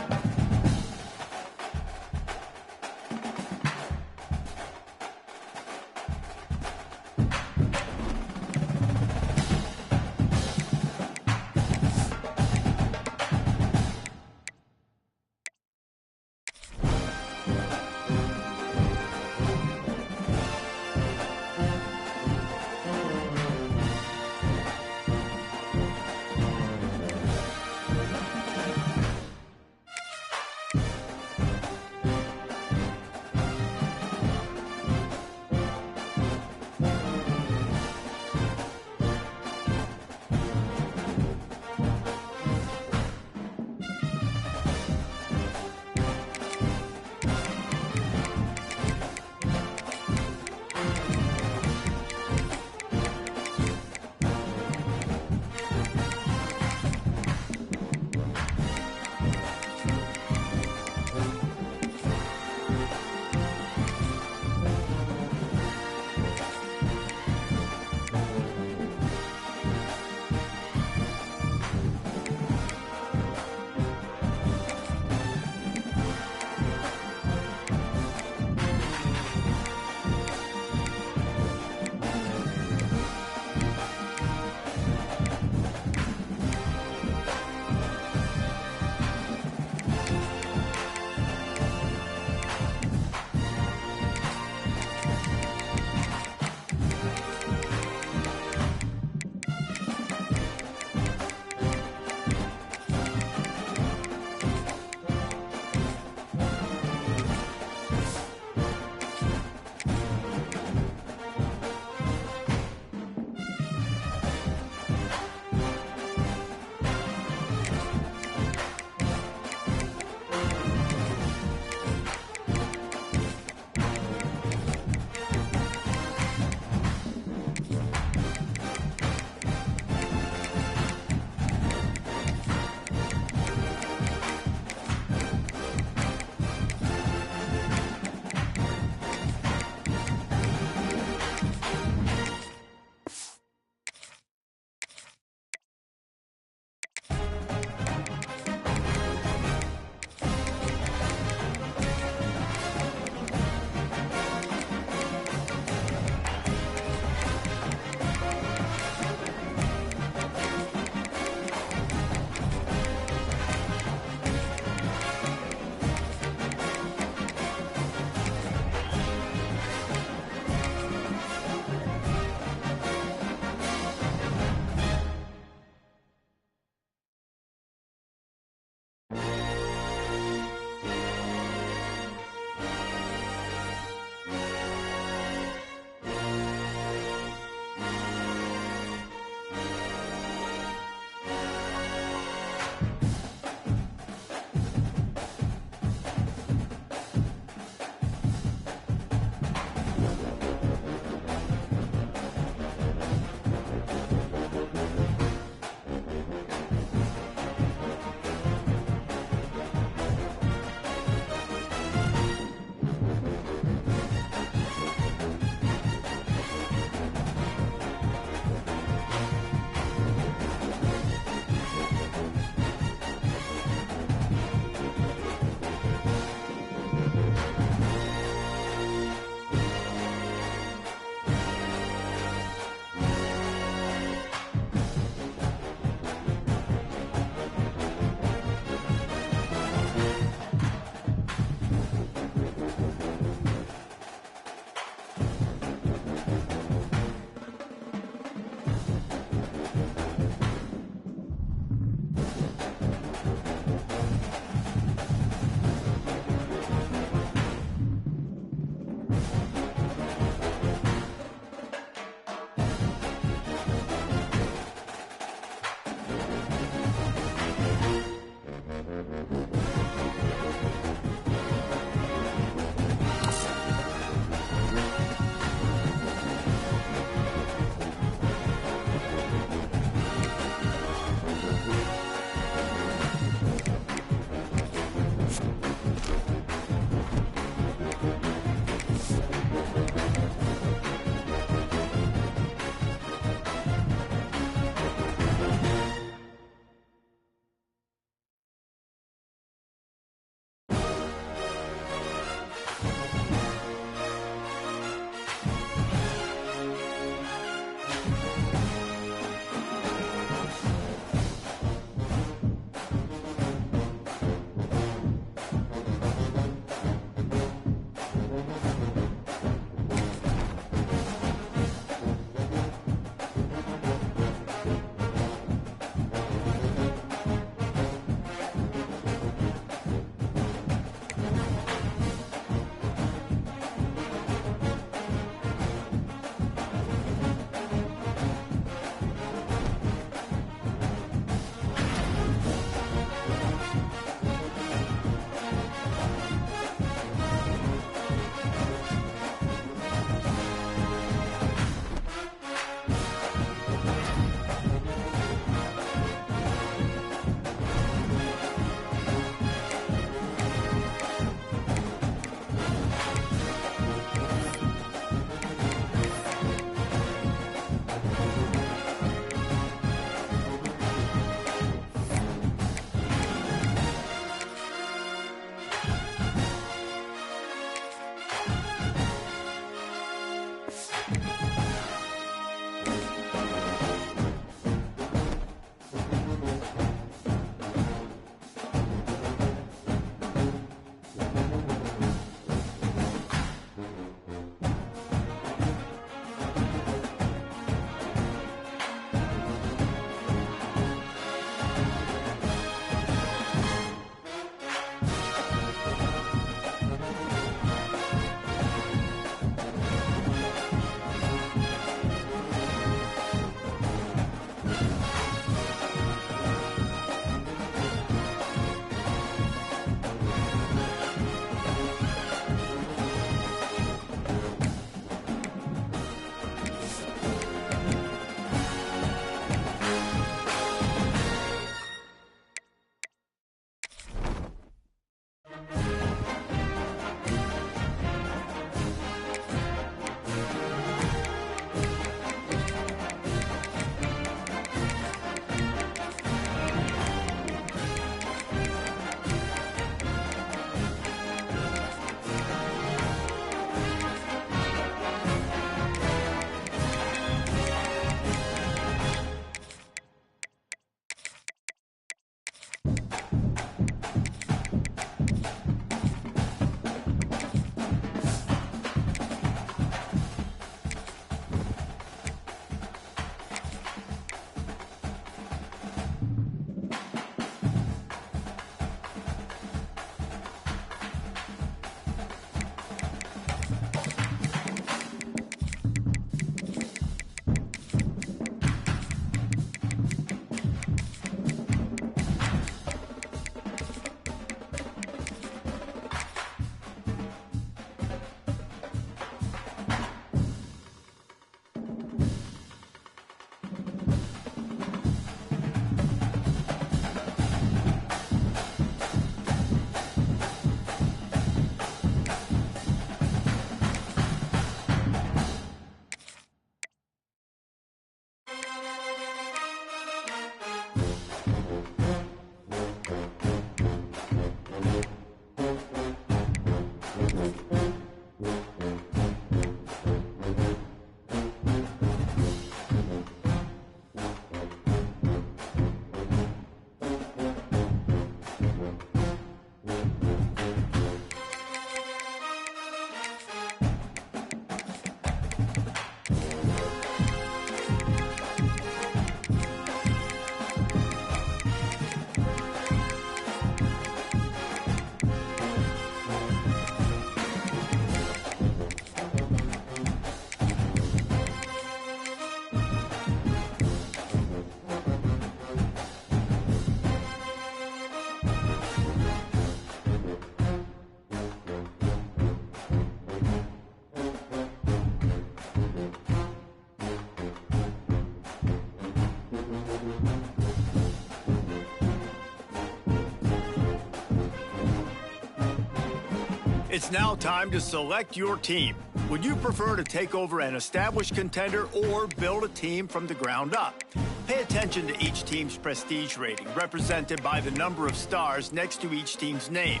It's now time to select your team. Would you prefer to take over an established contender or build a team from the ground up? Pay attention to each team's prestige rating, represented by the number of stars next to each team's name.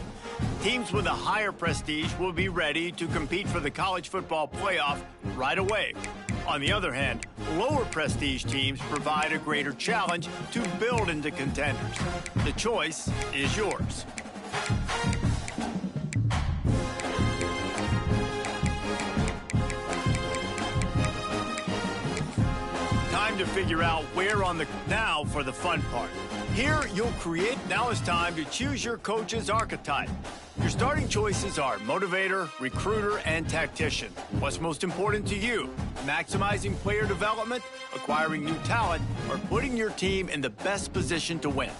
Teams with a higher prestige will be ready to compete for the college football playoff right away. On the other hand, lower prestige teams provide a greater challenge to build into contenders. The choice is yours. Time to figure out where on the now for the fun part. Here you'll create. Now it's time to choose your coach's archetype. Your starting choices are motivator, recruiter, and tactician. What's most important to you? Maximizing player development, acquiring new talent, or putting your team in the best position to win?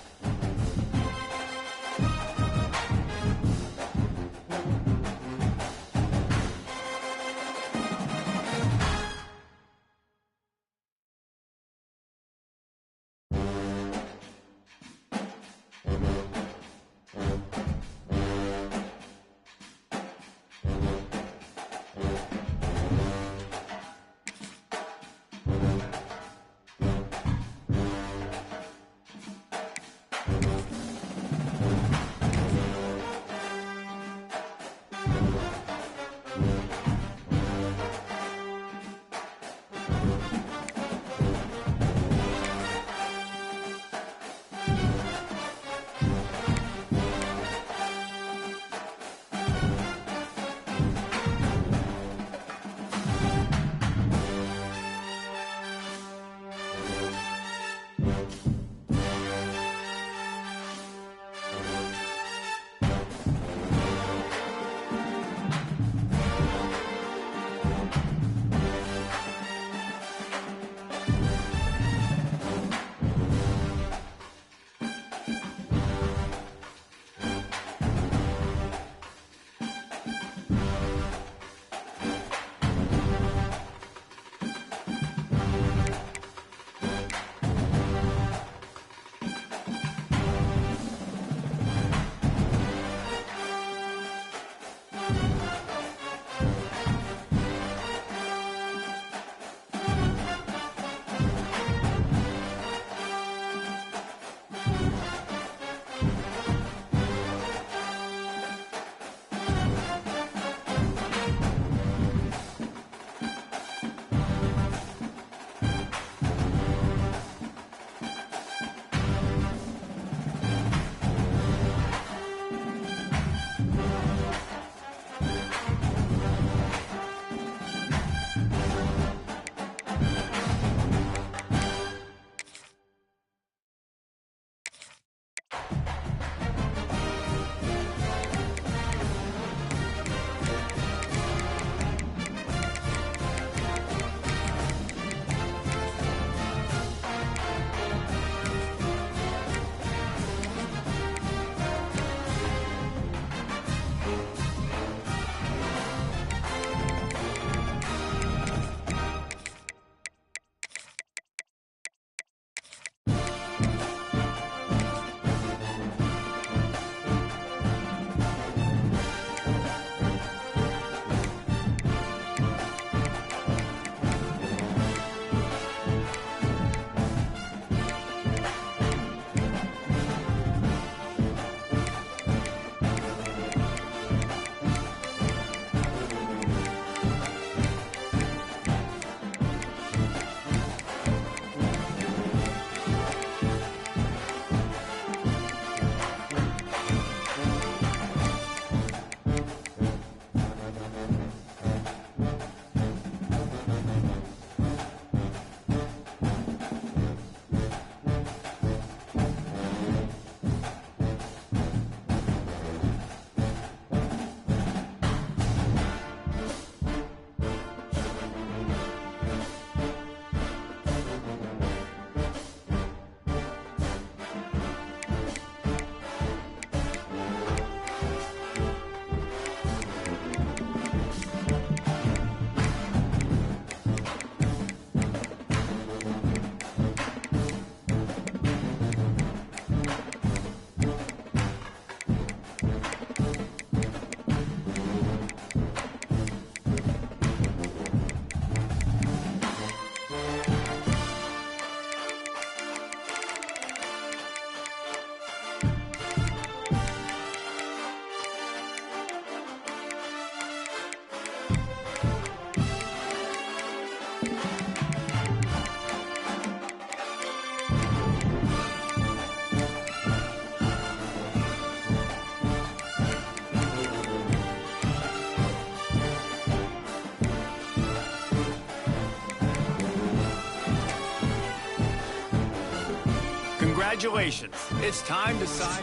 Congratulations. It's time to sign.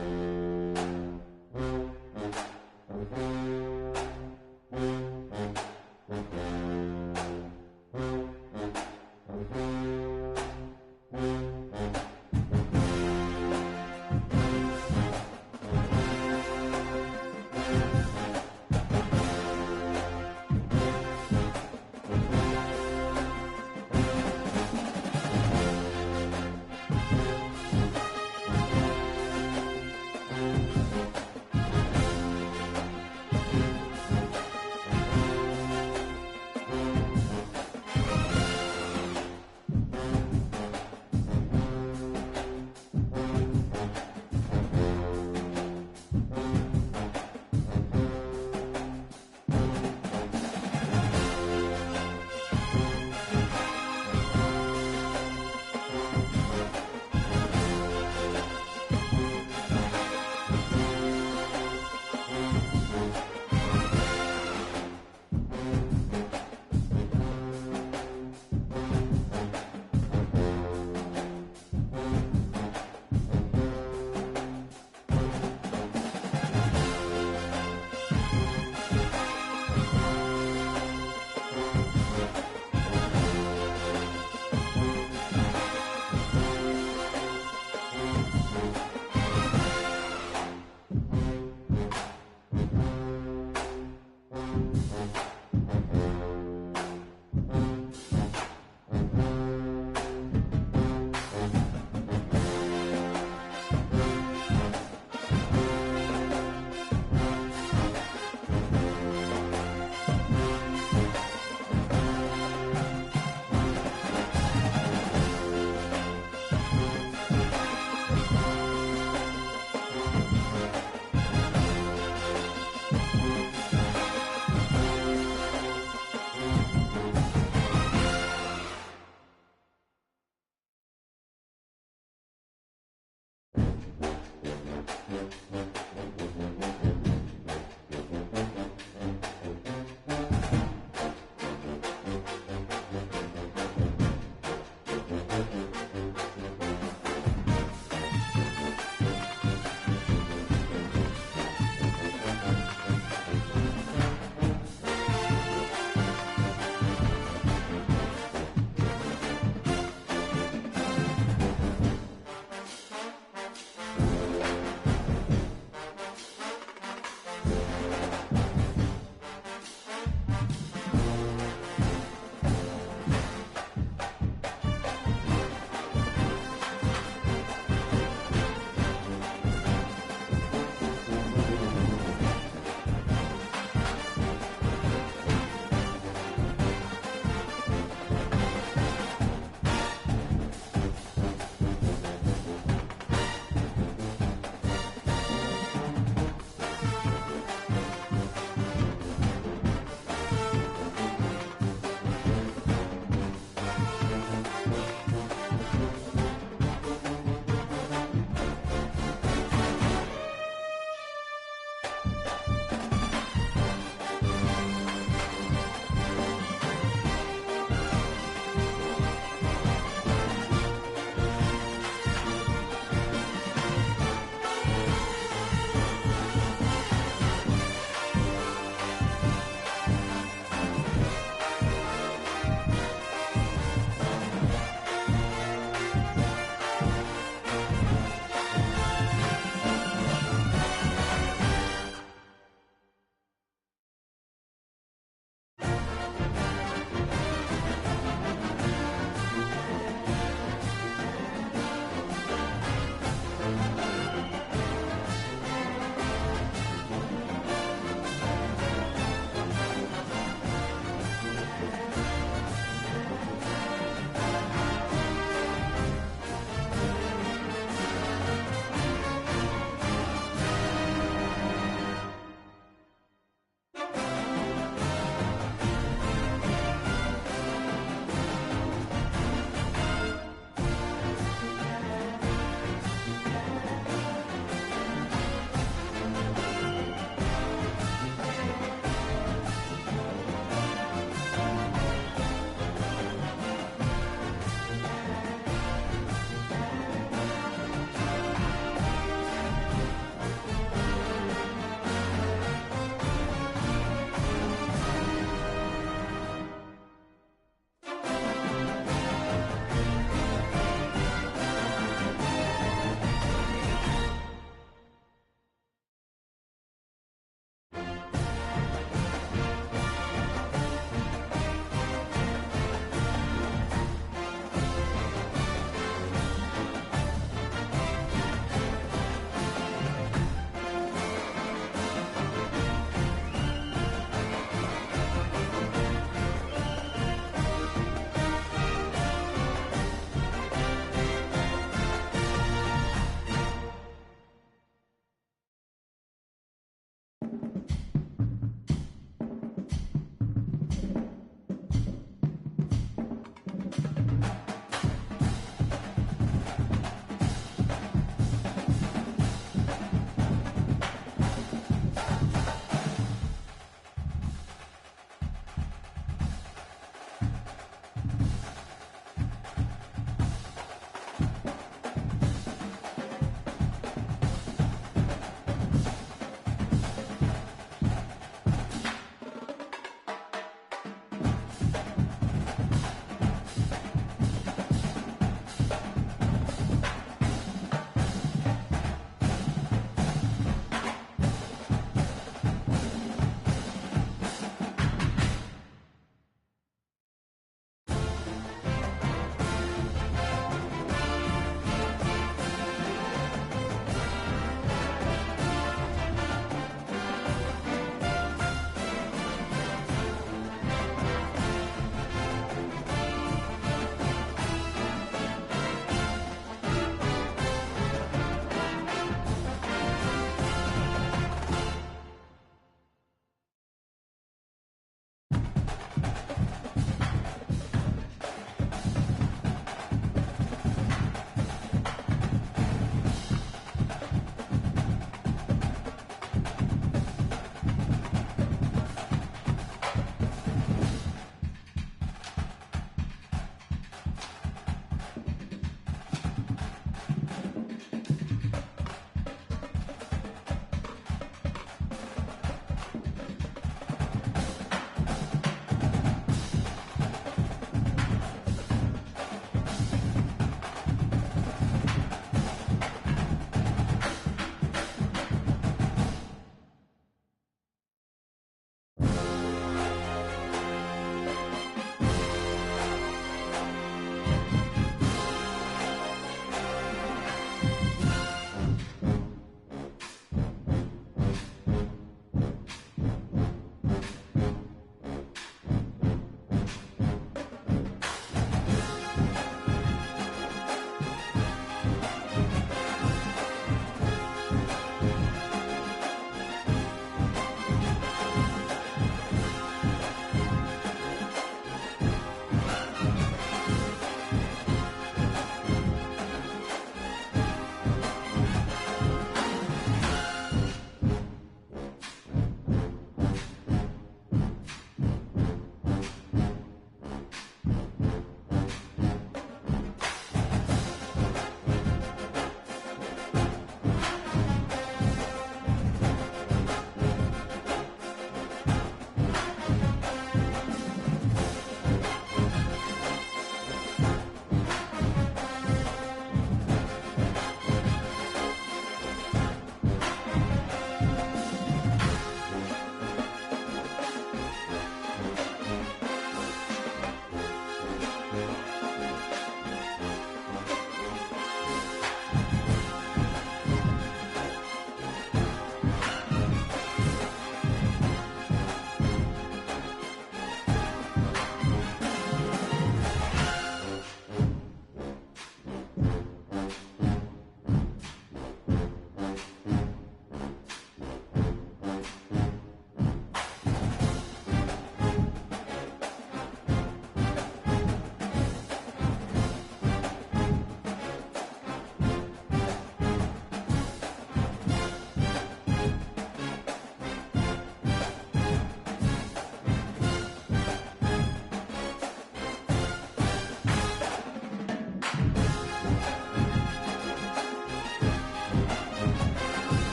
Ball.